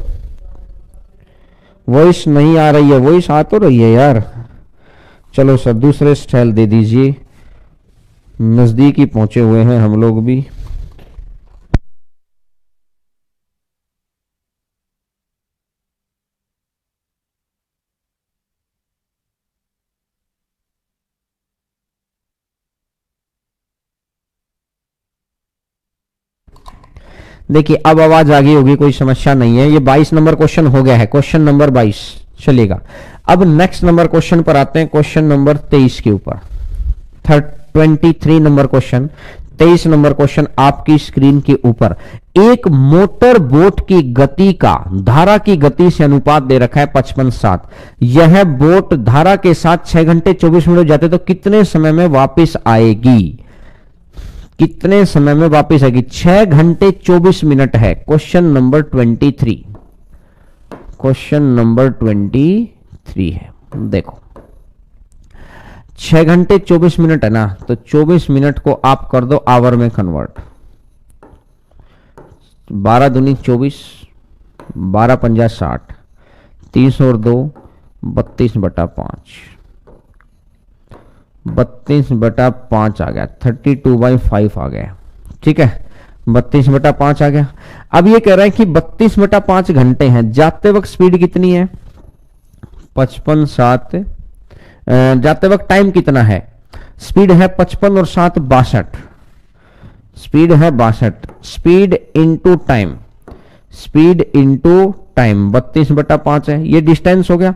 वॉइस नहीं आ रही है? वॉइस आ तो रही है यार। चलो सर दूसरे स्टाइल दे दीजिए, नजदीक ही पहुंचे हुए हैं हम लोग भी। देखिए अब आवाज आ गई होगी, कोई समस्या नहीं है। ये 22 नंबर क्वेश्चन हो गया है, क्वेश्चन नंबर 22 चलेगा। अब नेक्स्ट नंबर क्वेश्चन पर आते हैं, क्वेश्चन नंबर 23 के ऊपर। 23 नंबर क्वेश्चन, 23 नंबर क्वेश्चन आपकी स्क्रीन के ऊपर। एक मोटर बोट की गति का धारा की गति से अनुपात दे रखा है 55/7। यह बोट धारा के साथ 6 घंटे 24 मिनट जाते तो कितने समय में वापस आएगी? कितने समय में वापस आएगी? 6 घंटे 24 मिनट है क्वेश्चन नंबर 23। क्वेश्चन नंबर 23 है। देखो 6 घंटे 24 मिनट है ना, तो 24 मिनट को आप कर दो आवर में कन्वर्ट। 12 दूनी 24, 12 पंजा 60, 30 और 2 32/5, 32/5 आ गया, 32/5 आ गया। ठीक है, 32/5 आ गया। अब ये कह रहा है कि 32/5 घंटे हैं, जाते वक्त स्पीड कितनी है? 55/7। जाते वक्त टाइम कितना है? स्पीड है 55 और 7 62, स्पीड है 62। Speed into time, speed into time 32/5 है। ये डिस्टेंस हो गया।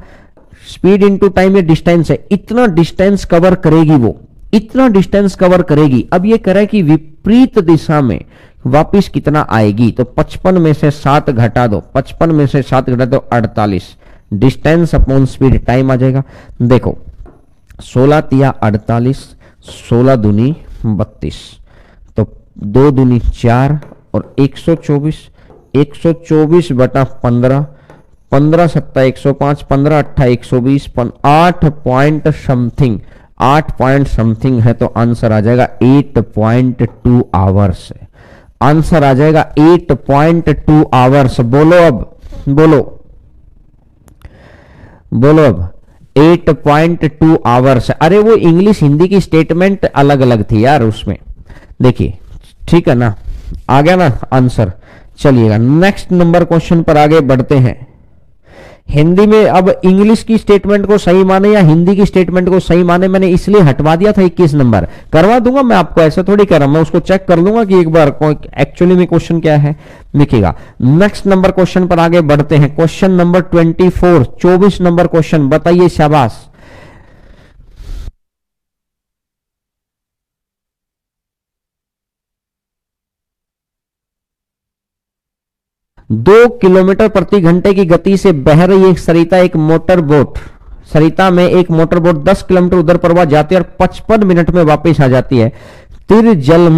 स्पीड इंटू टाइम ये डिस्टेंस है। इतना डिस्टेंस कवर करेगी वो, इतना डिस्टेंस कवर करेगी। अब ये कह रहा है कि विपरीत दिशा में वापिस कितना आएगी? तो 55 में से 7 घटा दो, 55 में से 7 घटा दो 48। डिस्टेंस अपॉन स्पीड टाइम आ जाएगा। देखो 16 तिया 48, 16 दूनी 32, तो 2 दूनी 4 और 124, 124/15, 15 सत्ता 105, 15 अट्ठा 120, 8 पॉइंट समथिंग, 8 पॉइंट समथिंग है, तो आंसर आ जाएगा 8.2 आवर्स। आंसर आ जाएगा 8.2 आवर्स। बोलो अब, बोलो बोलो अब 8.2 आवर्स। अरे वो इंग्लिश हिंदी की स्टेटमेंट अलग अलग थी यार उसमें। देखिए ठीक है ना, आ गया ना आंसर। चलिएगा नेक्स्ट नंबर क्वेश्चन पर आगे बढ़ते हैं। हिंदी में अब इंग्लिश की स्टेटमेंट को सही माने या हिंदी की स्टेटमेंट को सही माने, मैंने इसलिए हटवा दिया था 21 नंबर। करवा दूंगा मैं आपको, ऐसा थोड़ी कर रहा हूं, मैं उसको चेक कर लूंगा कि एक बार एक्चुअली में क्वेश्चन क्या है लिखिएगा। नेक्स्ट नंबर क्वेश्चन पर आगे बढ़ते हैं। Question number 24, 24 number question. बताइए, शाबाश। 2 किलोमीटर प्रति घंटे की गति से बह रही एक सरिता, एक मोटर बोट, सरिता में एक मोटर बोट 10 किलोमीटर उधर प्रवाह जाती है और 55 मिनट में वापस आ जाती है। स्थिर जल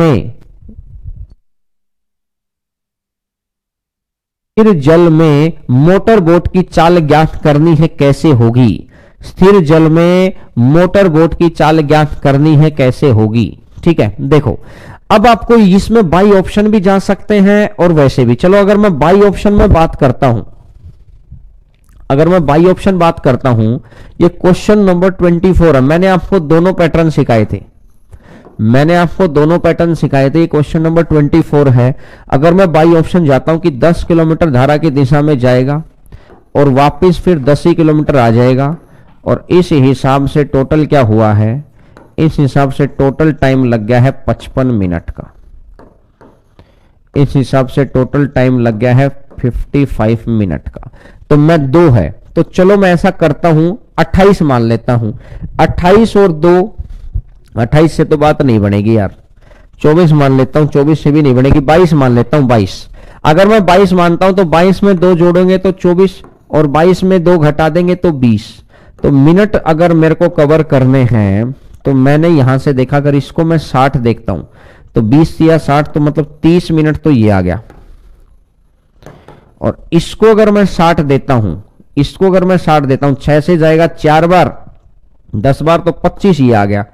में मोटर बोट की चाल ज्ञात करनी है, कैसे होगी? स्थिर जल में मोटर बोट की चाल ज्ञात करनी है, कैसे होगी? ठीक है, देखो अब आपको इसमें बाई ऑप्शन भी जा सकते हैं और वैसे भी। चलो अगर मैं बाई ऑप्शन में बात करता हूं, ये क्वेश्चन नंबर 24 है। मैंने आपको दोनों पैटर्न सिखाए थे, ये क्वेश्चन नंबर 24 है। अगर मैं बाई ऑप्शन जाता हूं कि 10 किलोमीटर धारा की दिशा में जाएगा और वापस फिर 10 ही किलोमीटर आ जाएगा, और इस हिसाब से टोटल क्या हुआ है, इस हिसाब से टोटल टाइम लग गया है 55 मिनट का, इस हिसाब से टोटल टाइम लग गया है 55 मिनट का। तो मैं 2 है, तो चलो मैं ऐसा करता हूं 28 मान लेता हूं। 28 और 2, 28 से तो बात नहीं बनेगी यार, 24 मान लेता हूं, 24 से भी नहीं बनेगी, 22 मान लेता हूं। 22 अगर मैं 22 मानता हूं तो 22 में 2 जोड़ेंगे तो 24, और 22 में 2 घटा देंगे तो 20। तो मिनट अगर मेरे को कवर करने हैं तो मैंने यहां से देखा, अगर इसको मैं 60 देखता हूं तो 20 या 60 तो मतलब 30 मिनट तो ये आ गया, और इसको अगर मैं 60 देता हूं, 6 से जाएगा 4 बार, 10 बार तो 25 ये आ गया,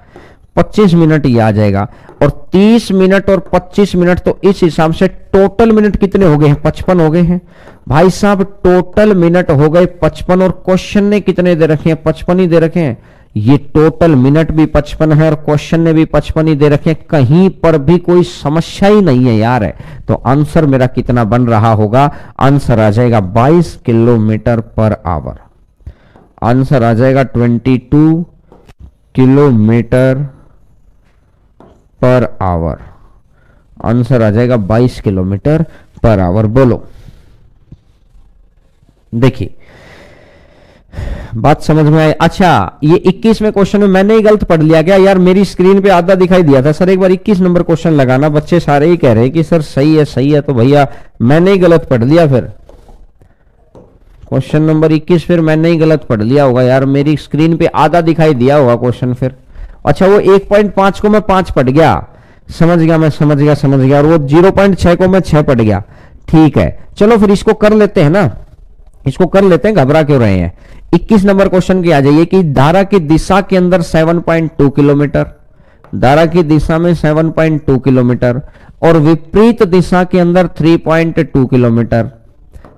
25 मिनट ये आ जाएगा। और 30 मिनट और 25 मिनट, तो इस हिसाब से टोटल मिनट कितने हो गए हैं? 55 हो गए हैं भाई साहब, टोटल मिनट हो गए 55। और क्वेश्चन ने कितने दे रखे हैं? 55 ही दे रखे हैं। ये टोटल मिनट भी 55 है और क्वेश्चन ने भी 55 ही दे रखे हैं, कहीं पर भी कोई समस्या ही नहीं है यार। तो आंसर मेरा कितना बन रहा होगा? आंसर आ जाएगा 22 किलोमीटर पर आवर, आंसर आ जाएगा 22 किलोमीटर पर आवर, आंसर आ जाएगा 22 किलोमीटर पर आवर। बोलो, देखिए बात समझ में आई? अच्छा, ये 21वें क्वेश्चन में मैंने ही गलत पढ़ लिया क्या यार? मेरी स्क्रीन पे आधा दिखाई दिया था। सर एक बार 21 नंबर क्वेश्चन लगाना, बच्चे सारे ही कह रहे हैं कि सर सही है, तो भैया मैंने ही गलत पढ़ लिया, फिर क्वेश्चन नंबर 21 फिर मैंने ही गलत पढ़ लिया होगा यार, मेरी स्क्रीन पे आधा दिखाई दिया होगा क्वेश्चन फिर। अच्छा, वो 1.5 को मैं 5 पढ़ गया, समझ गया, और वो 0.6 को मैं 6 पढ़ गया। ठीक है, चलो फिर इसको कर लेते हैं ना, घबरा क्यों रहे हैं? 21 नंबर क्वेश्चन की आ जाइए कि धारा की दिशा के अंदर 7.2 किलोमीटर, धारा की दिशा में 7.2 किलोमीटर और विपरीत दिशा के अंदर 3.2 किलोमीटर,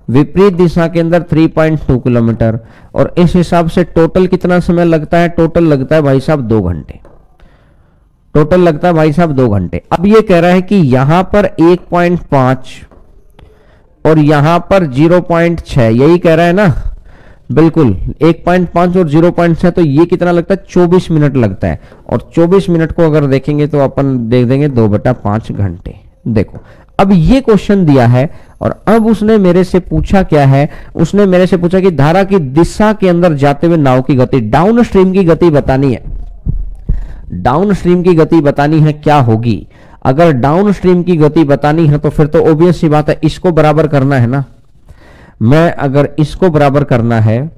विपरीत दिशा के अंदर 3.2 किलोमीटर, और इस हिसाब से टोटल कितना समय लगता है? टोटल लगता है भाई साहब 2 घंटे, टोटल लगता है भाई साहब 2 घंटे। अब ये कह रहा है कि यहां पर 1.5 और यहां पर 0.6, यही कह रहा है ना? बिल्कुल, 1.5 और 0.6, तो ये कितना लगता है? 24 मिनट लगता है, और 24 मिनट को अगर देखेंगे तो अपन देख देंगे 2/5 घंटे। देखो अब ये क्वेश्चन दिया है, और अब उसने मेरे से पूछा क्या है? उसने मेरे से पूछा कि धारा की दिशा के अंदर जाते हुए नाव की गति, डाउन स्ट्रीम की गति बतानी है, डाउन स्ट्रीम की गति बतानी है, क्या होगी? अगर डाउन स्ट्रीम की गति बतानी है तो फिर तो ऑब्वियस सी बात है, इसको बराबर करना है ना। मैं अगर इसको बराबर करना है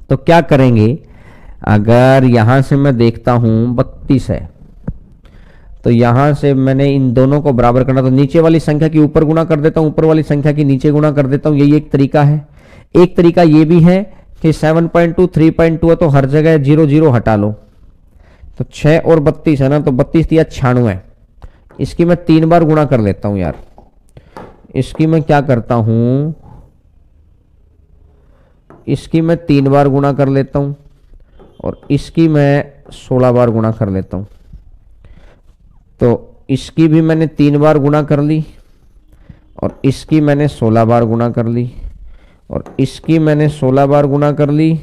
तो क्या करेंगे? अगर यहां से मैं देखता हूं 32 है, तो यहां से मैंने इन दोनों को बराबर करना, तो नीचे वाली संख्या की ऊपर गुणा कर देता हूं, ऊपर वाली संख्या की नीचे गुणा कर देता हूं। यही एक तरीका है। एक तरीका ये भी है कि 7.2 3.2 है तो हर जगह 0 0 हटा लो, तो 6 और 32 है ना, तो 32 दिया 96। इसकी मैं 3 बार गुणा कर लेता हूं यार, इसकी मैं क्या करता हूं, इसकी मैं 3 बार गुणा कर लेता हूं, और इसकी मैं 16 बार गुणा कर लेता हूं। तो इसकी भी मैंने 3 बार गुणा कर ली, और इसकी मैंने 16 बार गुणा कर ली, और इसकी मैंने 16 बार गुणा कर ली,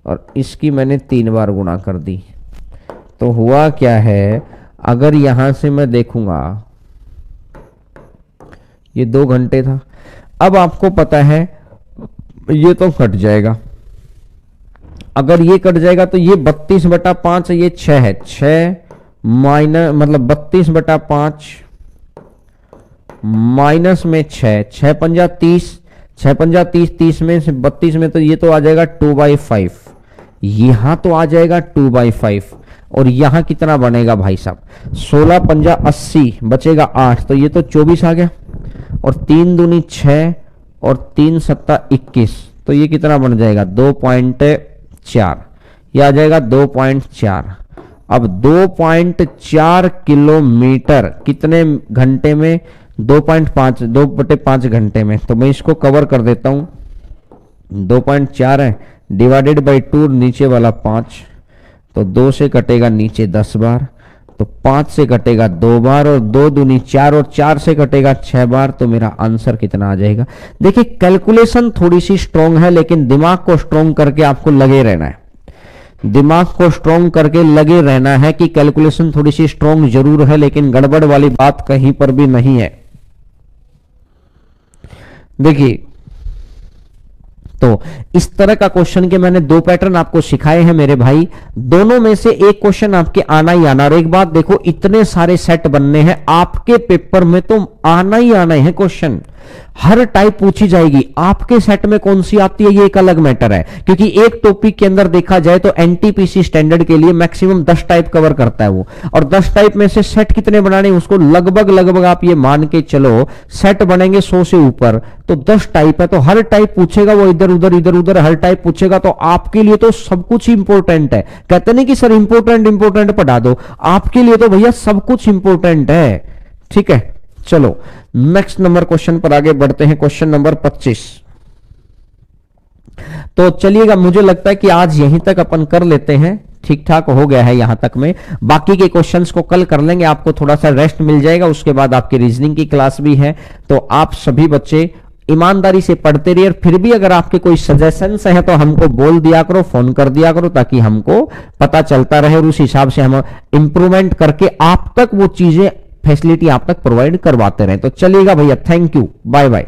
और इसकी मैंने 3 बार गुणा कर दी। तो हुआ क्या है? अगर यहां से मैं देखूंगा, ये 2 घंटे था, अब आपको पता है ये तो कट जाएगा। अगर ये कट जाएगा तो ये 32/5, ये 6 है, 6 माइनस मतलब 32/5 माइनस में 6, 6 पंजा 30, 6 पंजा 30, 30 में से 32 में, तो ये तो आ जाएगा 2/5, यहां तो आ जाएगा 2/5, और यहां कितना बनेगा भाई साहब, 16 पंजा 80, बचेगा 8, तो ये तो 24 आ गया, और 3 दूनी 6 और 3 सत्ता 21, तो ये कितना बन जाएगा 2.4, ये आ जाएगा 2.4। अब 2.4 किलोमीटर कितने घंटे में, 2.5, 2/5 घंटे में, तो मैं इसको कवर कर देता हूं, 2.4 है डिवाइडेड बाई 2, नीचे वाला 5, तो 2 से कटेगा नीचे 10 बार, तो 5 से कटेगा 2 बार, और 2 दूनी 4, और 4 से कटेगा 6 बार, तो मेरा आंसर कितना आ जाएगा। देखिए कैलकुलेशन थोड़ी सी स्ट्रॉन्ग है, लेकिन दिमाग को स्ट्रॉन्ग करके आपको लगे रहना है, दिमाग को स्ट्रॉन्ग करके लगे रहना है कि कैलकुलेशन थोड़ी सी स्ट्रॉन्ग जरूर है, लेकिन गड़बड़ वाली बात कहीं पर भी नहीं है। देखिए तो इस तरह का क्वेश्चन के मैंने 2 पैटर्न आपको सिखाए हैं मेरे भाई, दोनों में से एक क्वेश्चन आपके आना ही आना। और एक बात देखो, इतने सारे सेट बनने हैं आपके पेपर में, तो आना ही आना है क्वेश्चन, हर टाइप पूछी जाएगी। आपके सेट में कौन सी आती है ये एक अलग मैटर है, क्योंकि एक टॉपिक के अंदर देखा जाए तो एनटीपीसी स्टैंडर्ड के लिए मैक्सिमम 10 टाइप कवर करता है वो, और 10 टाइप में से सेट कितने बनाने, उसको लगभग आप ये मान के चलो सेट बनेंगे 100 से ऊपर, तो 10 टाइप है, तो हर टाइप पूछेगा वो, इधर उधर हर टाइप पूछेगा, तो आपके लिए तो सब कुछ इंपॉर्टेंट है। कहते नहीं कि सर इंपॉर्टेंट पढ़ा दो, आपके लिए तो भैया सब कुछ इंपॉर्टेंट है। ठीक है, चलो नेक्स्ट नंबर क्वेश्चन पर आगे बढ़ते हैं, क्वेश्चन नंबर 25। तो चलिएगा, मुझे लगता है कि आज यहीं तक अपन कर लेते हैं, ठीक ठाक हो गया है यहां तक में, बाकी के क्वेश्चंस को कल कर लेंगे, आपको थोड़ा सा रेस्ट मिल जाएगा, उसके बाद आपकी रीजनिंग की क्लास भी है। तो आप सभी बच्चे ईमानदारी से पढ़ते रहिए, फिर भी अगर आपके कोई सजेशंस हैं तो हमको बोल दिया करो, फोन कर दिया करो, ताकि हमको पता चलता रहे, और उस हिसाब से हम इंप्रूवमेंट करके आप तक वो चीजें फैसिलिटी आप तक प्रोवाइड करवाते रहे। तो चलिएगा भैया, थैंक यू, बाय बाय।